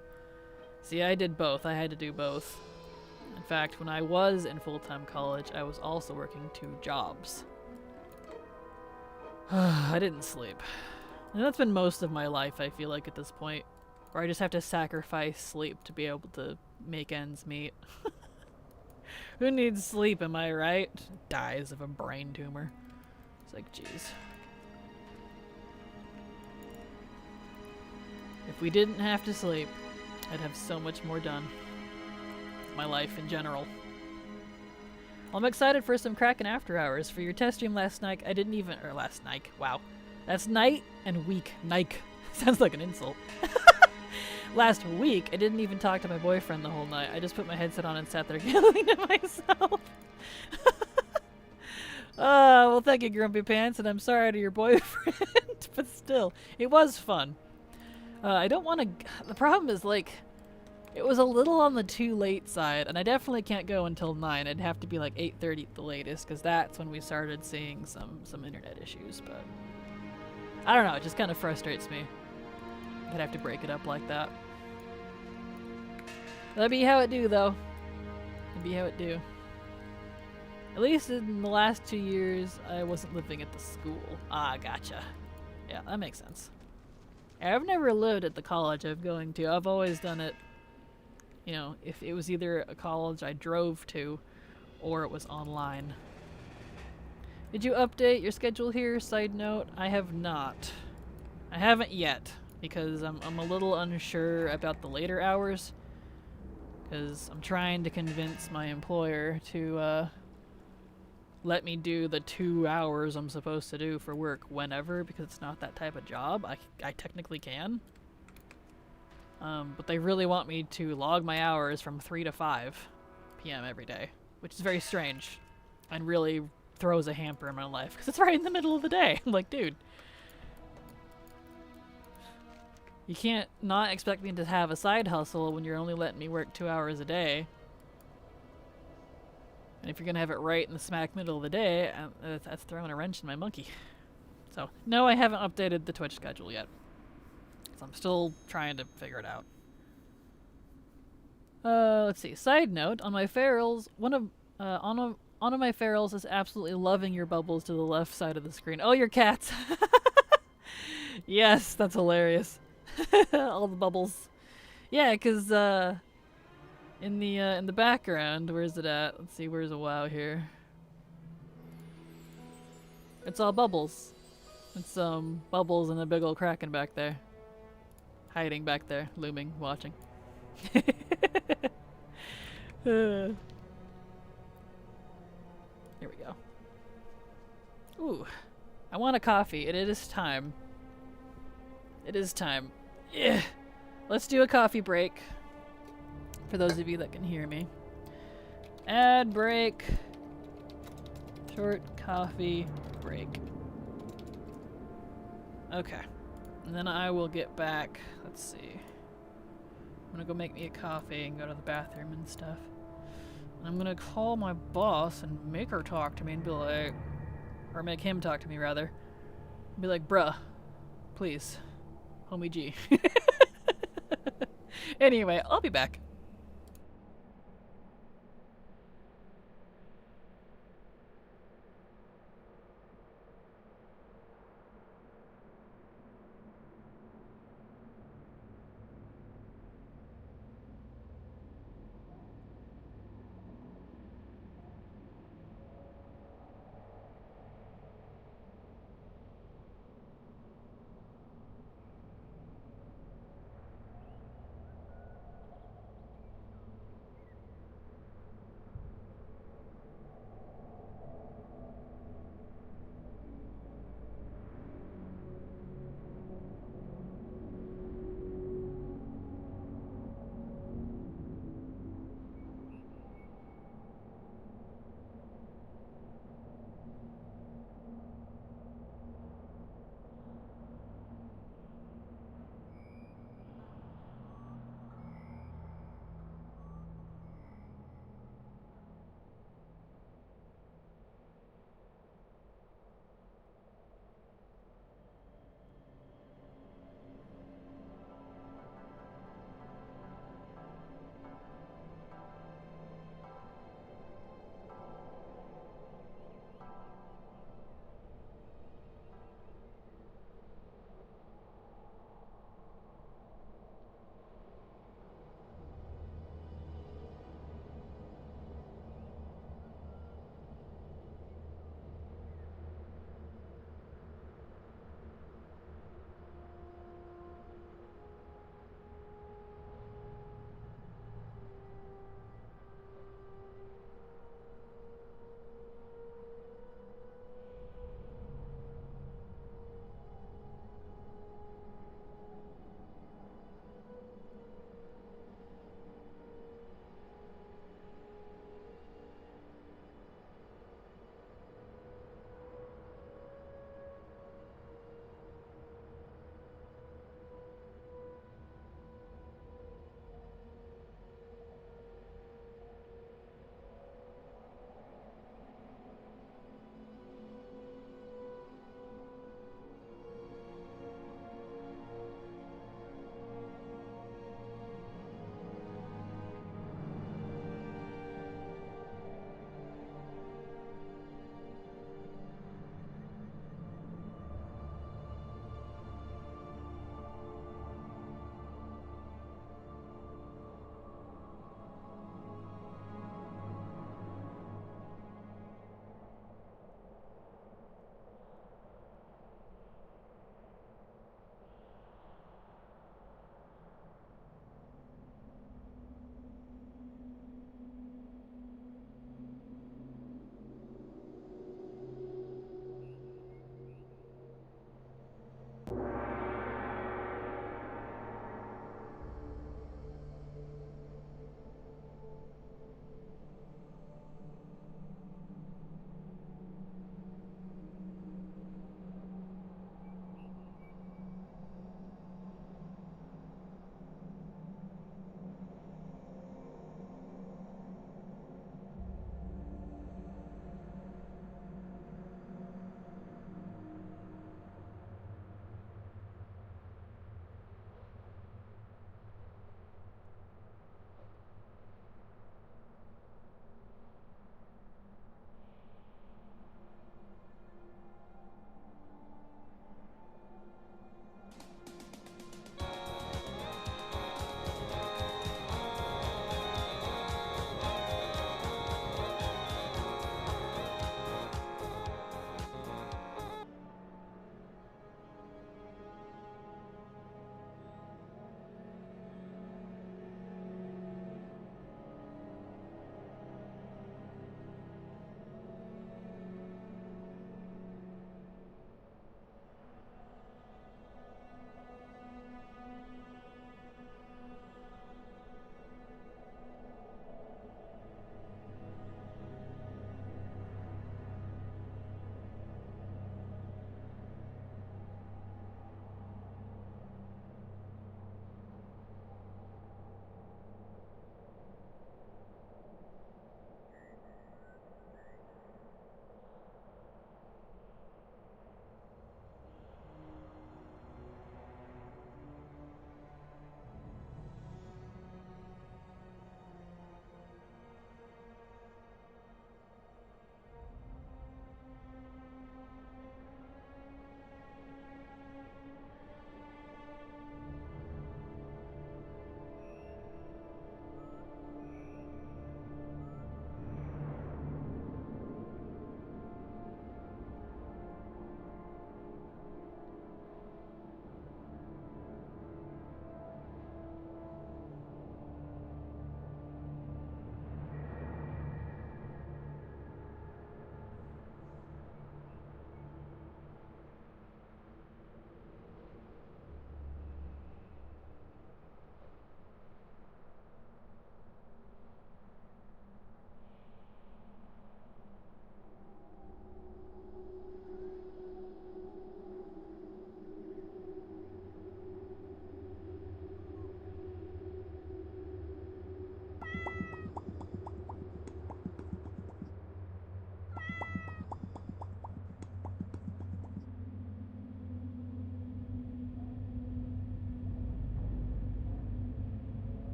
See, I did both. I had to do both. In fact, when I was in full-time college, I was also working 2 jobs. I didn't sleep. And that's been most of my life, I feel like, at this point. Where I just have to sacrifice sleep to be able to make ends meet. Who needs sleep, am I right? Dies of a brain tumor. It's like, jeez. If we didn't have to sleep, I'd have so much more done. My life in general. Well, I'm excited for some Kraken After Hours. For your test stream last night, I didn't even... Or last night. Wow. That's night and week. Nike. Sounds like an insult. Last week, I didn't even talk to my boyfriend the whole night. I just put my headset on and sat there giggling to myself. Well, thank you, Grumpy Pants, and I'm sorry to your boyfriend. But still, it was fun. I don't want to... The problem is, like... It was a little on the too late side, and I definitely can't go until 9. It'd have to be like 8:30 at the latest, because that's when we started seeing some internet issues, but... I don't know, it just kind of frustrates me. I'd have to break it up like that. That'd be how it do, though. That'd be how it do. At least in the last 2 years, I wasn't living at the school. Ah, gotcha. Yeah, that makes sense. I've never lived at the college I'm going to. I've always done it, you know, if it was either a college I drove to or it was online. Did you update your schedule here? Side note, I have not. I haven't yet because I'm a little unsure about the later hours because I'm trying to convince my employer to let me do the 2 hours I'm supposed to do for work whenever, because it's not that type of job. I technically can. But they really want me to log my hours from 3 to 5 p.m. every day, which is very strange and really throws a hamper in my life because it's right in the middle of the day. I'm like, dude, you can't not expect me to have a side hustle when you're only letting me work 2 hours a day. And if you're gonna have it right in the smack middle of the day, that's throwing a wrench in my monkey. So, no, I haven't updated the Twitch schedule yet. So I'm still trying to figure it out. Let's see. Side note, on my ferals, one of my ferals is absolutely loving your bubbles to the left side of the screen. Oh, your cats! Yes, that's hilarious. All the bubbles. Yeah, because in the background, where's it at? Let's see, where's a wow here? It's all bubbles. It's bubbles and a big old kraken back there. Hiding back there, looming, watching. Here we go. Ooh. I want a coffee. It is time. It is time. Yeah. Let's do a coffee break. For those of you that can hear me. Ad break. Short coffee break. Okay. And then I will get back. Let's see. I'm gonna go make me a coffee and go to the bathroom and stuff. And I'm gonna call my boss and make her talk to me and be like, or make him talk to me rather. Be like, bruh, please, homie G. Anyway, I'll be back.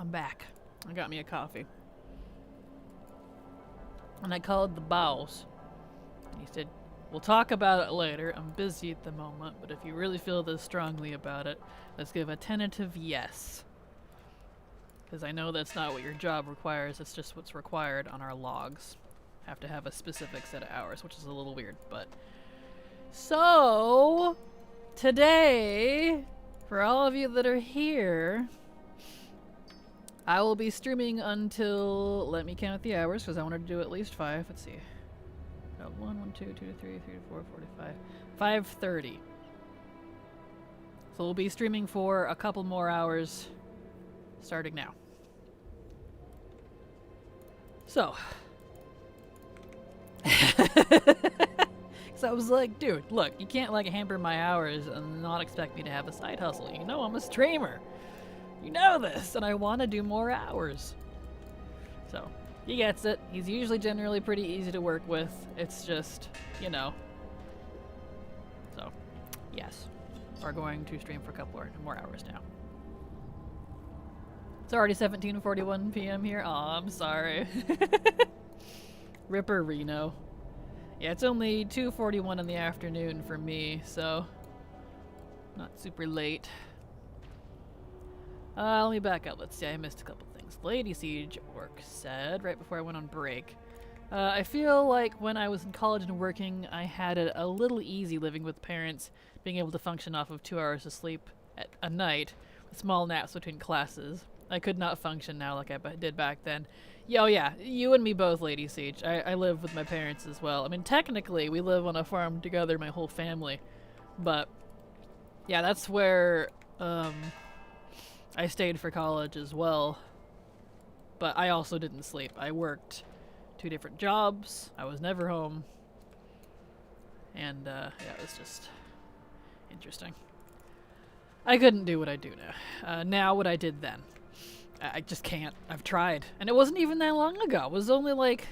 I'm back. I got me a coffee. And I called the boss. And he said, we'll talk about it later. I'm busy at the moment, but if you really feel this strongly about it, let's give a tentative yes. Because I know that's not what your job requires, it's just what's required on our logs. Have to have a specific set of hours, which is a little weird, but... So, today, for all of you that are here, I will be streaming until, let me count the hours, because I wanted to do at least 5. Let's see. 1, 2, 2, 3, 3, 4, 45. 5:30. So we'll be streaming for a couple more hours, starting now. So. So I was like, dude, look, you can't like hamper my hours and not expect me to have a side hustle. You know I'm a streamer. You know this, and I want to do more hours. So, he gets it. He's usually generally pretty easy to work with. It's just, you know. So, yes. We're going to stream for a couple more hours now. It's already 17:41 p.m. here. Aw, I'm sorry. Ripper Reno. Yeah, it's only 2:41 in the afternoon for me, so not super late. Let me back up. Let's see, I missed a couple things. Lady Siege Orc said, right before I went on break, I feel like when I was in college and working, I had it a little easy living with parents, being able to function off of 2 hours of sleep at a night, with small naps between classes. I could not function now like I did back then. Oh yeah, you and me both, Lady Siege. I live with my parents as well. I mean, technically, we live on a farm together, my whole family. But, yeah, that's where, I stayed for college as well. But I also didn't sleep. I worked 2 different jobs. I was never home. And, yeah, it was just interesting. I couldn't do what I do now. Now what I did then. I just can't. I've tried. And it wasn't even that long ago. It was only like,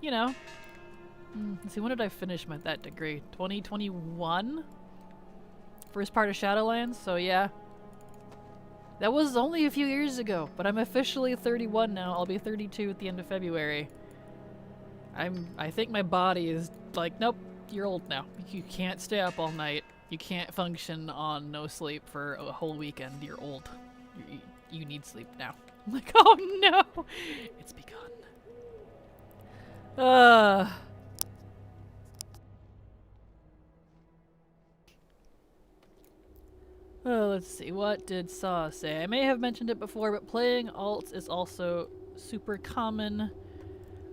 you know. Let's see, when did I finish that degree? 2021? First part of Shadowlands, so yeah. That was only a few years ago, but I'm officially 31 now. I'll be 32 at the end of February. I think my body is like, nope, you're old now. You can't stay up all night. You can't function on no sleep for a whole weekend. You're old. You need sleep now. I'm like, oh no! It's begun. Let's see, what did Saw say? I may have mentioned it before, but playing alts is also super common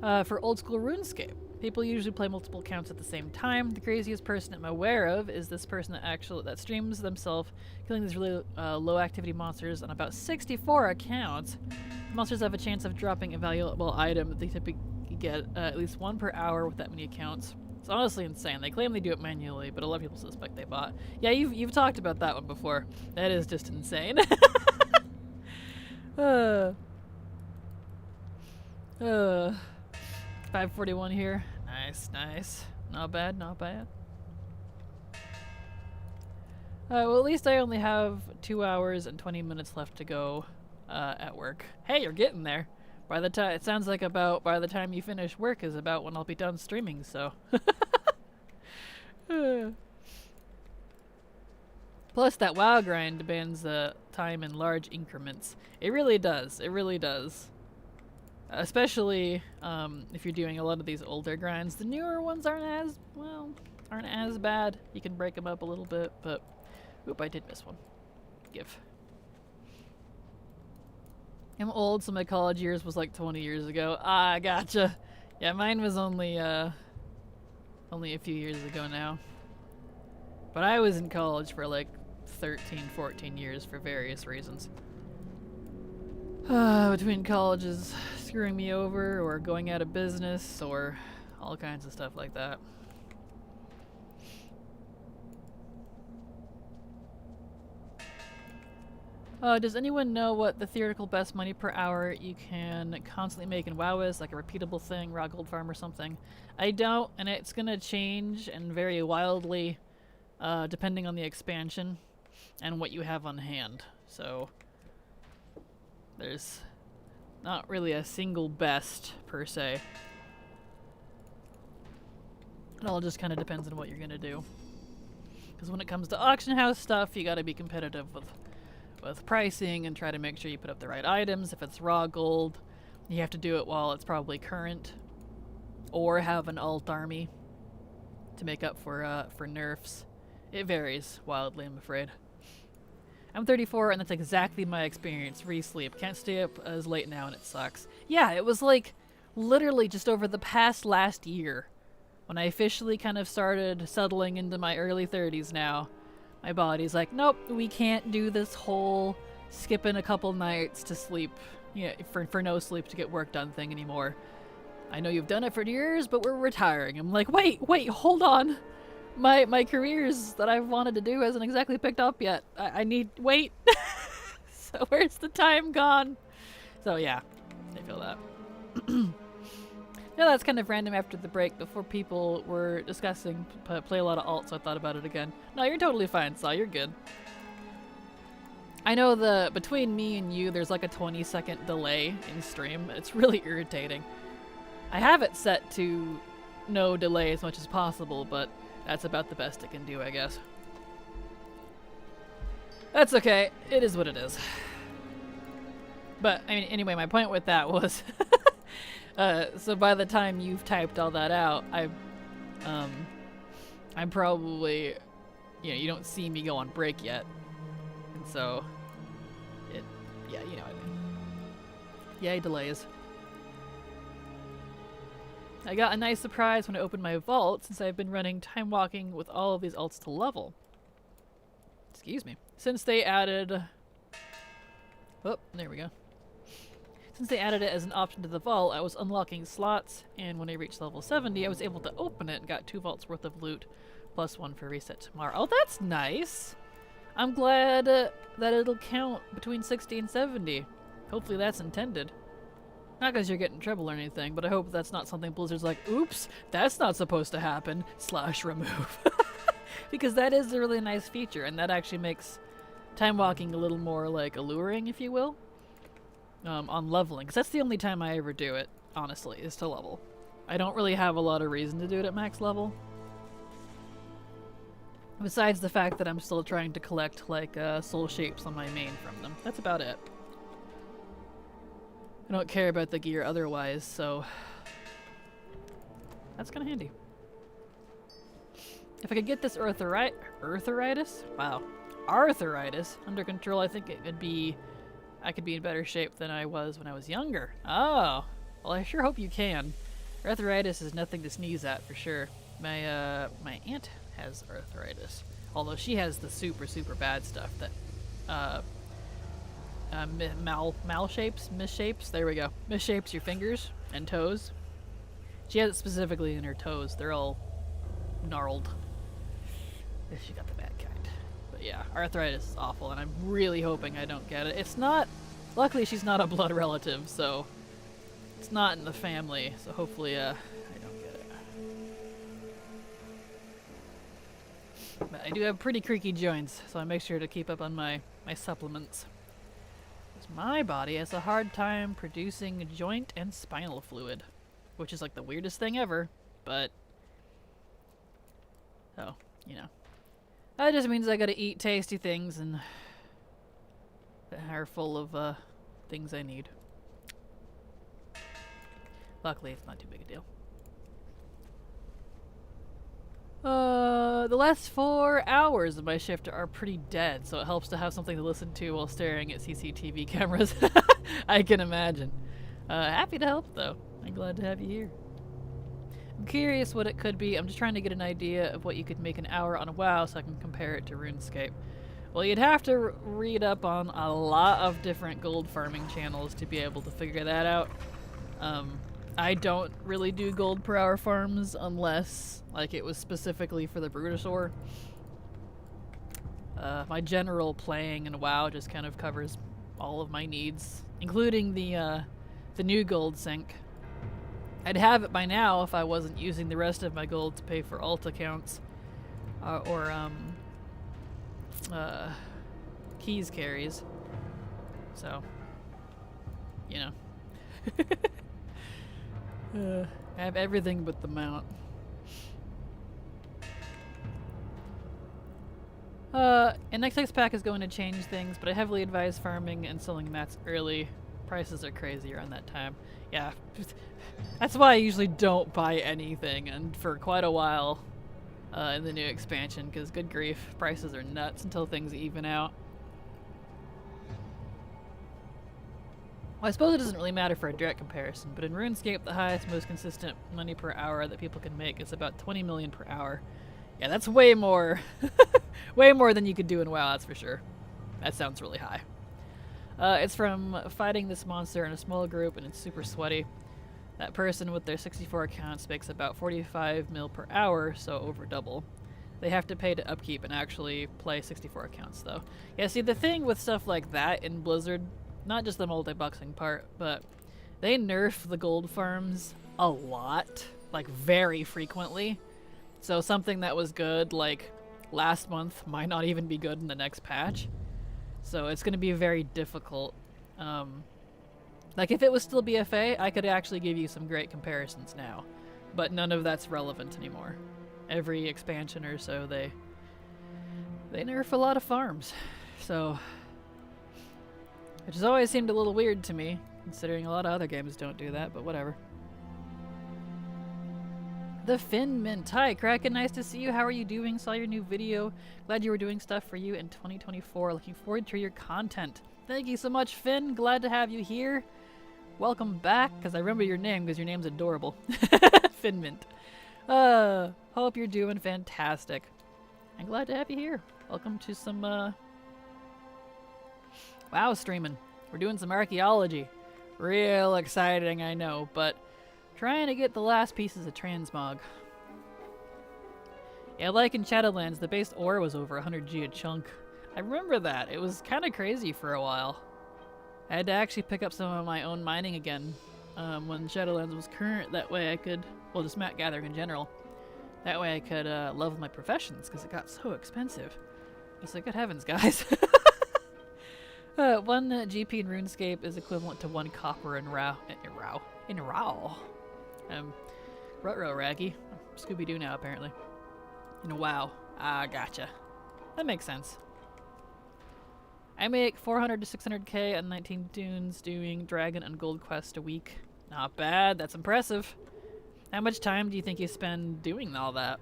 for old school RuneScape. People usually play multiple accounts at the same time. The craziest person I'm aware of is this person that streams themselves killing these really low activity monsters on about 64 accounts. The monsters have a chance of dropping a valuable item that they typically get at least 1 per hour with that many accounts. It's honestly insane. They claim they do it manually, but a lot of people suspect they bot. Yeah, you've talked about that one before. That is just insane. 5:41 here. Nice, nice. Not bad, not bad. Well, at least I only have 2 hours and 20 minutes left to go at work. Hey, you're getting there. By the time, it sounds like by the time you finish work is about when I'll be done streaming, so. Plus that WoW grind demands time in large increments. It really does, it really does. Especially if you're doing a lot of these older grinds. The newer ones aren't as bad. You can break them up a little bit, but oop, I did miss one. Give. I'm old, so my college years was like 20 years ago. Ah, gotcha. Yeah, mine was only a few years ago now. But I was in college for like 13, 14 years for various reasons. Between colleges screwing me over, or going out of business, or all kinds of stuff like that. Does anyone know what the theoretical best money per hour you can constantly make in WoW is? Like a repeatable thing, raw gold farm or something? I don't, and it's gonna change and vary wildly depending on the expansion and what you have on hand. So there's not really a single best, per se. It all just kind of depends on what you're going to do. Because when it comes to auction house stuff, you got to be competitive with pricing and try to make sure you put up the right items. If it's raw gold, you have to do it while it's probably current. Or have an alt army to make up for nerfs. It varies wildly, I'm afraid. I'm 34, and that's exactly my experience. Re-sleep. Can't stay up as late now, and it sucks. Yeah, it was like literally just over the past last year when I officially kind of started settling into my early 30s now. My body's like, nope, we can't do this whole skipping a couple nights to sleep, for no sleep to get work done thing anymore. I know you've done it for years, but we're retiring. I'm like, wait, hold on. My careers that I've wanted to do hasn't exactly picked up yet. I need, wait. So where's the time gone? So yeah, I feel that. Yeah, that's kind of random after the break before people were discussing play a lot of alt, so I thought about it again. No, you're totally fine, Saw. You're good. I know between me and you, there's like a 20-second delay in stream. It's really irritating. I have it set to no delay as much as possible, but that's about the best it can do, I guess. That's okay. It is what it is. But, I mean, anyway, my point with that was... so by the time you've typed all that out, I'm probably... you don't see me go on break yet. And so... yeah, you know what I mean. Yay, delays. I got a nice surprise when I opened my vault, since I've been running time walking with all of these alts to level. Excuse me. Since they added... oh, there we go. Since they added it as an option to the vault, I was unlocking slots, and when I reached level 70, I was able to open it and got 2 vaults worth of loot, plus 1 for reset tomorrow. Oh, that's nice! I'm glad that it'll count between 60 and 70. Hopefully that's intended. Not because you're getting in trouble or anything, but I hope that's not something Blizzard's like, oops, that's not supposed to happen, / remove. Because that is a really nice feature, and that actually makes time walking a little more, like, alluring, if you will, on leveling. Because that's the only time I ever do it, honestly, is to level. I don't really have a lot of reason to do it at max level. Besides the fact that I'm still trying to collect, like, soul shapes on my main from them. That's about it. I don't care about the gear otherwise, so that's kind of handy. If I could get this arthritis? Wow. Arthritis under control, I think I could be in better shape than I was when I was younger. Oh, well, I sure hope you can. Arthritis is nothing to sneeze at, for sure. My aunt has arthritis, although she has the super bad stuff that misshapes, there we go. Misshapes your fingers and toes. She has it specifically in her toes. They're all gnarled. She got the bad kind. But yeah, arthritis is awful, and I'm really hoping I don't get it. It's not, luckily she's not a blood relative, so it's not in the family, so hopefully I don't get it. But I do have pretty creaky joints, so I make sure to keep up on my supplements. My body has a hard time producing joint and spinal fluid, which is like the weirdest thing ever, but oh, that just means I gotta eat tasty things and that are full of things I need. Luckily, it's not too big a deal. The last 4 hours of my shift are pretty dead, so it helps to have something to listen to while staring at CCTV cameras. I can imagine. Happy to help, though. I'm glad to have you here. I'm curious what it could be. I'm just trying to get an idea of what you could make an hour on WoW so I can compare it to RuneScape. Well, you'd have to read up on a lot of different gold farming channels to be able to figure that out. I don't really do gold per hour farms unless, like, it was specifically for the Brutosaur. My general playing in WoW just kind of covers all of my needs, including the new gold sink. I'd have it by now if I wasn't using the rest of my gold to pay for alt accounts or keys carries. So, I have everything but the mount. An XX pack is going to change things, but I heavily advise farming and selling mats early. Prices are crazy around that time. Yeah, that's why I usually don't buy anything, and for quite a while in the new expansion, because good grief, prices are nuts until things even out. Well, I suppose it doesn't really matter for a direct comparison, but in RuneScape, the highest, most consistent money per hour that people can make is about 20 million per hour. Yeah, that's way more, way more than you could do in WoW, that's for sure. That sounds really high. It's from fighting this monster in a small group, and it's super sweaty. That person with their 64 accounts makes about 45 mil per hour, so over double. They have to pay to upkeep and actually play 64 accounts, though. Yeah, see, the thing with stuff like that in Blizzard, not just the multi-boxing part, but they nerf the gold farms a lot, like very frequently. So something that was good, like, last month might not even be good in the next patch. So it's going to be very difficult. Like, if it was still BFA, I could actually give you some great comparisons now. But none of that's relevant anymore. Every expansion or so, they nerf a lot of farms. So, which has always seemed a little weird to me, considering a lot of other games don't do that, but whatever. The Finn Mint. Hi, Kraken. Nice to see you. How are you doing? Saw your new video. Glad you were doing stuff for you in 2024. Looking forward to your content. Thank you so much, Finn. Glad to have you here. Welcome back, because I remember your name, because your name's adorable. Finn Mint. Hope you're doing fantastic. I'm glad to have you here. Welcome to some, WoW streaming. We're doing some archaeology. Real exciting, I know, but trying to get the last pieces of transmog. Yeah, like in Shadowlands, the base ore was over 100G a chunk. I remember that. It was kind of crazy for a while. I had to actually pick up some of my own mining again when Shadowlands was current. That way I could, well, just map gathering in general. That way I could level my professions, because it got so expensive. It's like, good heavens, guys. 1 GP in RuneScape is equivalent to 1 copper in RAW. Rutrow Raggy. Scooby-Doo now, apparently. In WoW. Ah, gotcha. That makes sense. I make 400 to 600k on 19 dunes doing dragon and gold quest a week. Not bad, that's impressive. How much time do you think you spend doing all that?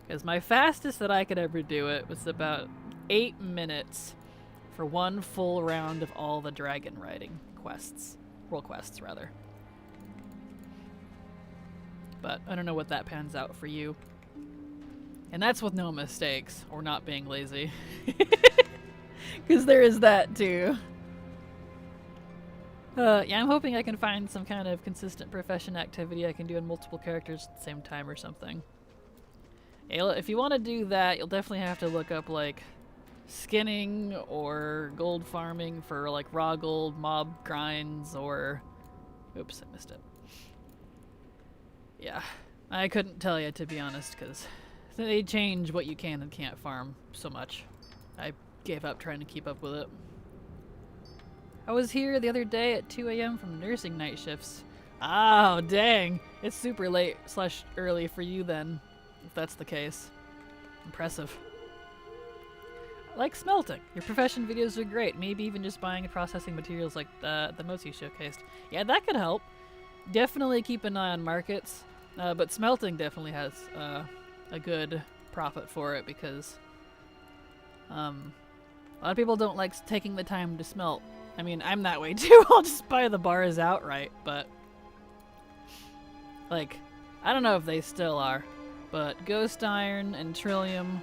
Because my fastest that I could ever do it was about 8 minutes for 1 full round of all the dragon riding quests. World quests, rather. But I don't know what that pans out for you. And that's with no mistakes, or not being lazy. Because there is that too. Yeah, I'm hoping I can find some kind of consistent profession activity I can do in multiple characters at the same time or something. Yeah, if you want to do that, you'll definitely have to look up, like, skinning or gold farming for, like, raw gold mob grinds or... Oops, I missed it. Yeah, I couldn't tell you, to be honest, because they change what you can and can't farm so much. I gave up trying to keep up with it. I was here the other day at 2 a.m. from nursing night shifts. Oh, dang. It's super late / early for you then, if that's the case. Impressive. I like smelting. Your profession videos are great. Maybe even just buying and processing materials like the most you showcased. Yeah, that could help. Definitely keep an eye on markets. But smelting definitely has a good profit for it because a lot of people don't like taking the time to smelt. I mean, I'm that way too. I'll just buy the bars outright, but like, I don't know if they still are, but Ghost Iron and Trillium,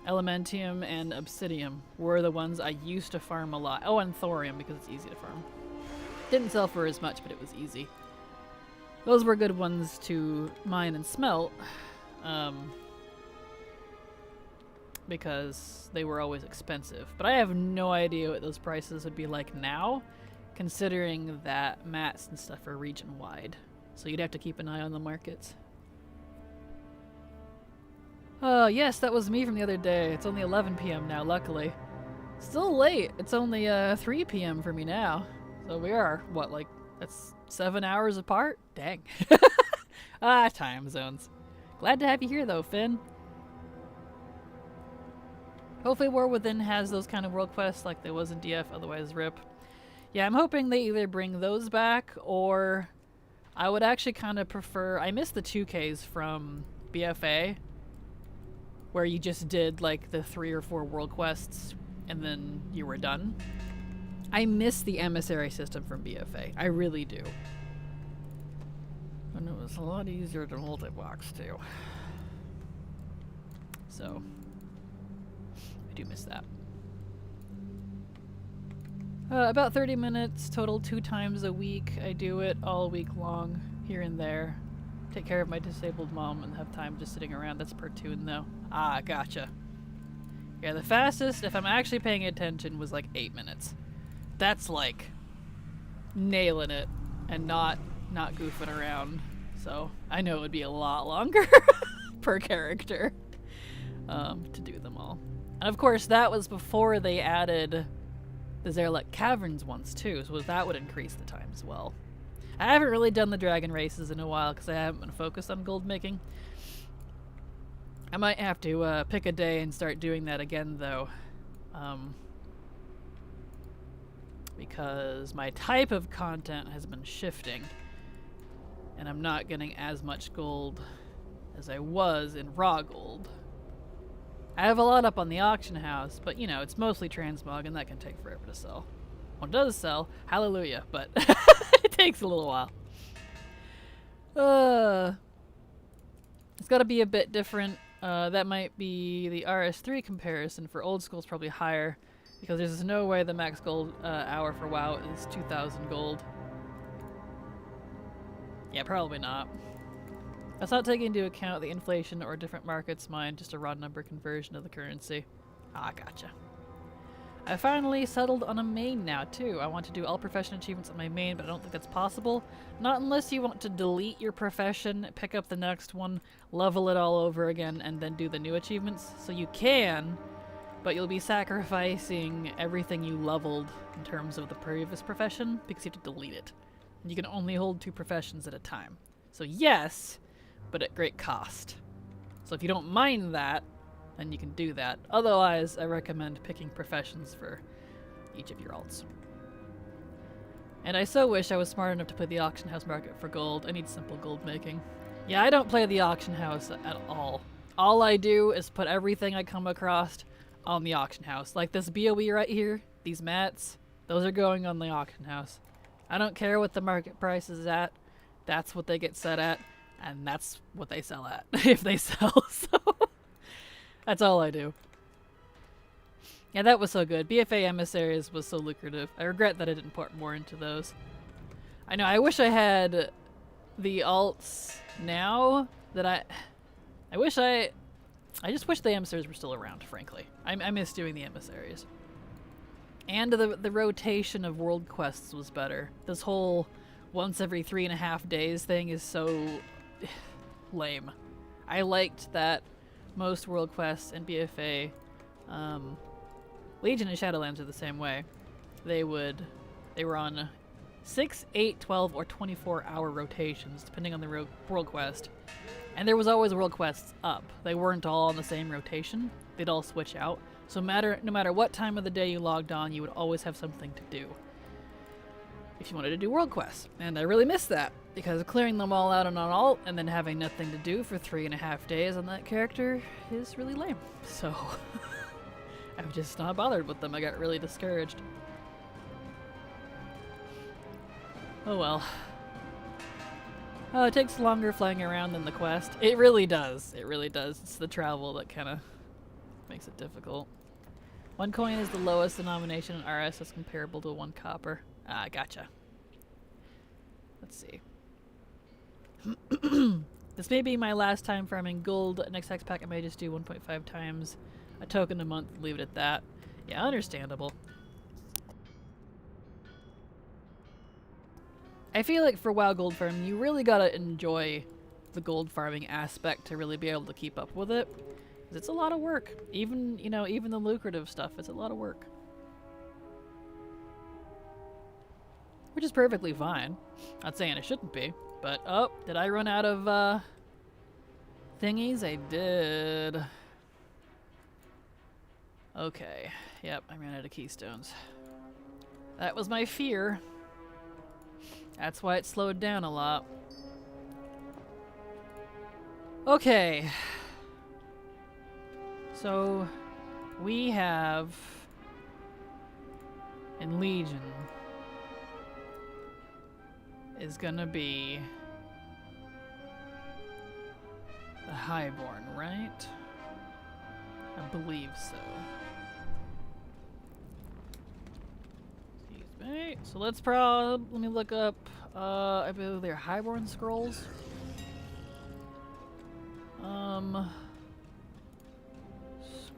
Elementium and Obsidium were the ones I used to farm a lot. Oh, and Thorium because it's easy to farm. Didn't sell for as much, but it was easy. Those were good ones to mine and smelt, because they were always expensive. But I have no idea what those prices would be like now, considering that mats and stuff are region-wide. So you'd have to keep an eye on the markets. Yes, that was me from the other day. It's only 11 p.m. now, luckily. Still late. It's only 3 p.m. for me now. So we are, what, like, that's 7 hours apart? Dang. Time zones. Glad to have you here, though, Finn. Hopefully War Within has those kind of world quests like there was in DF, otherwise RIP. Yeah, I'm hoping they either bring those back, or I would actually kind of prefer... I miss the 2Ks from BFA, where you just did, like, the 3 or 4 world quests, and then you were done. I miss the emissary system from BFA. I really do. And it was a lot easier to multi-box, too. So, I do miss that. About 30 minutes total, 2 times a week. I do it all week long, here and there. Take care of my disabled mom and have time just sitting around. That's per tune, though. Ah, gotcha. Yeah, the fastest, if I'm actually paying attention, was like 8 minutes. That's like nailing it and not goofing around. So I know it would be a lot longer per character to do them all. And of course, that was before they added the Zerlek Caverns ones too, so that would increase the time as well. I haven't really done the dragon races in a while because I haven't been focused on gold making. I might have to pick a day and start doing that again, though. Because my type of content has been shifting. And I'm not getting as much gold as I was in raw gold. I have a lot up on the auction house, but you know, it's mostly transmog and that can take forever to sell. When it does sell, hallelujah, but it takes a little while. It's gotta be a bit different. That might be the RS3 comparison. For old school, it's probably higher, because there's no way the max gold hour for WoW is 2,000 gold. Yeah, probably not. That's not taking into account the inflation or different markets mine, just a raw number conversion of the currency. Ah, gotcha. I finally settled on a main now, too. I want to do all profession achievements on my main, but I don't think that's possible. Not unless you want to delete your profession, pick up the next one, level it all over again, and then do the new achievements. So you can, but you'll be sacrificing everything you leveled in terms of the previous profession, because you have to delete it. And you can only hold 2 professions at a time. So yes, but at great cost. So if you don't mind that, then you can do that. Otherwise, I recommend picking professions for each of your alts. And I so wish I was smart enough to play the auction house market for gold. I need simple gold making. Yeah, I don't play the auction house at all. All I do is put everything I come across on the auction house. Like this BOE right here, these mats, those are going on the auction house. I don't care what the market price is at. That's what they get set at, and that's what they sell at, if they sell, so that's all I do. Yeah, that was so good. BFA emissaries was so lucrative. I regret that I didn't put more into those. I know, I wish I had the alts now that I just wish the emissaries were still around, frankly. I miss doing the emissaries. And the rotation of world quests was better. This whole once every 3.5 days thing is so lame. I liked that most world quests in BFA, Legion and Shadowlands are the same way. They were on 6, 8, 12, or 24-hour rotations, depending on the world quest. And there was always world quests up. They weren't all on the same rotation. They'd all switch out. So no matter what time of the day you logged on, you would always have something to do if you wanted to do world quests. And I really miss that, because clearing them all out on an alt and then having nothing to do for 3.5 days on that character is really lame. So I'm just not bothered with them. I got really discouraged. Oh well. Oh, it takes longer flying around than the quest. It really does. It really does. It's the travel that kind of makes it difficult. 1 coin is the lowest denomination in RS is comparable to 1 copper. Ah, gotcha. Let's see. This may be my last time farming gold. Next hex pack I may just do 1.5 times a token a month, leave it at that. Yeah, understandable. I feel like for WoW gold farming, you really gotta enjoy the gold farming aspect to really be able to keep up with it. 'Cause it's a lot of work. Even, you know, even the lucrative stuff, it's a lot of work. which is perfectly fine. Not saying it shouldn't be, but oh, did I run out of thingies? I did. Okay, yep, I ran out of keystones. That was my fear. That's why it slowed down a lot. Okay. So, we have in Legion is gonna be the Highborn, right? I believe so. Excuse me. So let me look up, I believe they're Highborn scrolls.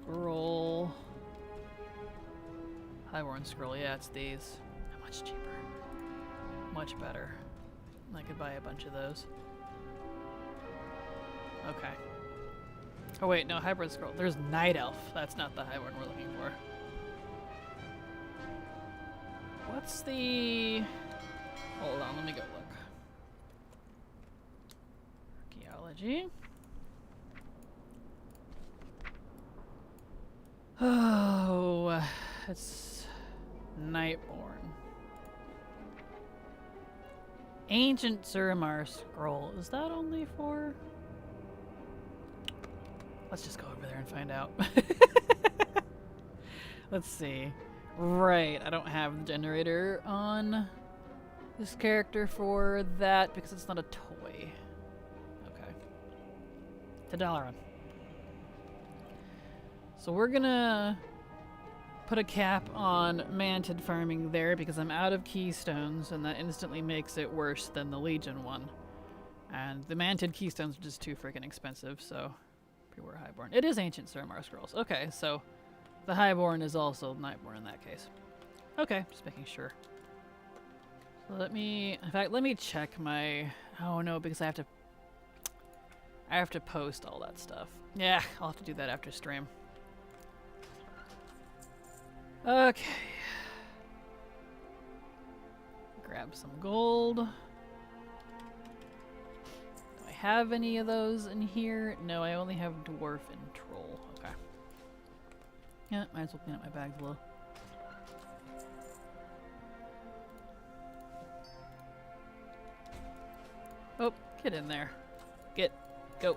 Scroll. Highborn scroll, yeah, it's these. How much cheaper? Much better. I could buy a bunch of those. Okay. Oh wait, no, Highborn scroll. There's Night Elf. That's not the Highborn we're looking for. What's the... Hold on, let me go look. Archaeology. Oh, it's Nightborn. Ancient Suramar scroll. Is that only for... Let's just go over there and find out. Let's see. Right, I don't have the generator on this character for that because it's not a toy. Okay. It's $1 on. So we're gonna put a cap on Mantid farming there because I'm out of keystones and that instantly makes it worse than the Legion one. And the Mantid keystones are just too freaking expensive, so Pure Highborn. It is Ancient Suramar Scrolls. Okay, so the Highborn is also Nightborn in that case. Okay, just making sure. So let me check my, oh no, because I have to post all that stuff. Yeah, I'll have to do that after stream. Okay. Grab some gold. Do I have any of those in here? No, I only have dwarf and troll. Okay. Yeah, might as well clean up my bags a little. Oh, get in there. Go. Do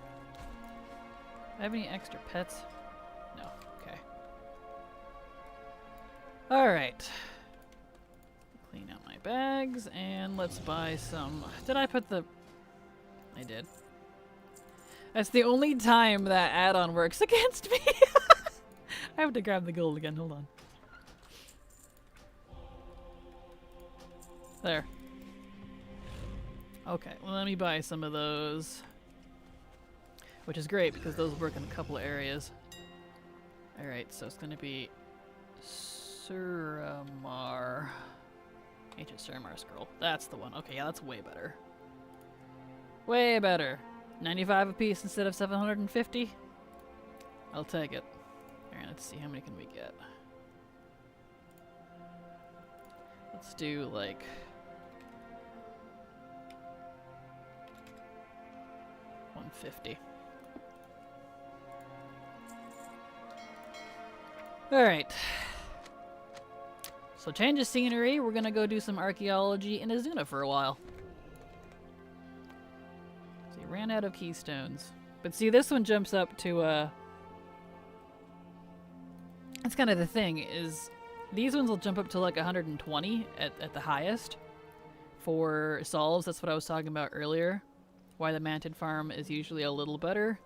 I have any extra pets? No. Okay. Alright. Clean out my bags, and let's buy some... Did I put the... I did. That's the only time that add-on works against me! I have to grab the gold again, hold on. There. Okay, well let me buy some of those. Which is great, because those work in a couple of areas. Alright, so it's gonna be... Suramar. Ancient Suramar Scroll. That's the one. Okay, yeah, that's way better. Way better. 95 apiece instead of 750? I'll take it. Alright, let's see, how many can we get? Let's do, like... $150. Alright. So change of scenery, we're gonna go do some archaeology in Azuna for a while. So you ran out of keystones. But see, this one jumps up to, that's kind of the thing, is these ones will jump up to like 120 at the highest for solves. That's what I was talking about earlier. Why the Mantid farm is usually a little better.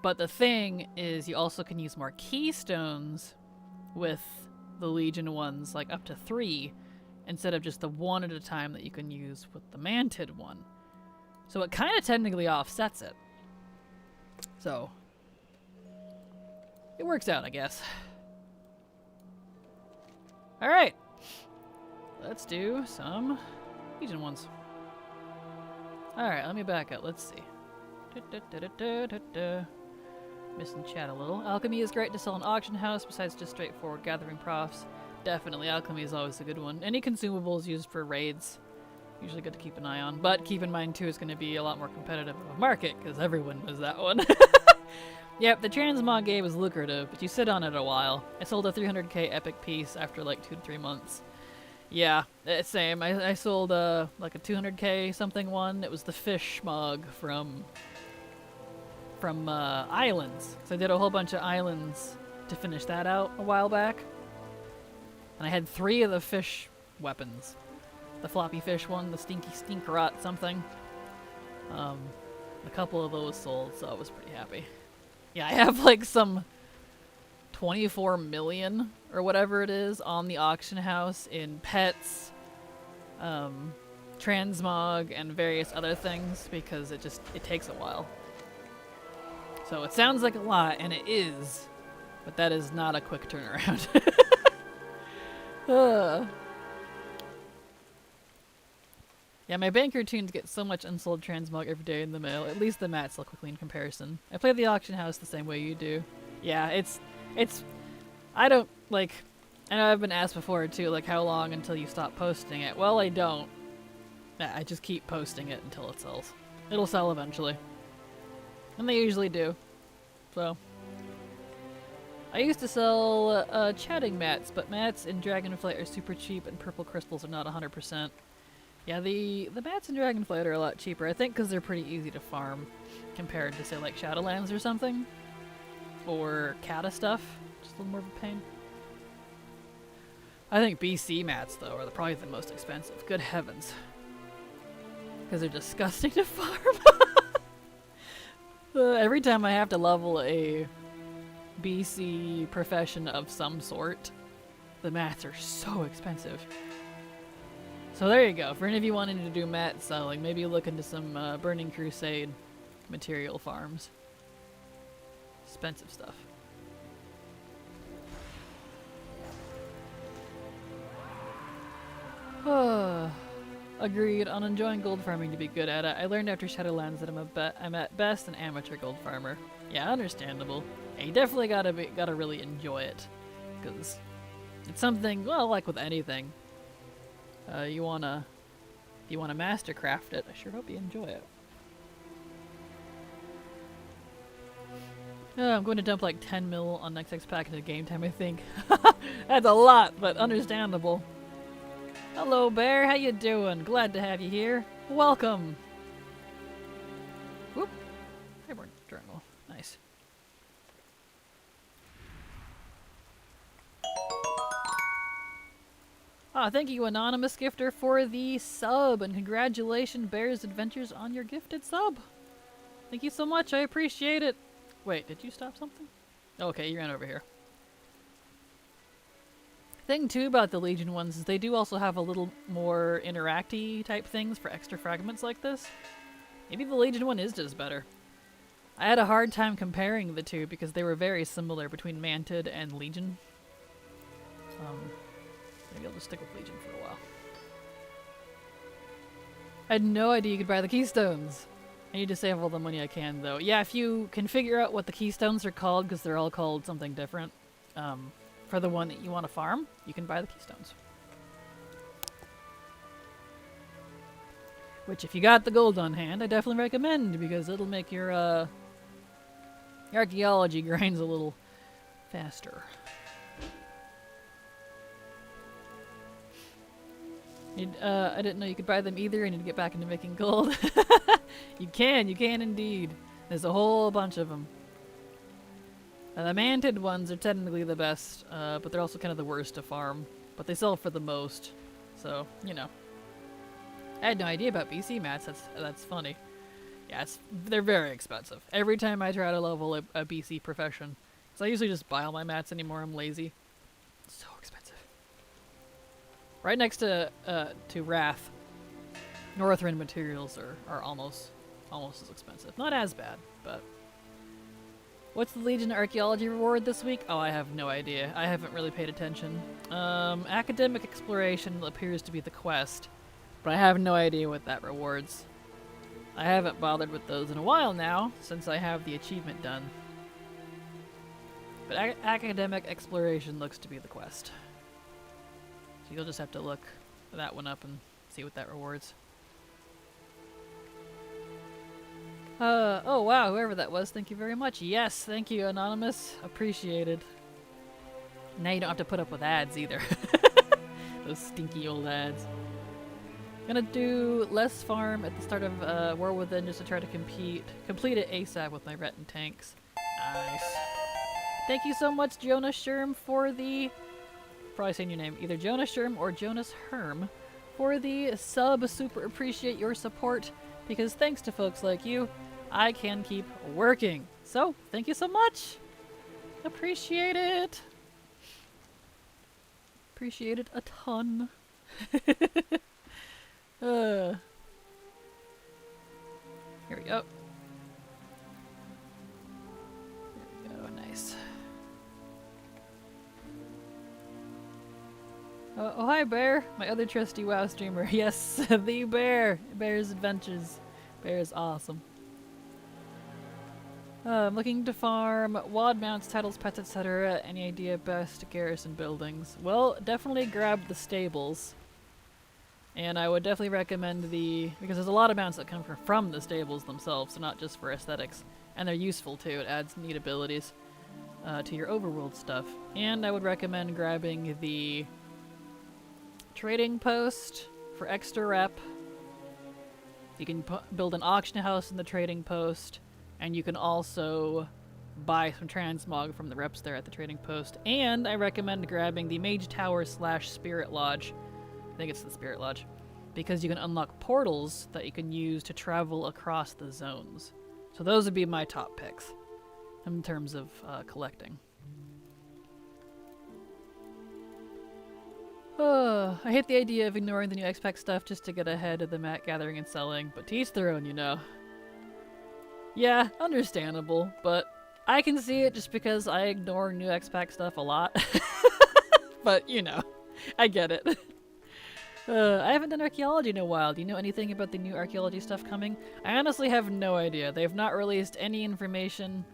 But the thing is, you also can use more keystones with the Legion ones, like up to 3, instead of just the 1 at a time that you can use with the Mantid one. So it kind of technically offsets it. So, it works out, I guess. Alright. Let's do some Legion ones. Alright, let me back up. Let's see. Missing chat a little. Alchemy is great to sell an auction house besides just straightforward gathering profs. definitely. Alchemy is always a good one. Any consumables used for raids, usually good to keep an eye on. But keep in mind, too, it's going to be a lot more competitive of a market, because everyone knows that one. Yep, the transmog game is lucrative, but you sit on it a while. I sold a 300k epic piece after like 2 to 3 months. Yeah, same. I sold like a 200k something one. It was the fish mug from Islands. So I did a whole bunch of Islands to finish that out a while back. And I had 3 of the fish weapons. The floppy fish one, the stinky stink rot something. A couple of those sold, so I was pretty happy. Yeah, I have like some 24 million or whatever it is on the auction house in pets, transmog, and various other things because it takes a while. So it sounds like a lot, and it is, but that is not a quick turnaround. Yeah, my banker tunes get so much unsold transmog every day in the mail. At least the mats sell quickly in comparison. I play the auction house the same way you do. Yeah, I don't, like, I know I've been asked before too, like, how long until you stop posting it? Well, I don't. I just keep posting it until it sells. It'll sell eventually. And they usually do. So. I used to sell chatting mats, but mats in Dragonflight are super cheap and purple crystals are not 100%. Yeah, the mats in Dragonflight are a lot cheaper, I think because they're pretty easy to farm compared to, say, like Shadowlands or something. Or Kata stuff. Just a little more of a pain. I think BC mats, though, are probably the most expensive. Good heavens. Because they're disgusting to farm. Every time I have to level a BC profession of some sort, the mats are so expensive. So there you go. For any of you wanting to do mat selling, maybe look into some Burning Crusade material farms. Expensive stuff. Agreed. On enjoying gold farming to be good at it. I learned after Shadowlands that I'm at best an amateur gold farmer. Yeah, understandable. Yeah, you definitely gotta really enjoy it, because it's something. Well, like with anything, if you wanna mastercraft it, I sure hope you enjoy it. I'm going to dump like 10 mil on XX pack into game time, I think. That's a lot, but understandable. Hello, Bear. How you doing? Glad to have you here. Welcome. Whoop. Airborne journal. Nice. Thank you, Anonymous Gifter, for the sub, and congratulations, Bear's Adventures, on your gifted sub. Thank you so much. I appreciate it. Wait, did you stop something? Okay, you ran over here. Thing too about the Legion ones is they do also have a little more interacty type things for extra fragments like this. Maybe the Legion one is just better. I had a hard time comparing the two because they were very similar between Mantid and Legion. Maybe I'll just stick with Legion for a while. I had no idea you could buy the Keystones. I need to save all the money I can, though. Yeah, if you can figure out what the Keystones are called, because they're all called something different, for the one that you want to farm, you can buy the Keystones. Which, if you got the gold on hand, I definitely recommend, because it'll make your archaeology grinds a little faster. I didn't know you could buy them either. I need to get back into making gold. You can indeed. There's a whole bunch of them. The Mantid ones are technically the best, but they're also kind of the worst to farm. But they sell for the most, so, you know. I had no idea about BC mats, that's funny. Yeah, they're very expensive. Every time I try to level a BC profession, so I usually just buy all my mats anymore, I'm lazy. It's so expensive. Right next to Wrath, Northrend materials are almost as expensive. Not as bad, but... What's the Legion Archaeology reward this week? Oh, I have no idea. I haven't really paid attention. Academic Exploration appears to be the quest, but I have no idea what that rewards. I haven't bothered with those in a while now, since I have the achievement done. But Academic Exploration looks to be the quest. So you'll just have to look that one up and see what that rewards. Oh wow, whoever that was, thank you very much. Yes, thank you, Anonymous. Appreciated. Now you don't have to put up with ads either. Those stinky old ads. Gonna do less farm at the start of War Within just to try to complete it ASAP with my Ret and tanks. Nice. Thank you so much, Jonas Sherm, for the... Probably saying your name. Either Jonas Sherm or Jonas Herm for the sub. Super appreciate your support, because thanks to folks like you, I can keep working. So, thank you so much. Appreciate it. Appreciate it a ton. Here we go. There we go, nice. Oh hi Bear, my other trusty WoW streamer. Yes, the Bear. Bear's Adventures. Bear's awesome. I'm looking to farm WoD mounts, titles, pets, etc. Any idea best garrison buildings? Well, definitely grab the stables. And I would definitely recommend because there's a lot of mounts that come from the stables themselves, so not just for aesthetics. And they're useful too, it adds neat abilities to your overworld stuff. And I would recommend grabbing the trading post for extra rep. You can build an auction house in the trading post, and you can also buy some transmog from the reps there at the trading post. And I recommend grabbing the Mage Tower / Spirit Lodge. I think it's the Spirit Lodge, because you can unlock portals that you can use to travel across the zones. So those would be my top picks in terms of collecting. I hate the idea of ignoring the new X-Pack stuff just to get ahead of the mat gathering and selling, but to each their own, you know. Yeah, understandable, but I can see it just because I ignore new X-Pack stuff a lot. But, you know, I get it. I haven't done Archaeology in a while. Do you know anything about the new Archaeology stuff coming? I honestly have no idea. They've not released any information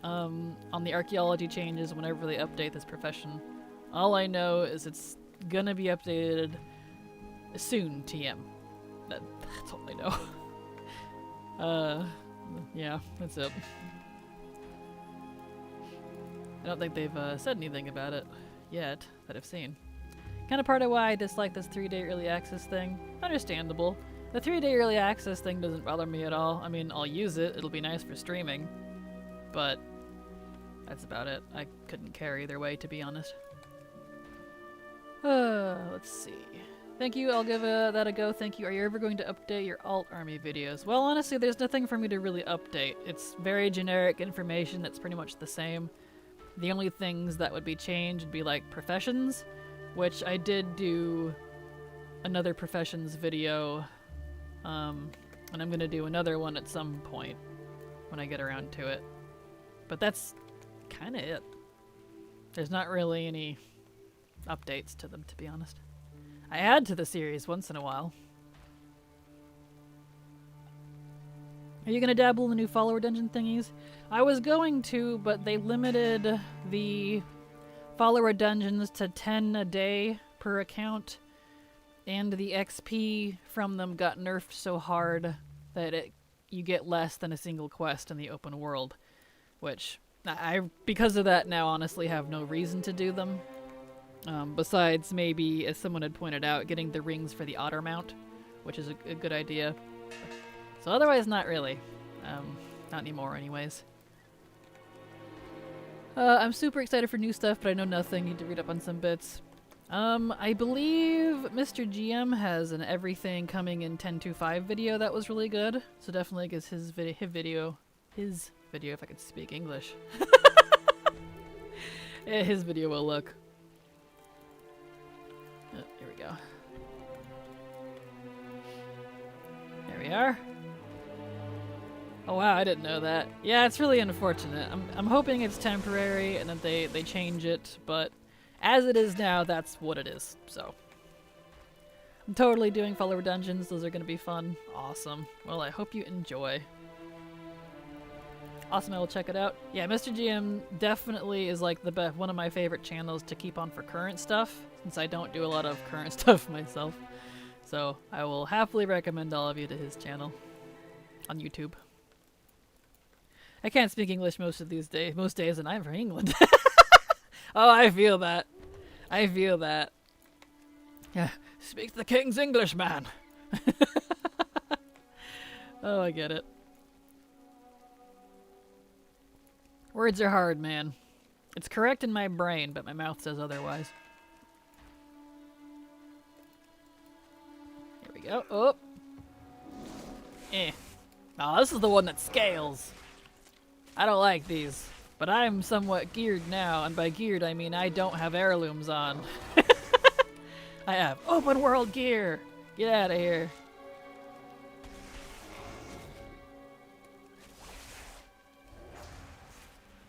on the Archaeology changes whenever they update this profession. All I know is it's gonna be updated soon, TM. That's all I know. Yeah, that's it. I don't think they've said anything about it yet that I've seen. Kind of part of why I dislike this 3-day early access thing. Understandable. The 3-day early access thing doesn't bother me at all. I mean, I'll use it. It'll be nice for streaming. But that's about it. I couldn't care either way, to be honest. Let's see. Thank you. I'll give that a go. Thank you. Are you ever going to update your alt army videos? Well, honestly, there's nothing for me to really update. It's very generic information that's pretty much the same. The only things that would be changed would be like professions, which I did do another professions video, and I'm gonna do another one at some point when I get around to it. But that's kinda it. There's not really any updates to them, to be honest. I add to the series once in a while. Are you gonna dabble in the new follower dungeon thingies? I was going to, but they limited the follower dungeons to 10 a day per account, and the XP from them got nerfed so hard that you get less than a single quest in the open world, which I, because of that, now honestly have no reason to do them. Besides maybe, as someone had pointed out, getting the rings for the otter mount, which is a good idea. So otherwise, not really. Not anymore anyways. I'm super excited for new stuff, but I know nothing. Need to read up on some bits. I believe Mr. GM has an everything coming in 10.2.5 video that was really good. So definitely gives his video, if I could speak English. His video will look. Oh, here we go. There we are. Oh wow, I didn't know that. Yeah, it's really unfortunate. I'm hoping it's temporary and that they change it, but as it is now, that's what it is, so. I'm totally doing follower dungeons. Those are gonna be fun. Awesome. Well, I hope you enjoy. Awesome, I will check it out. Yeah, Mr. GM definitely is like one of my favorite channels to keep on for current stuff, since I don't do a lot of current stuff myself. So I will happily recommend all of you to his channel on YouTube. I can't speak English most days, and I'm from England. Oh, I feel that. I feel that. Yeah, speak the King's English, man. Oh, I get it. Words are hard, man. It's correct in my brain, but my mouth says otherwise. Here we go. Oh. Oh, this is the one that scales. I don't like these, but I'm somewhat geared now, and by geared I mean I don't have heirlooms on. I have open world gear. Get out of here.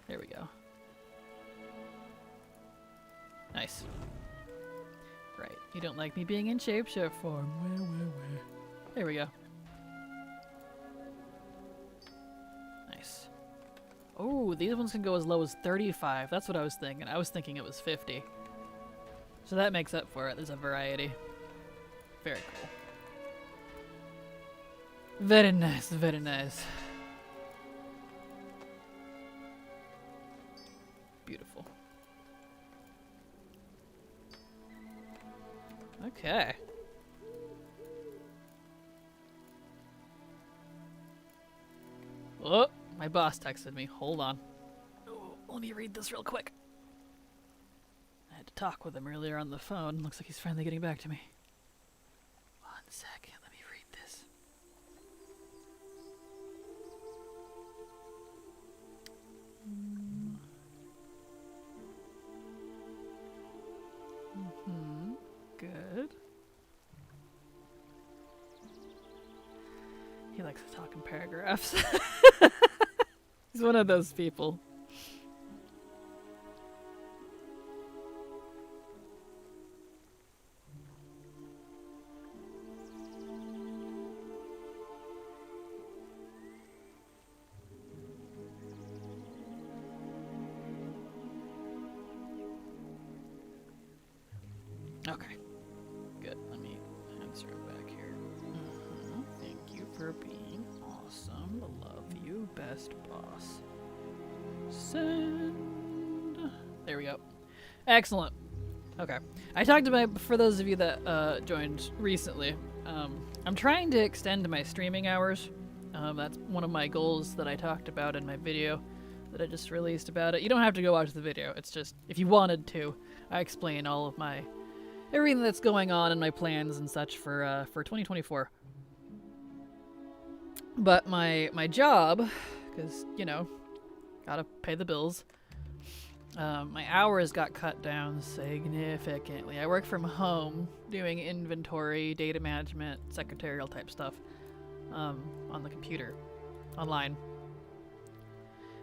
There we go. Nice. Right. You don't like me being in shapeshift form. Where? There we go. Nice. Oh, these ones can go as low as 35. That's what I was thinking. I was thinking it was 50. So that makes up for it. There's a variety. Very cool. Very nice, very nice. Beautiful. Okay. Oh, my boss texted me. Hold on. Oh, let me read this real quick. I had to talk with him earlier on the phone. Looks like he's finally getting back to me. 1 second. Let me read this. Good. He likes to talk in paragraphs. He's one of those people. Okay. Good. Let me answer him back here. Thank you for being awesome. Love you, best boss. Send. There we go. Excellent. Okay. I talked about, for those of you that joined recently, I'm trying to extend my streaming hours. That's one of my goals that I talked about in my video that I just released about it. You don't have to go watch the video. It's just, if you wanted to, I explain all of my everything that's going on and my plans and such for 2024. But my job, because, you know, gotta pay the bills, my hours got cut down significantly. I work from home doing inventory, data management, secretarial type stuff on the computer, online.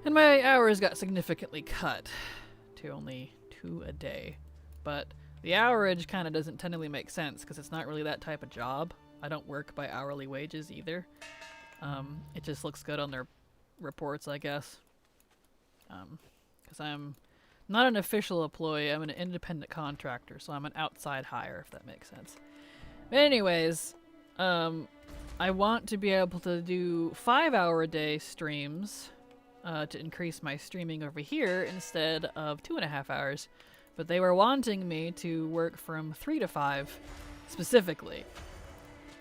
And my hours got significantly cut to only 2 a day. But the hourage kind of doesn't technically make sense because it's not really that type of job. I don't work by hourly wages either. It just looks good on their reports, I guess. Because I'm not an official employee, I'm an independent contractor, so I'm an outside hire, if that makes sense. But anyways, I want to be able to do 5-hour-a-day streams to increase my streaming over here instead of 2.5 hours. But they were wanting me to work from 3 to 5 specifically,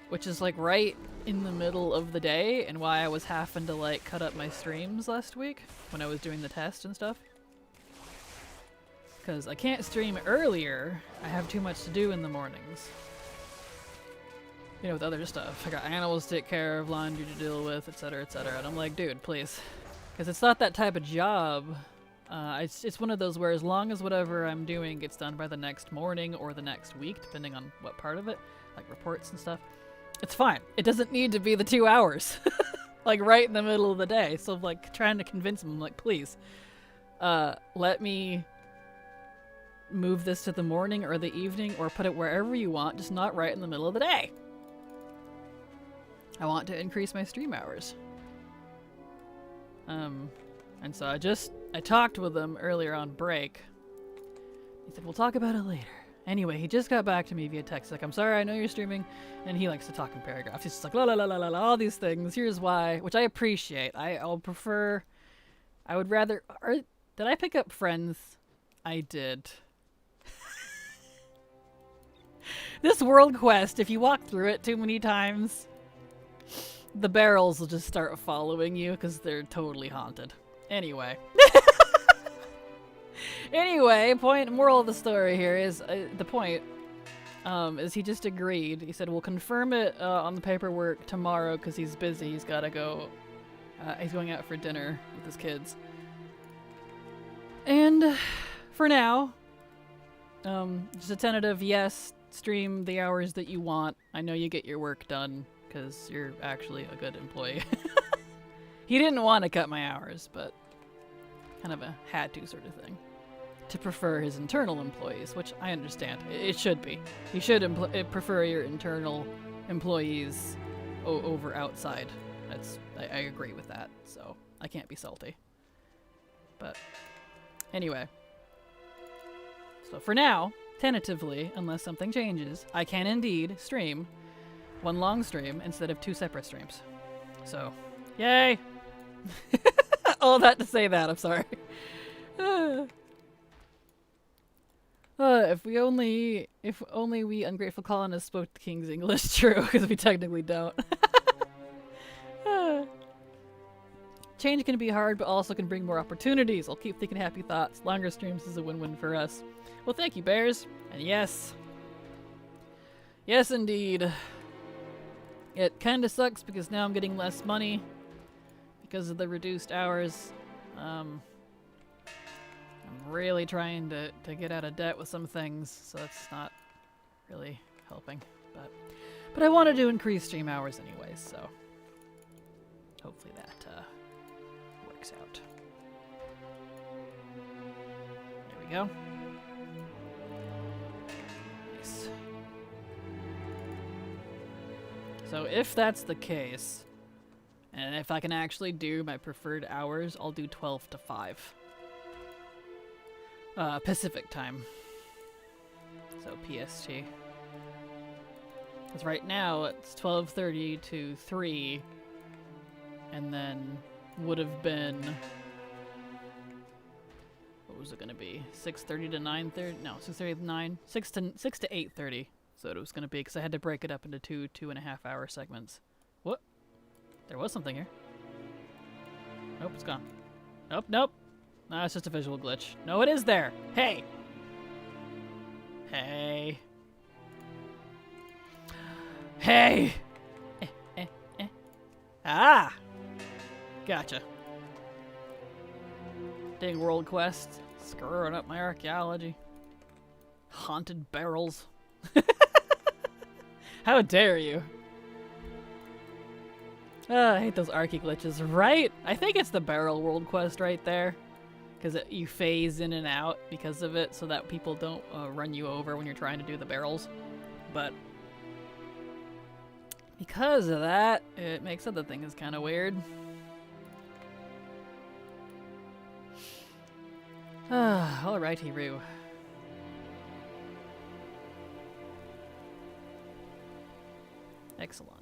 which is like right in the middle of the day and why I was having to like cut up my streams last week when I was doing the test and stuff. Because I can't stream earlier, I have too much to do in the mornings. You know, with other stuff. I got animals to take care of, laundry to deal with, etc, etc. And I'm like, dude, please. Because it's not that type of job. It's one of those where as long as whatever I'm doing gets done by the next morning or the next week, depending on what part of it, like reports and stuff, it's fine. It doesn't need to be the 2 hours, like right in the middle of the day. So like trying to convince them, like, please, let me move this to the morning or the evening or put it wherever you want, just not right in the middle of the day. I want to increase my stream hours. And so I talked with him earlier on break. He said, we'll talk about it later. Anyway, he just got back to me via text. Like, I'm sorry, I know you're streaming. And he likes to talk in paragraphs. He's just like, la la la la la, all these things. Here's why, which I appreciate. I would rather, did I pick up Friends? I did. This world quest, if you walk through it too many times, the barrels will just start following you because they're totally haunted. Anyway. Anyway, moral of the story here is, is he just agreed. He said, we'll confirm it on the paperwork tomorrow because he's busy. He's got to go, he's going out for dinner with his kids. And for now, just a tentative yes, stream the hours that you want. I know you get your work done because you're actually a good employee. He didn't want to cut my hours, but kind of a had to sort of thing. To prefer his internal employees, which I understand. It should be. You should prefer your internal employees over outside. I agree with that, so I can't be salty. But anyway. So for now, tentatively, unless something changes, I can indeed stream one long stream instead of 2 separate streams. So, yay! All that to say that, I'm sorry. If only we ungrateful colonists spoke the King's English. True, because we technically don't. Change can be hard, but also can bring more opportunities. I'll keep thinking happy thoughts. Longer streams is a win-win for us. Well, thank you, Bears. And yes. Yes, indeed. It kind of sucks because now I'm getting less money because of the reduced hours. I'm really trying to get out of debt with some things, so it's not really helping. But I wanted to increase stream hours anyways, so hopefully that works out. There we go. Nice. So if that's the case, and if I can actually do my preferred hours, I'll do 12 to 5. Pacific time. So PST. Because right now it's 12:30 to 3, and then would have been, what was it going to be? 6:30 to 9:30? No, 6:30 to 9. 6 to 8:30. So it was going to be, because I had to break it up into 2.5 hour segments. What? There was something here. Nope, it's gone. Nope, nope. No, it's just a visual glitch. No, it is there. Hey. Hey. Hey. Ah. Gotcha. Dang world quest. Screwing up my archaeology. Haunted barrels. How dare you? I hate those archy glitches, right? I think it's the barrel world quest right there. Because you phase in and out because of it so that people don't run you over when you're trying to do the barrels. But because of that, it makes other things kind of weird. Alrighty, Roo. Excellent.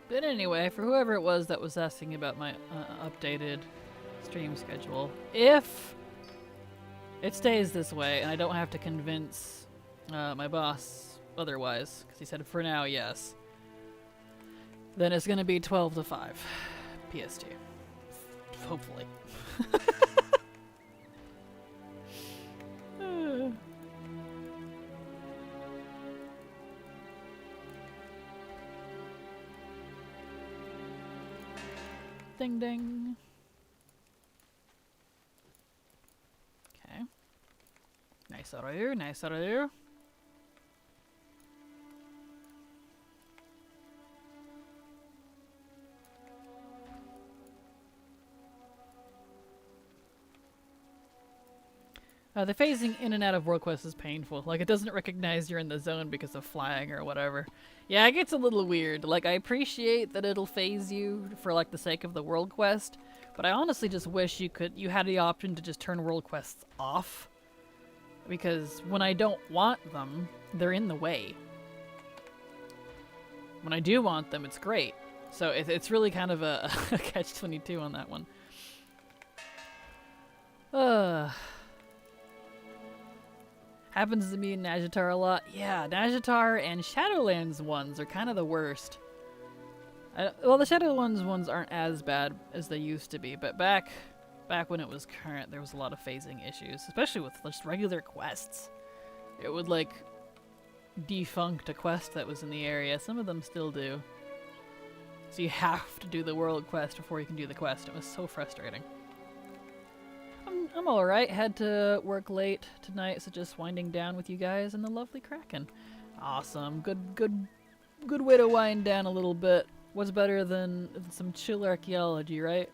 But anyway, for whoever it was that was asking about my updated stream schedule, if it stays this way and I don't have to convince my boss otherwise, because he said for now, yes, then it's going to be 12 to 5 PST. Hopefully. Ding ding. Okay. Nice out of you, nice out of you. The phasing in and out of World Quest is painful. Like, it doesn't recognize you're in the zone because of flying or whatever. Yeah, it gets a little weird. Like, I appreciate that it'll phase you for, like, the sake of the World Quest, but I honestly just wish you had the option to just turn World Quests off. Because when I don't want them, they're in the way. When I do want them, it's great. So it's really kind of a catch-22 on that one. Happens to me in Nazjatar a lot. Yeah, Nazjatar and Shadowlands ones are kind of the worst. Well, the Shadowlands ones aren't as bad as they used to be, but back when it was current, there was a lot of phasing issues, especially with just regular quests. It would, like, defunct a quest that was in the area. Some of them still do. So you have to do the world quest before you can do the quest. It was so frustrating. I'm alright. Had to work late tonight, so just winding down with you guys and the lovely Kraken. Awesome. Good way to wind down a little bit. What's better than some chill archaeology, right?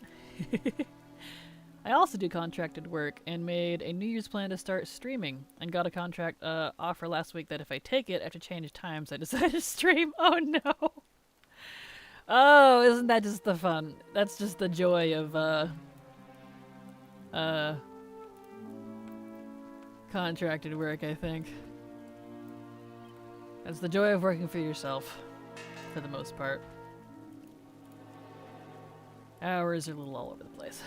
I also do contracted work and made a New Year's plan to start streaming and got a contract offer last week that if I take it, I have to change times. I decided to stream. Oh no! Oh, isn't that just the fun? That's just the joy of contracted work, I think. That's the joy of working for yourself, for the most part. Hours are a little all over the place.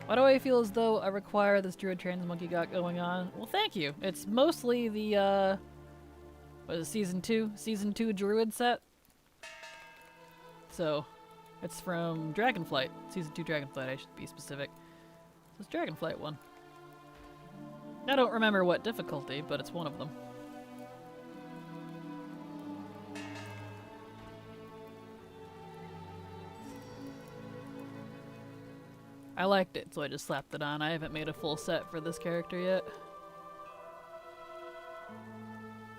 Why do I feel as though I require this Druid Trans Monkey got going on? Well, thank you. It's mostly the, what is it, Season 2? Season 2 Druid set. So, it's from Dragonflight. Season 2 Dragonflight, I should be specific. So it's Dragonflight 1. I don't remember what difficulty, but it's one of them. I liked it, so I just slapped it on. I haven't made a full set for this character yet.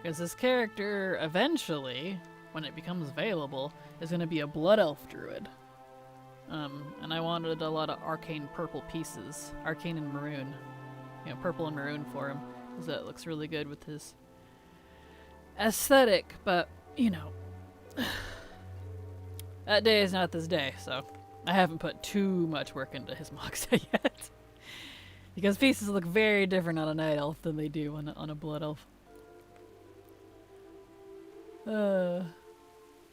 Because this character, eventually, when it becomes available, is going to be a Blood Elf Druid. And I wanted a lot of arcane purple pieces. Arcane and maroon. You know, purple and maroon for him. Because that looks really good with his aesthetic, but, you know. That day is not this day, so I haven't put too much work into his mock set yet. Because pieces look very different on a Night Elf than they do on a Blood Elf.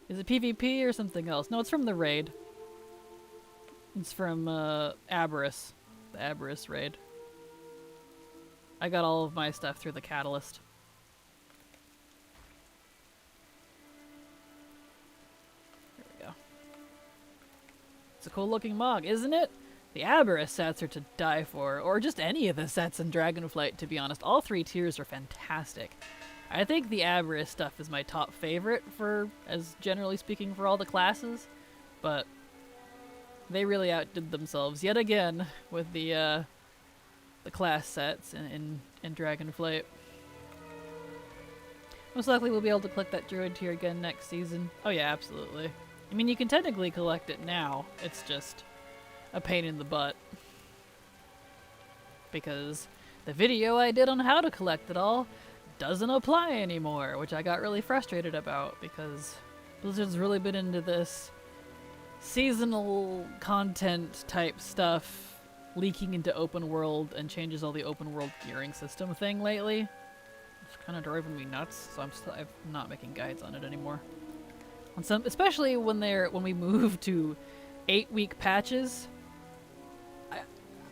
Is it PvP or something else? No, it's from the raid. It's from Aberrus. The Aberrus raid. I got all of my stuff through the Catalyst. There we go. It's a cool looking mog, isn't it? The Aberrus sets are to die for, or just any of the sets in Dragonflight, to be honest. All three tiers are fantastic. I think the Aberrus stuff is my top favorite for, as generally speaking, for all the classes, but they really outdid themselves yet again with the class sets in Dragonflight. Most likely we'll be able to collect that Druid tier again next season. Oh yeah, absolutely. I mean, you can technically collect it now, it's just a pain in the butt. Because the video I did on how to collect it all doesn't apply anymore, which I got really frustrated about because Blizzard's really been into this seasonal content type stuff leaking into open world and changes all the open world gearing system thing lately. It's kind of driving me nuts, so I'm not making guides on it anymore. On some, especially when we move to 8-week patches.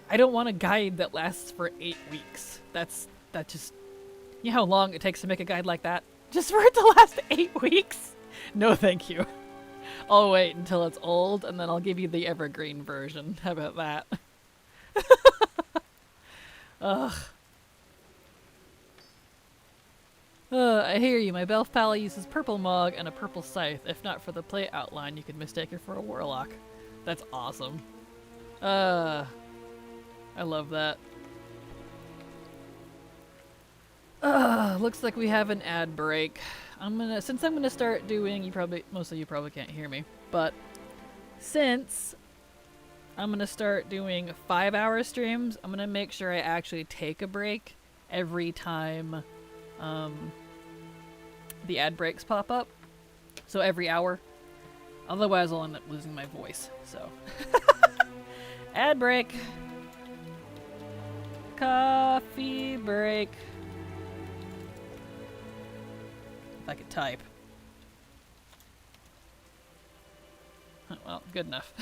I don't want a guide that lasts for 8 weeks. That just, you know how long it takes to make a guide like that? Just for it to last 8 weeks? No, thank you. I'll wait until it's old, and then I'll give you the evergreen version. How about that? Ugh. I hear you. My Belf Pally uses purple Mog and a purple Scythe. If not for the play outline, you could mistake her for a Warlock. That's awesome. I love that. Looks like we have an ad break. Since I'm gonna start doing, most of you probably can't hear me, but since I'm gonna start doing 5-hour streams, I'm gonna make sure I actually take a break every time the ad breaks pop up. So every hour. Otherwise, I'll end up losing my voice. So, ad break. Coffee break. If I could type. Well, good enough.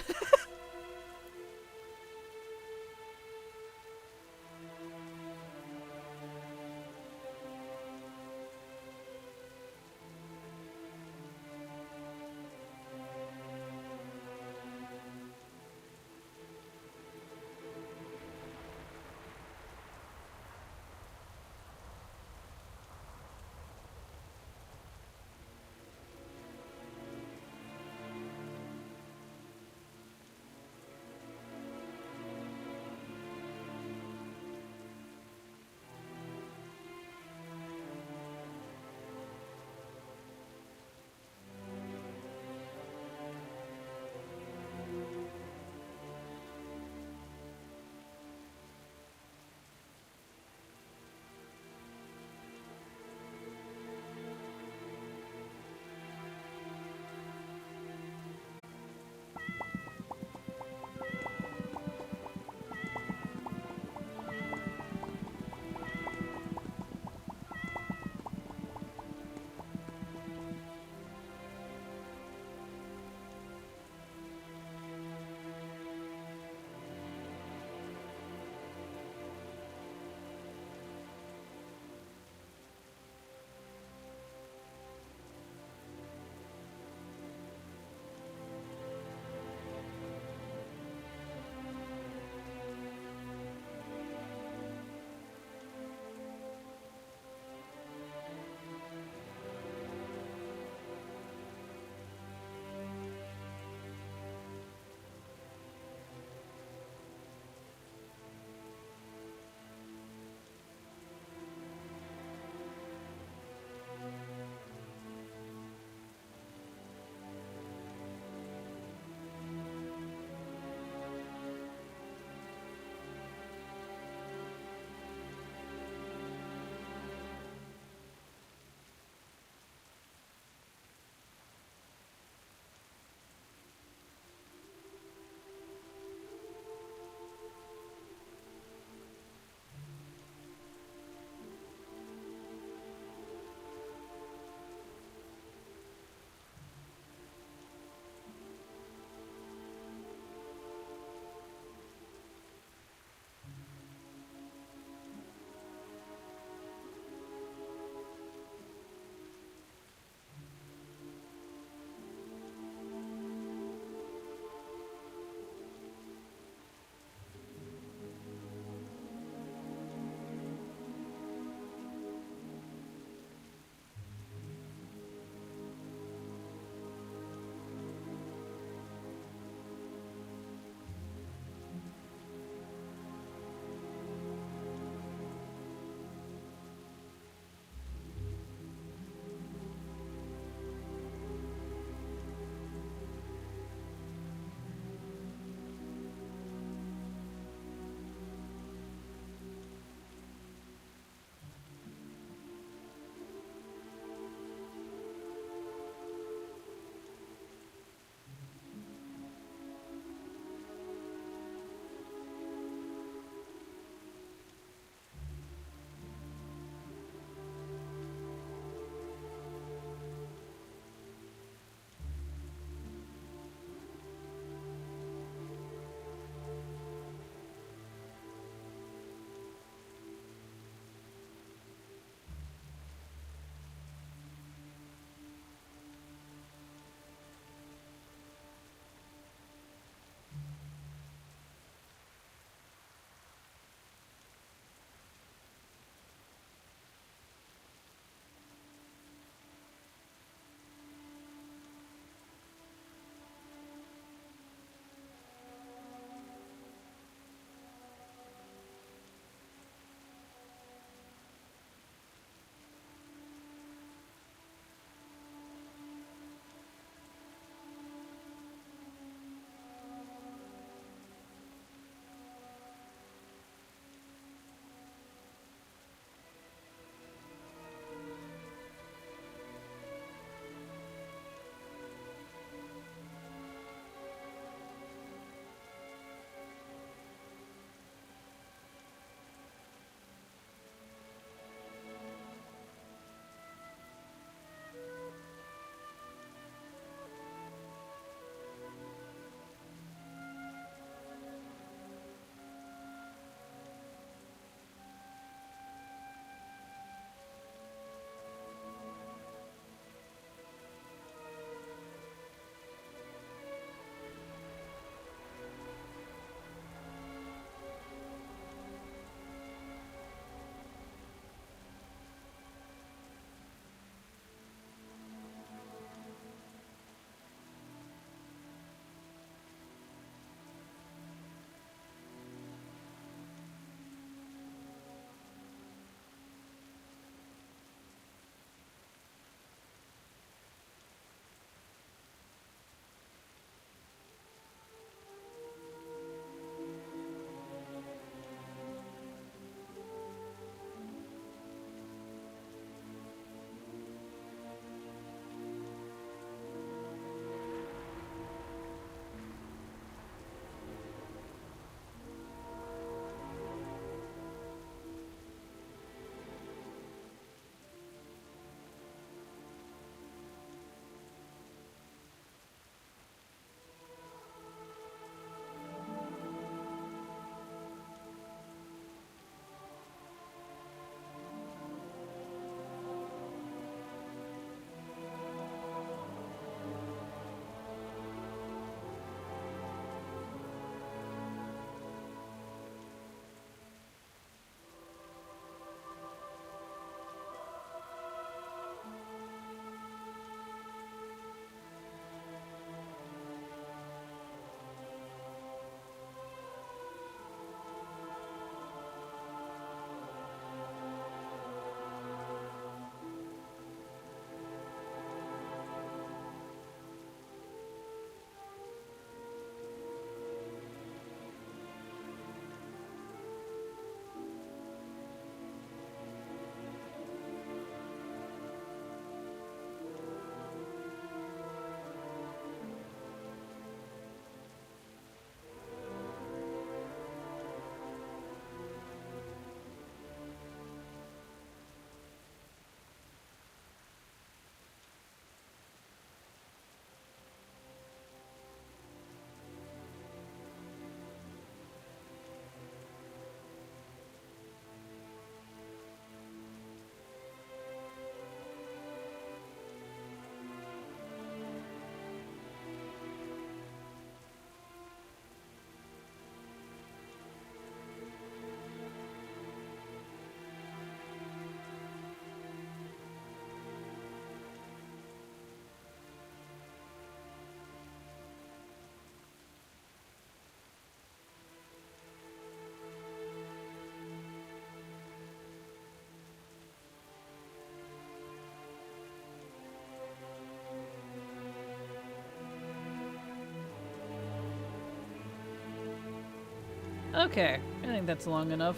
Okay, I think that's long enough.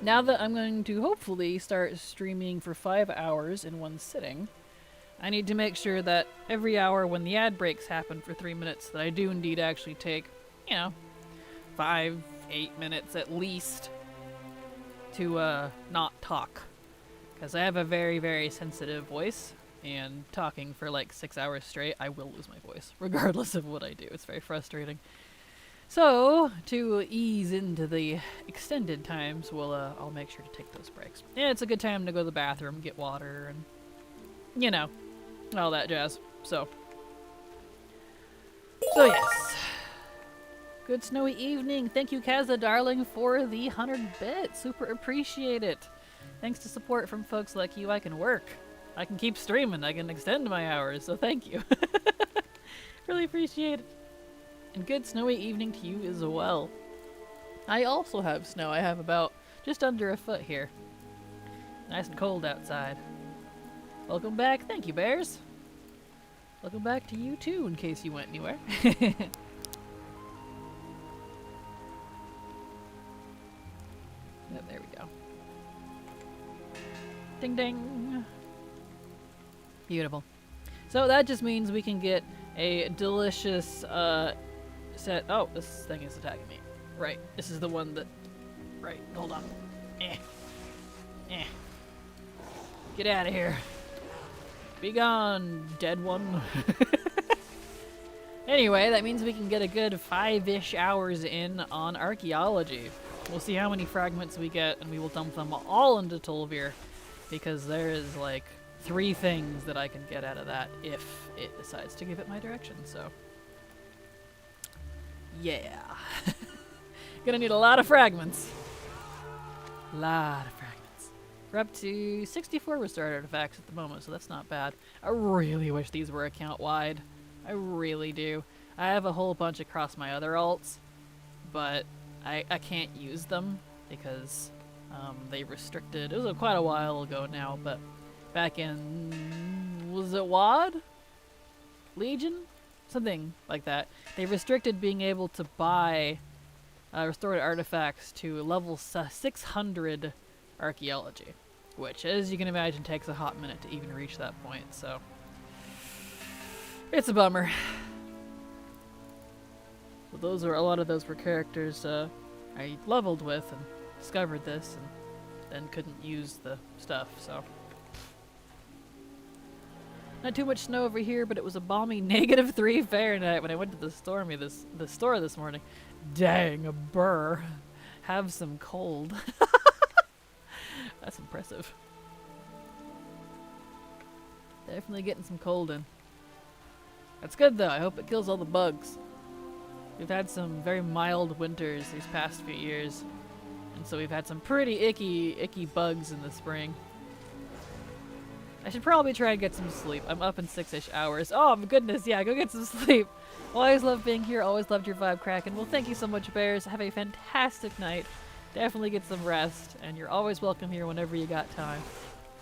Now that I'm going to hopefully start streaming for 5 hours in one sitting, I need to make sure that every hour when the ad breaks happen for 3 minutes, that I do indeed actually take, 5, 8 minutes at least to not talk. Because I have a very, very sensitive voice, and talking for like 6 hours straight, I will lose my voice, regardless of what I do. It's very frustrating. So, to ease into the extended times, I'll make sure to take those breaks. Yeah, it's a good time to go to the bathroom, get water, and, all that jazz. So yes. Good snowy evening. Thank you, Kaza, darling, for the 100 bits. Super appreciate it. Thanks to support from folks like you, I can work. I can keep streaming. I can extend my hours, so thank you. Really appreciate it. And good snowy evening to you as well. I also have snow. I have about just under a foot here. Nice and cold outside. Welcome back. Thank you, bears. Welcome back to you too, in case you went anywhere. Yep, there we go. Ding ding. Beautiful. So that just means we can get a delicious set. Oh, this thing is attacking me. Right. This is the one that. Right. Hold on. Get out of here. Be gone, dead one. Anyway, that means we can get a good 5-ish hours in on archaeology. We'll see how many fragments we get, and we will dump them all into Tolvir, because there is like 3 things that I can get out of that if it decides to give it my direction, so. Yeah. Gonna need a lot of fragments. Lot of fragments. We're up to 64 restored artifacts at the moment, so that's not bad. I really wish these were account-wide. I really do. I have a whole bunch across my other alts, but I can't use them because they restricted. It was quite a while ago now, but back in, was it WoD? Legion? Something like that. They restricted being able to buy restored artifacts to level 600 archaeology, which, as you can imagine, takes a hot minute to even reach that point, so it's a bummer. But a lot of those were characters I leveled with and discovered this and then couldn't use the stuff, so. Not too much snow over here, but it was a balmy -3 Fahrenheit when I went to the store this morning. Dang, a burr. Have some cold. That's impressive. Definitely getting some cold in. That's good though. I hope it kills all the bugs. We've had some very mild winters these past few years, and so we've had some pretty icky bugs in the spring. I should probably try and get some sleep. I'm up in 6-ish hours. Oh my goodness, yeah, go get some sleep. Always love being here. Always loved your vibe, Kraken. Well, thank you so much, Bears. Have a fantastic night. Definitely get some rest, and you're always welcome here whenever you got time.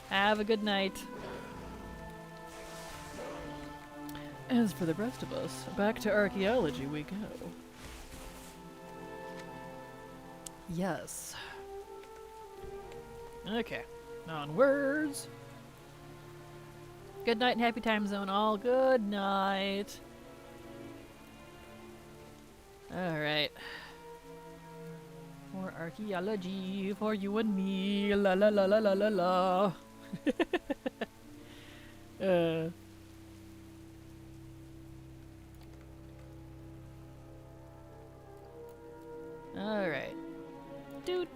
Have a good night. As for the rest of us, back to archaeology we go. Yes. Okay. Onwards. Good night and happy time zone all. Good night. Alright. More archaeology for you and me. La la la la la la la. Alright. Dude.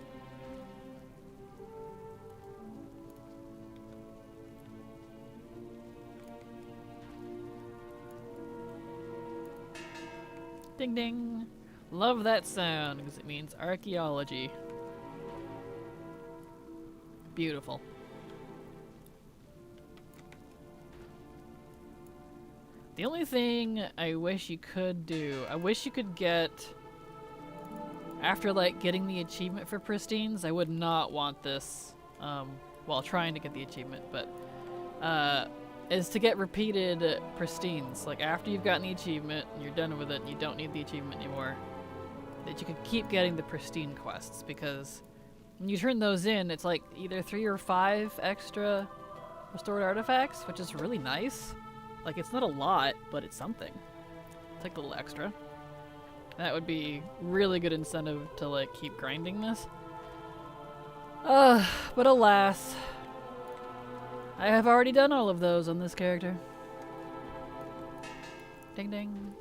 Ding ding. Love that sound because it means archaeology. Beautiful. The only thing I wish you could do, I wish you could get, after like getting the achievement for pristines, I would not want this while trying to get the achievement, but is to get repeated pristines. Like after you've gotten the achievement and you're done with it and you don't need the achievement anymore, that you could keep getting the pristine quests, because when you turn those in, it's like either 3 or 5 extra restored artifacts, which is really nice. Like, it's not a lot, but it's something. It's like a little extra. That would be really good incentive to, like, keep grinding this. But alas, I have already done all of those on this character. Ding ding.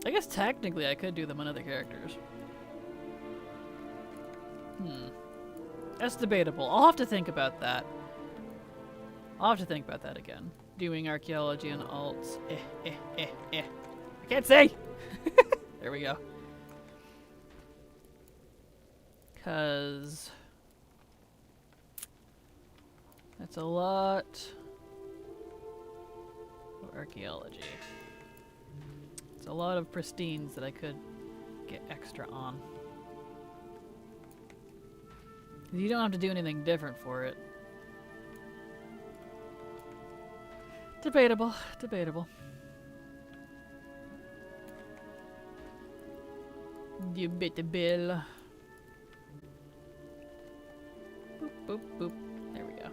I guess technically I could do them on other characters. That's debatable. I'll have to think about that. I'll have to think about that again. Doing archaeology and alts. I can't say! There we go. 'Cause that's a lot of archaeology. It's a lot of pristines that I could get extra on. You don't have to do anything different for it. Debatable. Debatable. Debatable. Boop, boop, boop. There we go.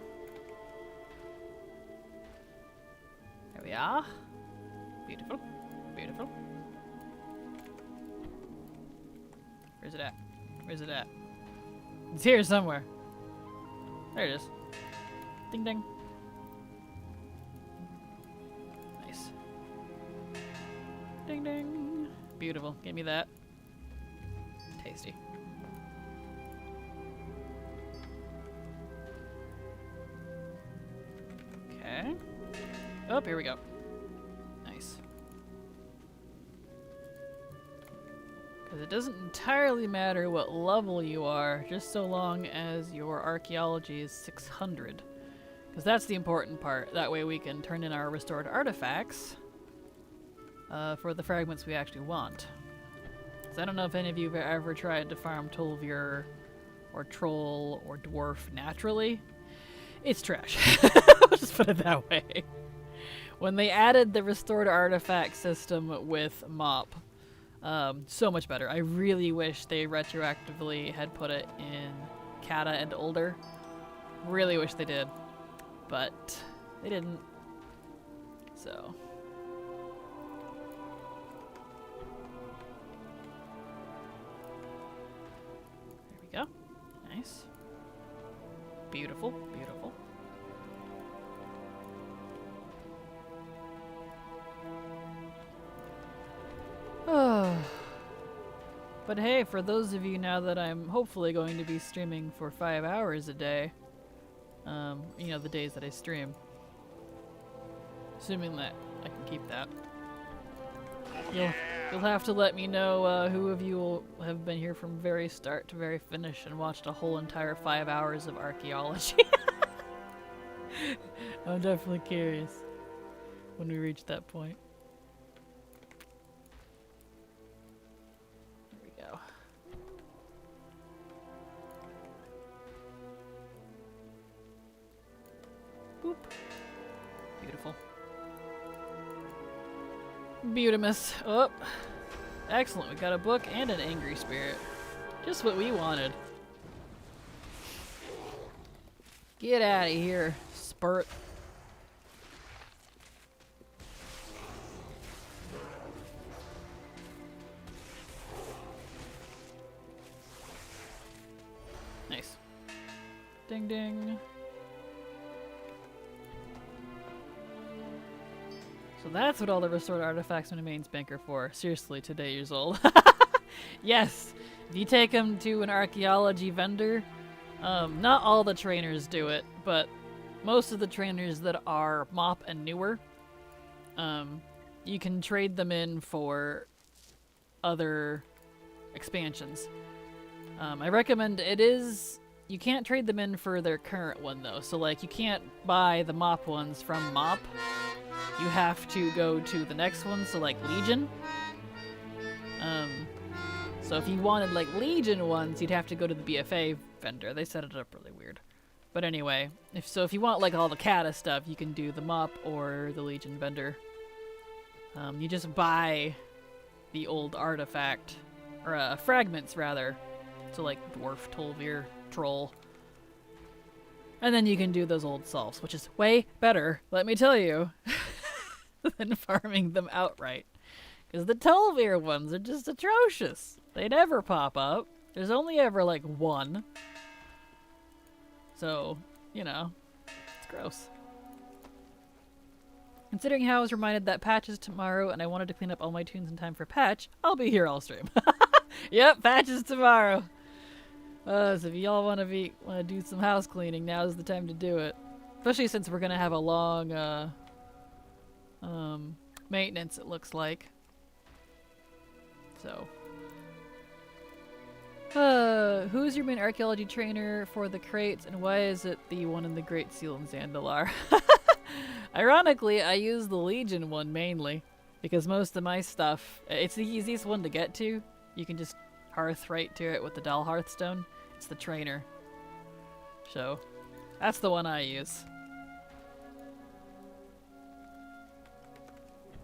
There we are. Beautiful. Beautiful. Where's it at? Where's it at? It's here somewhere. There it is. Ding ding. Nice. Ding ding. Beautiful. Give me that. Tasty. Okay. Oh, here we go. Nice. Because it doesn't entirely matter what level you are, just so long as your archaeology is 600. Because that's the important part. That way we can turn in our restored artifacts for the fragments we actually want. So I don't know if any of you have ever tried to farm Tolvir or Troll or Dwarf naturally. It's trash. I'll just put it that way. When they added the restored artifact system with MOP, so much better. I really wish they retroactively had put it in Kata and older. Really wish they did. But they didn't. So. There we go. Nice. Beautiful, beautiful. But hey, for those of you now that I'm hopefully going to be streaming for 5 hours a day, you know, the days that I stream, assuming that I can keep that, you'll have to let me know who of you will have been here from very start to very finish and watched a whole entire 5 hours of archaeology. I'm definitely curious when we reach that point. Boop. Beautiful. Beautimus. Oh. Excellent. We got a book and an angry spirit. Just what we wanted. Get out of here, spurt. Nice. Ding ding. So that's what all the restored artifacts in the main bank are for. Seriously, today years old. Yes, if you take them to an archaeology vendor, not all the trainers do it, but most of the trainers that are MOP and newer, you can trade them in for other expansions. I recommend you can't trade them in for their current one though, so like you can't buy the MOP ones from MOP. You have to go to the next one, so like Legion. So if you wanted like Legion ones, you'd have to go to the BFA vendor. They set it up really weird. But anyway, if you want like all the Kata stuff, you can do the Mop or the Legion Vendor. You just buy the old artifact, or fragments rather, so like Dwarf, Tolvir, Troll. And then you can do those old solves, which is way better, let me tell you, than farming them outright. Because the Tolvir ones are just atrocious. They never pop up. There's only ever like one. So, you know, it's gross. Considering how I was reminded that patch is tomorrow and I wanted to clean up all my tunes in time for patch, I'll be here all stream. Yep, patch is tomorrow. So if y'all want to do some house cleaning, now's the time to do it. Especially since we're gonna have a long maintenance, it looks like. So. Who's your main archaeology trainer for the crates, and why is it the one in the Great Seal in Zandalar? Ironically, I use the Legion one mainly, because most of my stuff, it's the easiest one to get to. You can just hearth right to it with the Doll Hearthstone. It's the trainer. So, that's the one I use.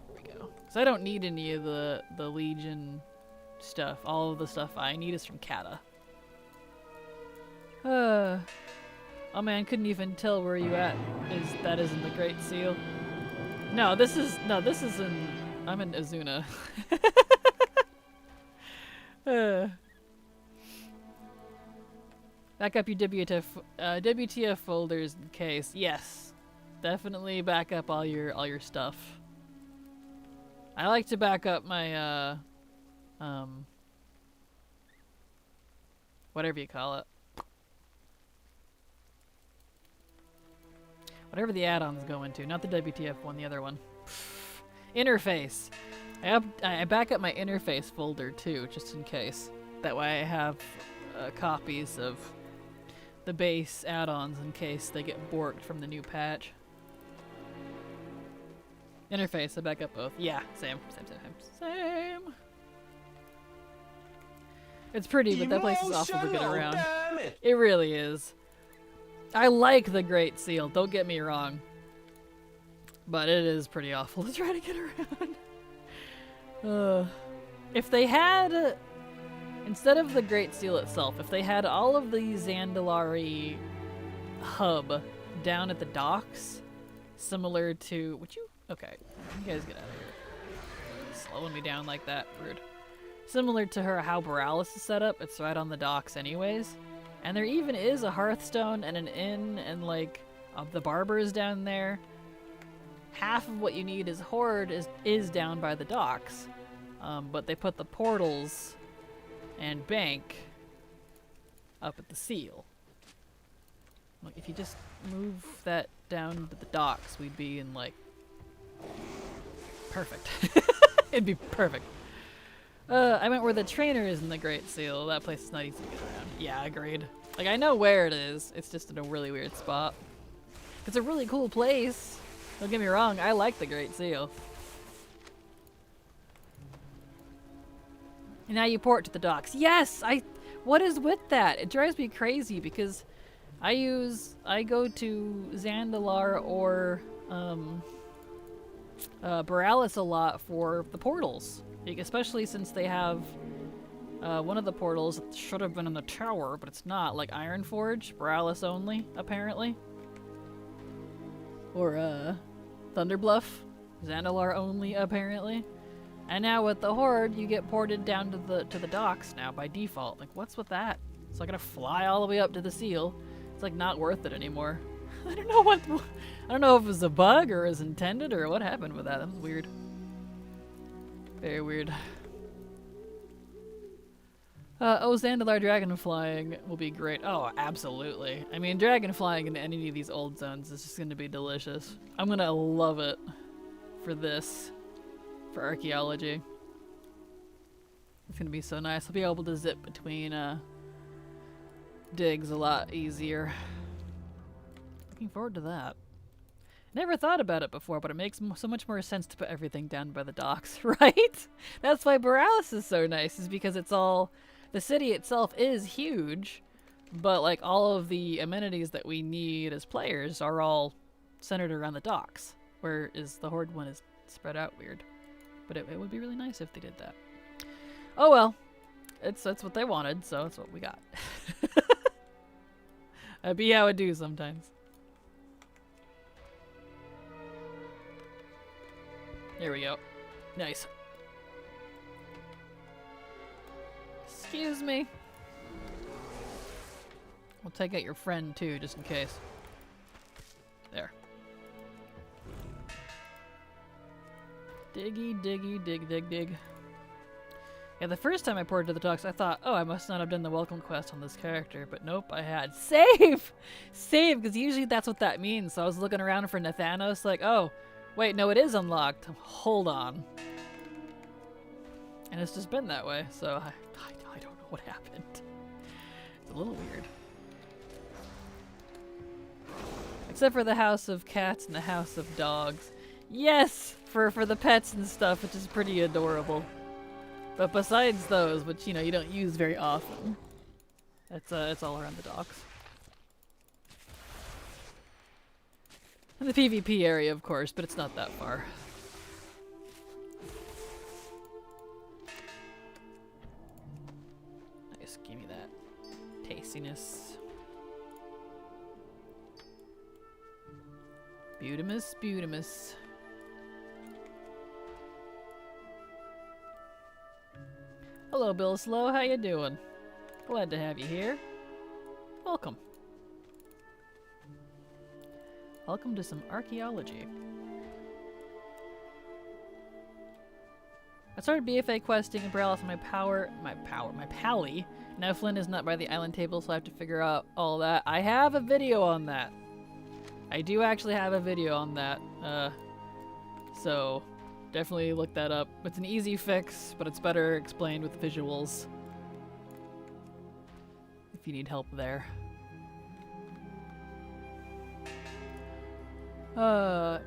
There we go. So I don't need any of the Legion stuff. All of the stuff I need is from Kata. Oh man, couldn't even tell where you at. That is in the Great Seal. No, this is in, I'm in Azuna. Back up your WTF folders in case. Yes. Definitely back up all your stuff. I like to back up my whatever you call it. Whatever the add-ons go into, not the WTF one, the other one. Interface. I back up my interface folder too, just in case. That way I have copies of the base add-ons in case they get borked from the new patch. Interface, I back up both. Yeah, same. It's pretty, but that place is awful to get around. It really is. I like the Great Seal, don't get me wrong. But it is pretty awful to try to get around. If they had, instead of the Great Seal itself, if they had all of the Zandalari hub down at the docks, similar to, okay, you guys get out of here. Slowing me down like that, rude. Similar to how Borealis is set up, it's right on the docks anyways. And there even is a Hearthstone and an inn and like the barbers down there. Half of what you need is Horde is down by the docks. But they put the portals and bank up at the seal. Like if you just move that down to the docks, we'd be in like perfect. It'd be perfect. I went where the trainer is in the Great Seal. That place is not easy to get around. Yeah, agreed. Like, I know where it is. It's just in a really weird spot. It's a really cool place. Don't get me wrong, I like the Great Seal. And now you port to the docks. Yes! What is with that? It drives me crazy because I go to Zandalar or Borealis a lot for the portals. Especially since they have one of the portals that should have been in the tower, but it's not, like Ironforge, Borealis only, apparently. Or Thunderbluff, Zandalar only, apparently. And now with the Horde, you get ported down to the docks now by default. Like, what's with that? So I gotta fly all the way up to the seal. It's like not worth it anymore. I don't know if it was a bug or is intended or what happened with that. That was weird. Very weird. Zandalar dragon flying will be great. Oh, absolutely. I mean, dragon flying into any of these old zones is just going to be delicious. I'm going to love it for this, for archaeology. It's going to be so nice. I'll be able to zip between digs a lot easier. Looking forward to that. Never thought about it before, but it makes so much more sense to put everything down by the docks, right? That's why Borealis is so nice, is because it's all... The city itself is huge, but like all of the amenities that we need as players are all centered around the docks, whereas the Horde one is spread out weird. But it would be really nice if they did that. Oh well, that's what they wanted, so that's what we got. That'd be how it do sometimes. There we go. Nice. Excuse me. We'll take out your friend too, just in case. There. Diggy, diggy, dig, dig, dig. Yeah, the first time I ported to the docks, I thought, oh, I must not have done the welcome quest on this character, but nope, I had. Save! Save, because usually that's what that means. So I was looking around for Nathanos, like, oh, wait, no, it is unlocked. Hold on. And it's just been that way, so I don't know what happened. It's a little weird. Except for the House of Cats and the House of Dogs. Yes! For the pets and stuff, which is pretty adorable. But besides those, which, you know, you don't use very often, it's all around the docks. And the PvP area, of course, but it's not that far. Nice, give me that tastiness. Beautimus, beautimus. Hello, Bill Slow. How you doing? Glad to have you here. Welcome. Welcome to some archaeology. I started BFA questing and Paralysis on my pally. Now Flynn is not by the island table, so I have to figure out all that. I have a video on that. I do actually have a video on that. So definitely look that up. It's an easy fix, but it's better explained with visuals. If you need help there.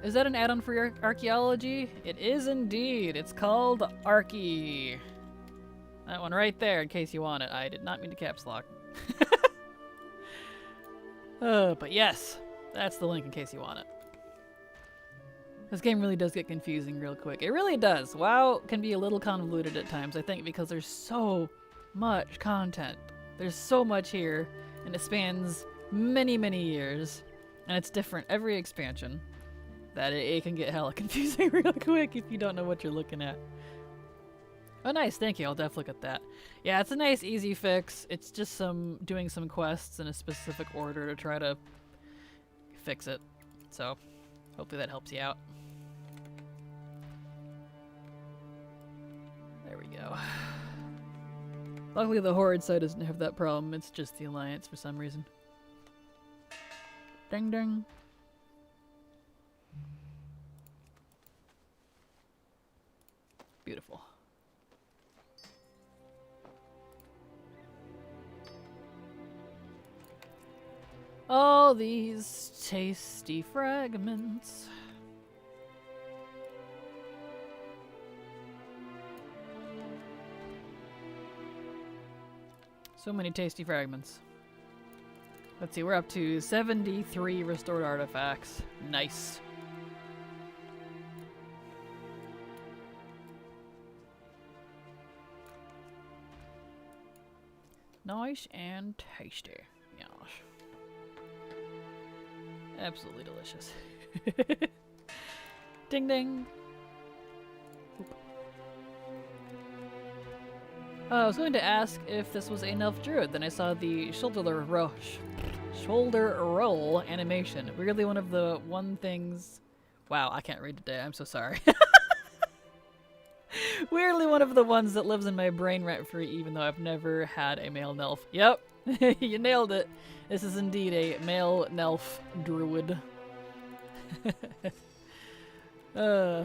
Is that an add-on for your archaeology? It is indeed. It's called Archie. That one right there, in case you want it. I did not mean to caps lock. But yes, that's the link in case you want it. This game really does get confusing real quick. It really does. WoW can be a little convoluted at times, I think, because there's so much content. There's so much here, and it spans many, many years. And it's different every expansion, that it can get hella confusing real quick if you don't know what you're looking at. Oh nice, thank you, I'll definitely look at that. Yeah, it's a nice easy fix. It's just doing some quests in a specific order to try to fix it. So, hopefully that helps you out. There we go. Luckily the Horde side doesn't have that problem, it's just the Alliance for some reason. Ding ding. Beautiful. All these tasty fragments. So many tasty fragments. Let's see, we're up to 73 restored artifacts. Nice. Nice and tasty. Yes. Absolutely delicious. Ding ding. Oop. I was going to ask if this was a Nelf Druid, then I saw the shoulder roll animation. Weirdly one of the things... Wow, I can't read today, I'm so sorry. Weirdly one of the ones that lives in my brain rent-free, even though I've never had a male Nelf. Yep, you nailed it. This is indeed a male Nelf Druid. Yeah.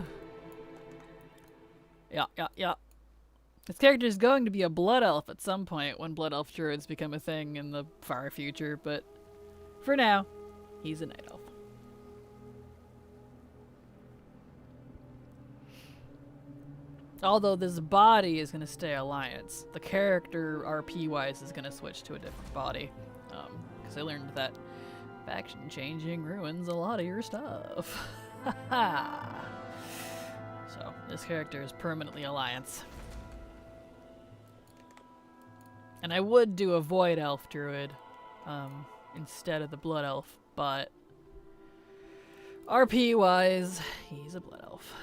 This character is going to be a Blood Elf at some point when Blood Elf Druids become a thing in the far future, but for now, he's a Night Elf. Although this body is going to stay Alliance. The character RP-wise is going to switch to a different body. Because I learned that faction changing ruins a lot of your stuff. So, this character is permanently Alliance. And I would do a Void Elf Druid instead of the Blood Elf, but RP-wise, he's a Blood Elf.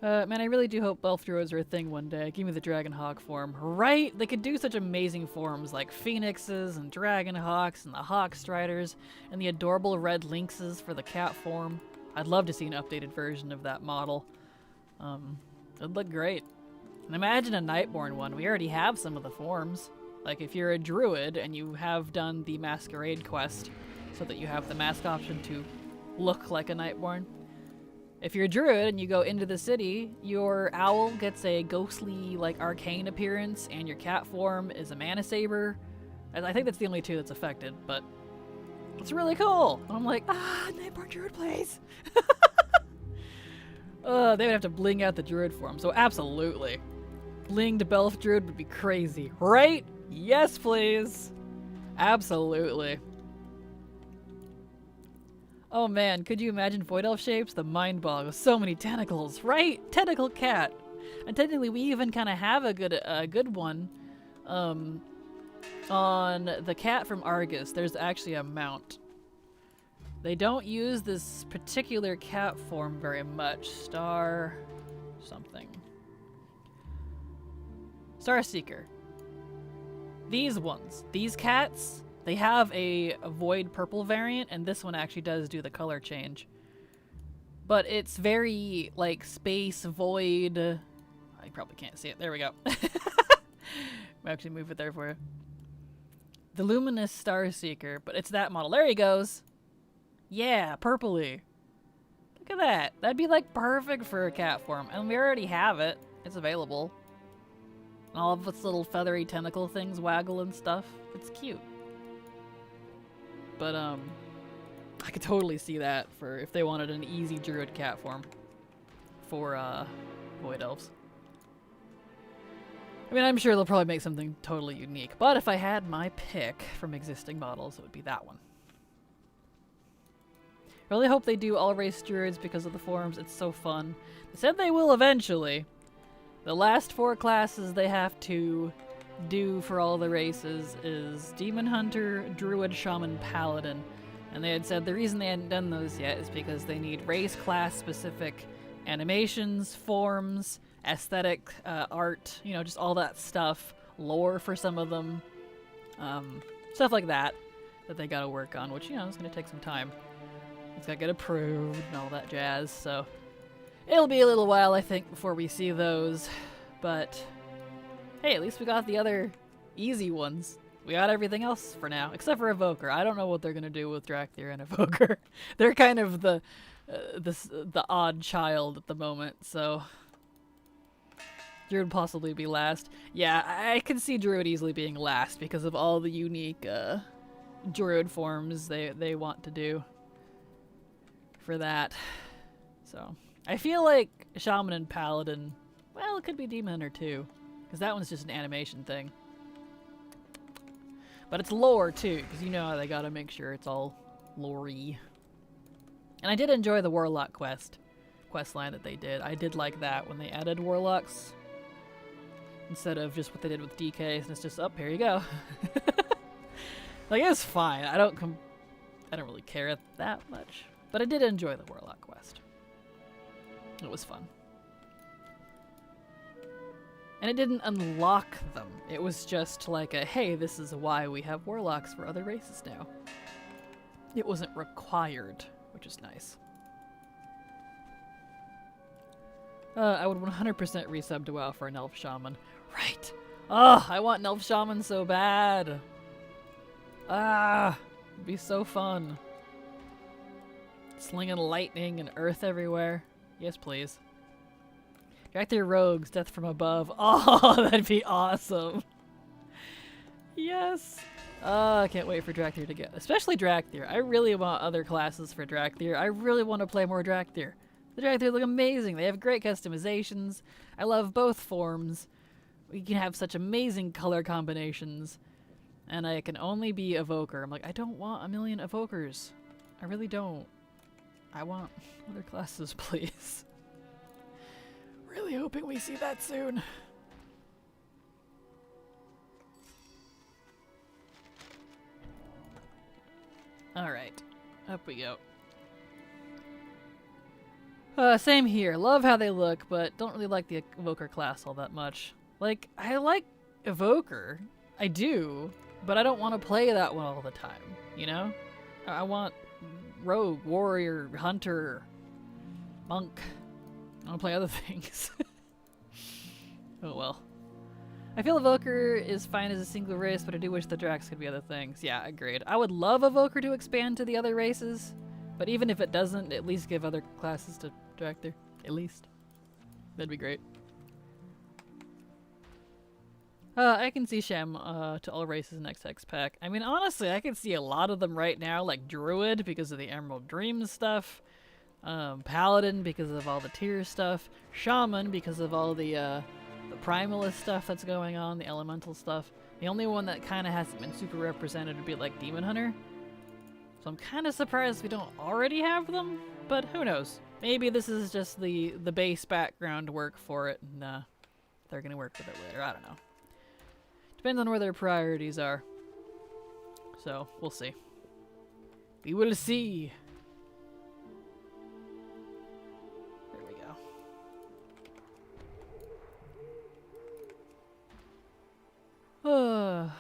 Man, I really do hope Elf Druids are a thing one day. Give me the Dragon Hawk form. Right? They could do such amazing forms like Phoenixes and Dragon Hawks and the Hawk Striders and the adorable red lynxes for the cat form. I'd love to see an updated version of that model. It'd look great. And imagine a Nightborn one. We already have some of the forms. Like if you're a druid and you have done the Masquerade quest so that you have the mask option to look like a Nightborn. If you're a druid and you go into the city, your owl gets a ghostly, like, arcane appearance, and your cat form is a mana saber. I think that's the only two that's affected, but it's really cool. And I'm like, Nightborn druid, please. They would have to bling out the druid form, so absolutely. Blinged Belf druid would be crazy, right? Yes, please. Absolutely. Oh man, could you imagine Void Elf shapes? The mind bog with so many tentacles, right? Tentacle cat. And technically we even kind of have a good one on the cat from Argus. There's actually a mount. They don't use this particular cat form very much. Star something. Star Seeker. These ones. These cats, they have a void purple variant, and this one actually does do the color change. But it's very, like, space void. I probably can't see it. There we go. I'll actually move it there for you. The Luminous Star Seeker, but it's that model. There he goes. Yeah, purpley. Look at that. That'd be, like, perfect for a cat form. And we already have it. It's available. And all of its little feathery tentacle things waggle and stuff. It's cute. But, I could totally see that for if they wanted an easy druid cat form for, Void Elves. I mean, I'm sure they'll probably make something totally unique, but if I had my pick from existing models, it would be that one. I really hope they do all race druids because of the forms. It's so fun. They said they will eventually. The last 4 classes they have to do for all the races is Demon Hunter, Druid, Shaman, Paladin. And they had said the reason they hadn't done those yet is because they need race class specific animations, forms, aesthetic, art, you know, just all that stuff. Lore for some of them. Stuff like that they gotta work on, which, you know, is gonna take some time. It's gotta get approved and all that jazz, so it'll be a little while, I think, before we see those. But hey, at least we got the other easy ones. We got everything else for now, except for Evoker. I don't know what they're gonna do with Drakthir and Evoker. They're kind of the odd child at the moment, so Druid possibly be last. Yeah, I can see Druid easily being last because of all the unique Druid forms they want to do for that. So I feel like Shaman and Paladin, well, it could be Demon Hunter too, because that one's just an animation thing. But it's lore too, because you know how they gotta make sure it's all lore-y. And I did enjoy the Warlock quest line that they did. I did like that when they added Warlocks instead of just what they did with DK, and it's just, oh, here you go. Like, it's fine. I don't really care that much. But I did enjoy the Warlock quest. It was fun. And it didn't unlock them. It was just like a, hey, this is why we have Warlocks for other races now. It wasn't required, which is nice. I would 100% resub to WoW for an Elf Shaman. Right! Oh, I want an Elf Shaman so bad! Ah! It'd be so fun. Slinging lightning and earth everywhere. Yes, please. Drakthir Rogues, Death from Above. Oh, that'd be awesome. Yes. I can't wait for Drakthir to get, especially Drakthir. I really want other classes for Drakthir. I really want to play more Drakthir. The Drakthir look amazing. They have great customizations. I love both forms. We can have such amazing color combinations. And I can only be Evoker. I'm like, I don't want a million Evokers. I really don't. I want other classes, please. Really hoping we see that soon. Alright, up we go. Same here. Love how they look, but don't really like the Evoker class all that much. Like, I like Evoker. I do, but I don't want to play that one all the time, you know? I want Rogue, Warrior, Hunter, Monk. I want to play other things. Oh well. I feel Evoker is fine as a single race, but I do wish the Drax could be other things. Yeah, agreed. I would love Evoker to expand to the other races, but even if it doesn't, at least give other classes to Drakthir. At least. That'd be great. I can see Shem to all races next Hex Pack. I mean, honestly, I can see a lot of them right now, like Druid because of the Emerald Dreams stuff, Paladin because of all the tier stuff, Shaman because of all the Primalist stuff that's going on, the Elemental stuff. The only one that kind of hasn't been super represented would be like Demon Hunter. So I'm kind of surprised we don't already have them, but who knows? Maybe this is just the base background work for it, and they're gonna work with it later. I don't know. Depends on where their priorities are. So, we'll see. We will see. There we go.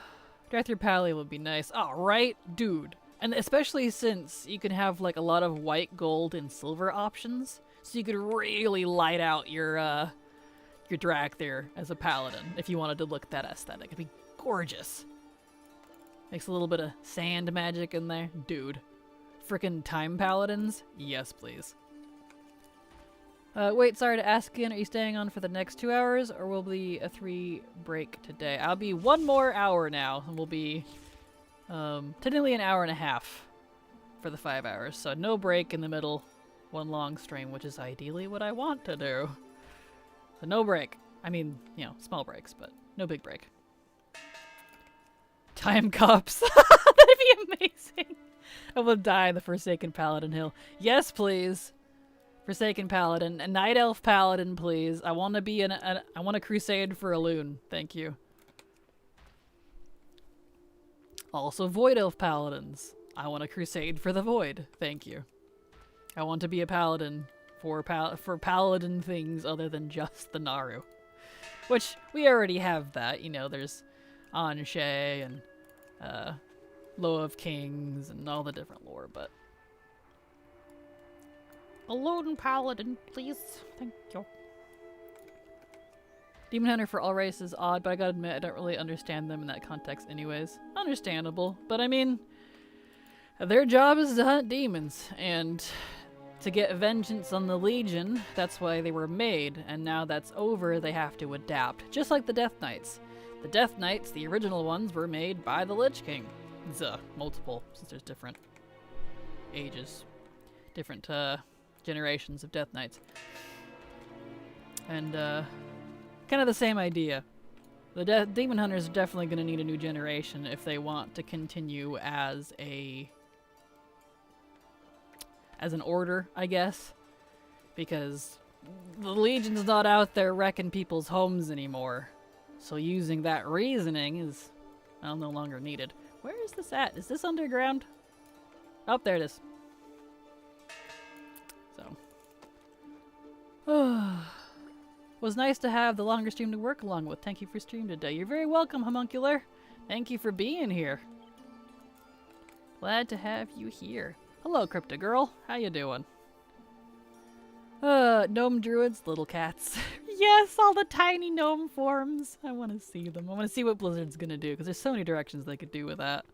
Drakthir Pally would be nice. Oh, right? Dude. And especially since you can have like a lot of white, gold, and silver options. So you could really light out your Drakthir as a paladin if you wanted to look that aesthetic. It'd be gorgeous. Makes a little bit of sand magic in there. Dude. Frickin' time paladins? Yes, please. Wait, sorry to ask again. Are you staying on for the next 2 hours, or will be a 3 break today? I'll be 1 more hour now, and we'll be technically an hour and a half for the 5 hours. So no break in the middle, 1 long stream, which is ideally what I want to do. So no break. I mean, you know, small breaks, but no big break. Time cups. That'd be amazing. I will die in the Forsaken Paladin Hill. Yes, please. Forsaken Paladin. A Night Elf Paladin, please. I want to be I want to crusade for a loon. Thank you. Also Void Elf Paladins. I want to crusade for the Void. Thank you. I want to be a paladin for paladin things other than just the Naru. Which, we already have that. You know, there's Anshe and Low of Kings and all the different lore, but... A lone paladin, please. Thank you. Demon Hunter for all races, odd, but I gotta admit, I don't really understand them in that context anyways. Understandable, but I mean, their job is to hunt demons, and to get vengeance on the Legion. That's why they were made, and now that's over, they have to adapt. Just like the Death Knights. The Death Knights, the original ones, were made by the Lich King. It's multiple, since there's different ages. Different generations of Death Knights. And kind of the same idea. The Demon Hunters are definitely going to need a new generation if they want to continue as an order, I guess. Because the Legion's not out there wrecking people's homes anymore. So using that reasoning is, well, no longer needed. Where is this at? Is this underground? Oh, there it is. So. Was nice to have the longer stream to work along with. Thank you for stream today. You're very welcome, Homuncular. Thank you for being here. Glad to have you here. Hello, Crypto Girl. How you doing? Gnome druids, little cats. Yes, all the tiny gnome forms. I want to see them. I want to see what Blizzard's gonna do, because there's so many directions they could do with that.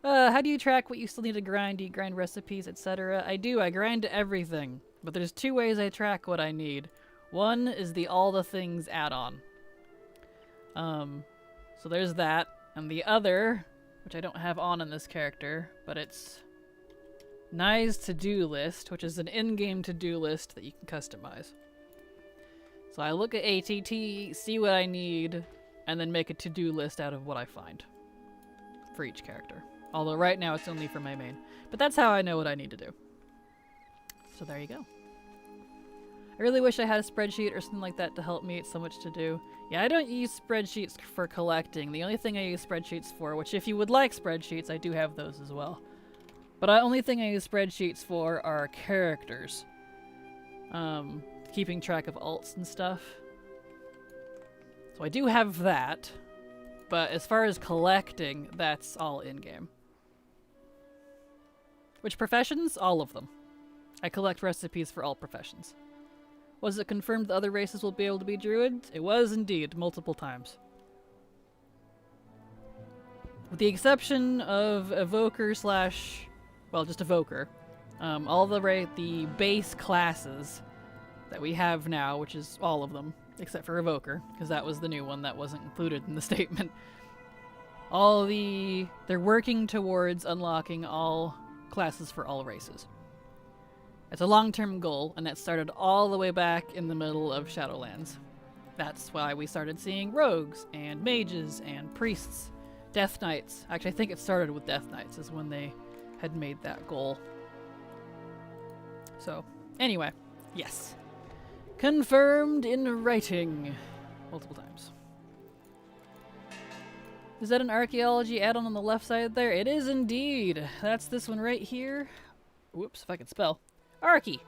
How do you track what you still need to grind? Do you grind recipes, etc.? I do. I grind everything. But there's 2 ways I track what I need. One is the all the things add-on. So there's that. And the other, which I don't have on in this character, but it's Nye's to-do list, which is an in-game to-do list that you can customize. So I look at ATT, see what I need, and then make a to-do list out of what I find for each character. Although right now it's only for my main. But that's how I know what I need to do. So there you go. I really wish I had a spreadsheet or something like that to help me. It's so much to do. Yeah, I don't use spreadsheets for collecting. The only thing I use spreadsheets for, which if you would like spreadsheets, I do have those as well. But the only thing I use spreadsheets for are characters. Keeping track of alts and stuff. So I do have that. But as far as collecting, that's all in-game. Which professions? All of them. I collect recipes for all professions. Was it confirmed the other races will be able to be druids? It was indeed, multiple times. With the exception of evoker slash, well, just evoker. All the base classes that we have now, which is all of them, except for evoker, because that was the new one that wasn't included in the statement. They're working towards unlocking all classes for all races. It's a long-term goal, and that started all the way back in the middle of Shadowlands. That's why we started seeing rogues, and mages, and priests. Death Knights. Actually, I think it started with Death Knights, is when they had made that goal. So, anyway, yes. Confirmed in writing. Multiple times. Is that an archaeology add-on on the left side there? It is indeed. That's this one right here. Whoops, if I could spell. Archie!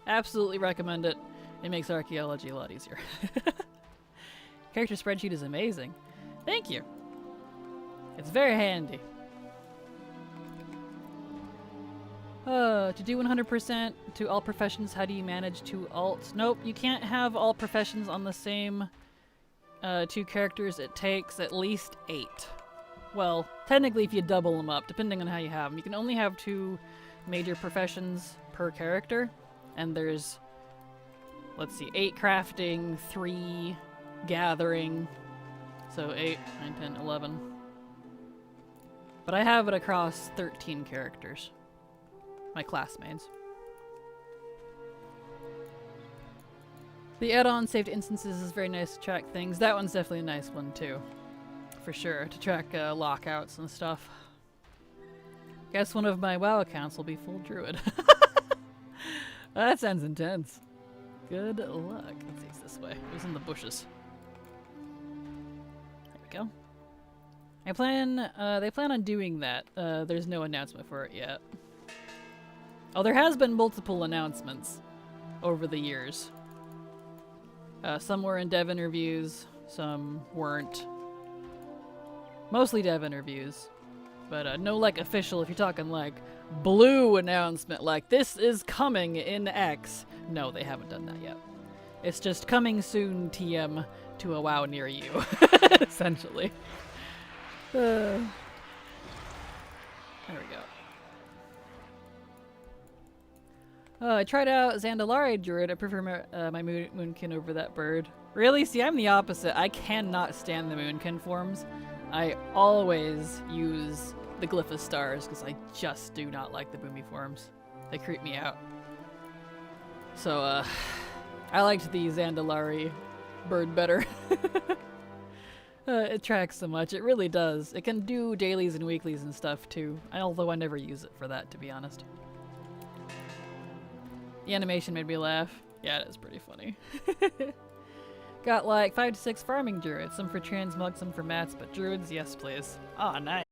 Absolutely recommend it. It makes archaeology a lot easier. Character spreadsheet is amazing. Thank you. It's very handy. To do 100% to all professions, how do you manage 2 alts? Nope, you can't have all professions on the same 2 characters. It takes at least 8. Well, technically if you double them up, depending on how you have them. You can only have 2 major professions per character, and there's, let's see, 8 crafting, 3 gathering, so 8, 9, 10, 11. But I have it across 13 characters. My classmates. The add-on saved instances is very nice to track things. That one's definitely a nice one too. For sure, to track lockouts and stuff. Guess one of my WoW accounts will be full druid. That sounds intense. Good luck. Let's see, it's this way. It was in the bushes. There we go. They plan on doing that. There's no announcement for it yet. Oh, there has been multiple announcements over the years. Some were in dev interviews, some weren't. Mostly dev interviews. But no, like, official, if you're talking, like, blue announcement, like, this is coming in X. No, they haven't done that yet. It's just coming soon, TM, to a WoW near you, essentially. There we go. I tried out Zandalari Druid. I prefer my Moonkin over that bird. Really? See, I'm the opposite. I cannot stand the Moonkin forms. I always use the Glyphus stars because I just do not like the boomy forms. They creep me out. So, I liked the Zandalari bird better. It tracks so much. It really does. It can do dailies and weeklies and stuff too, although I never use it for that, to be honest. The animation made me laugh. Yeah, it is pretty funny. Got like 5 to 6 farming druids. Some for transmog, some for mats, but druids, yes please. Aw, nice.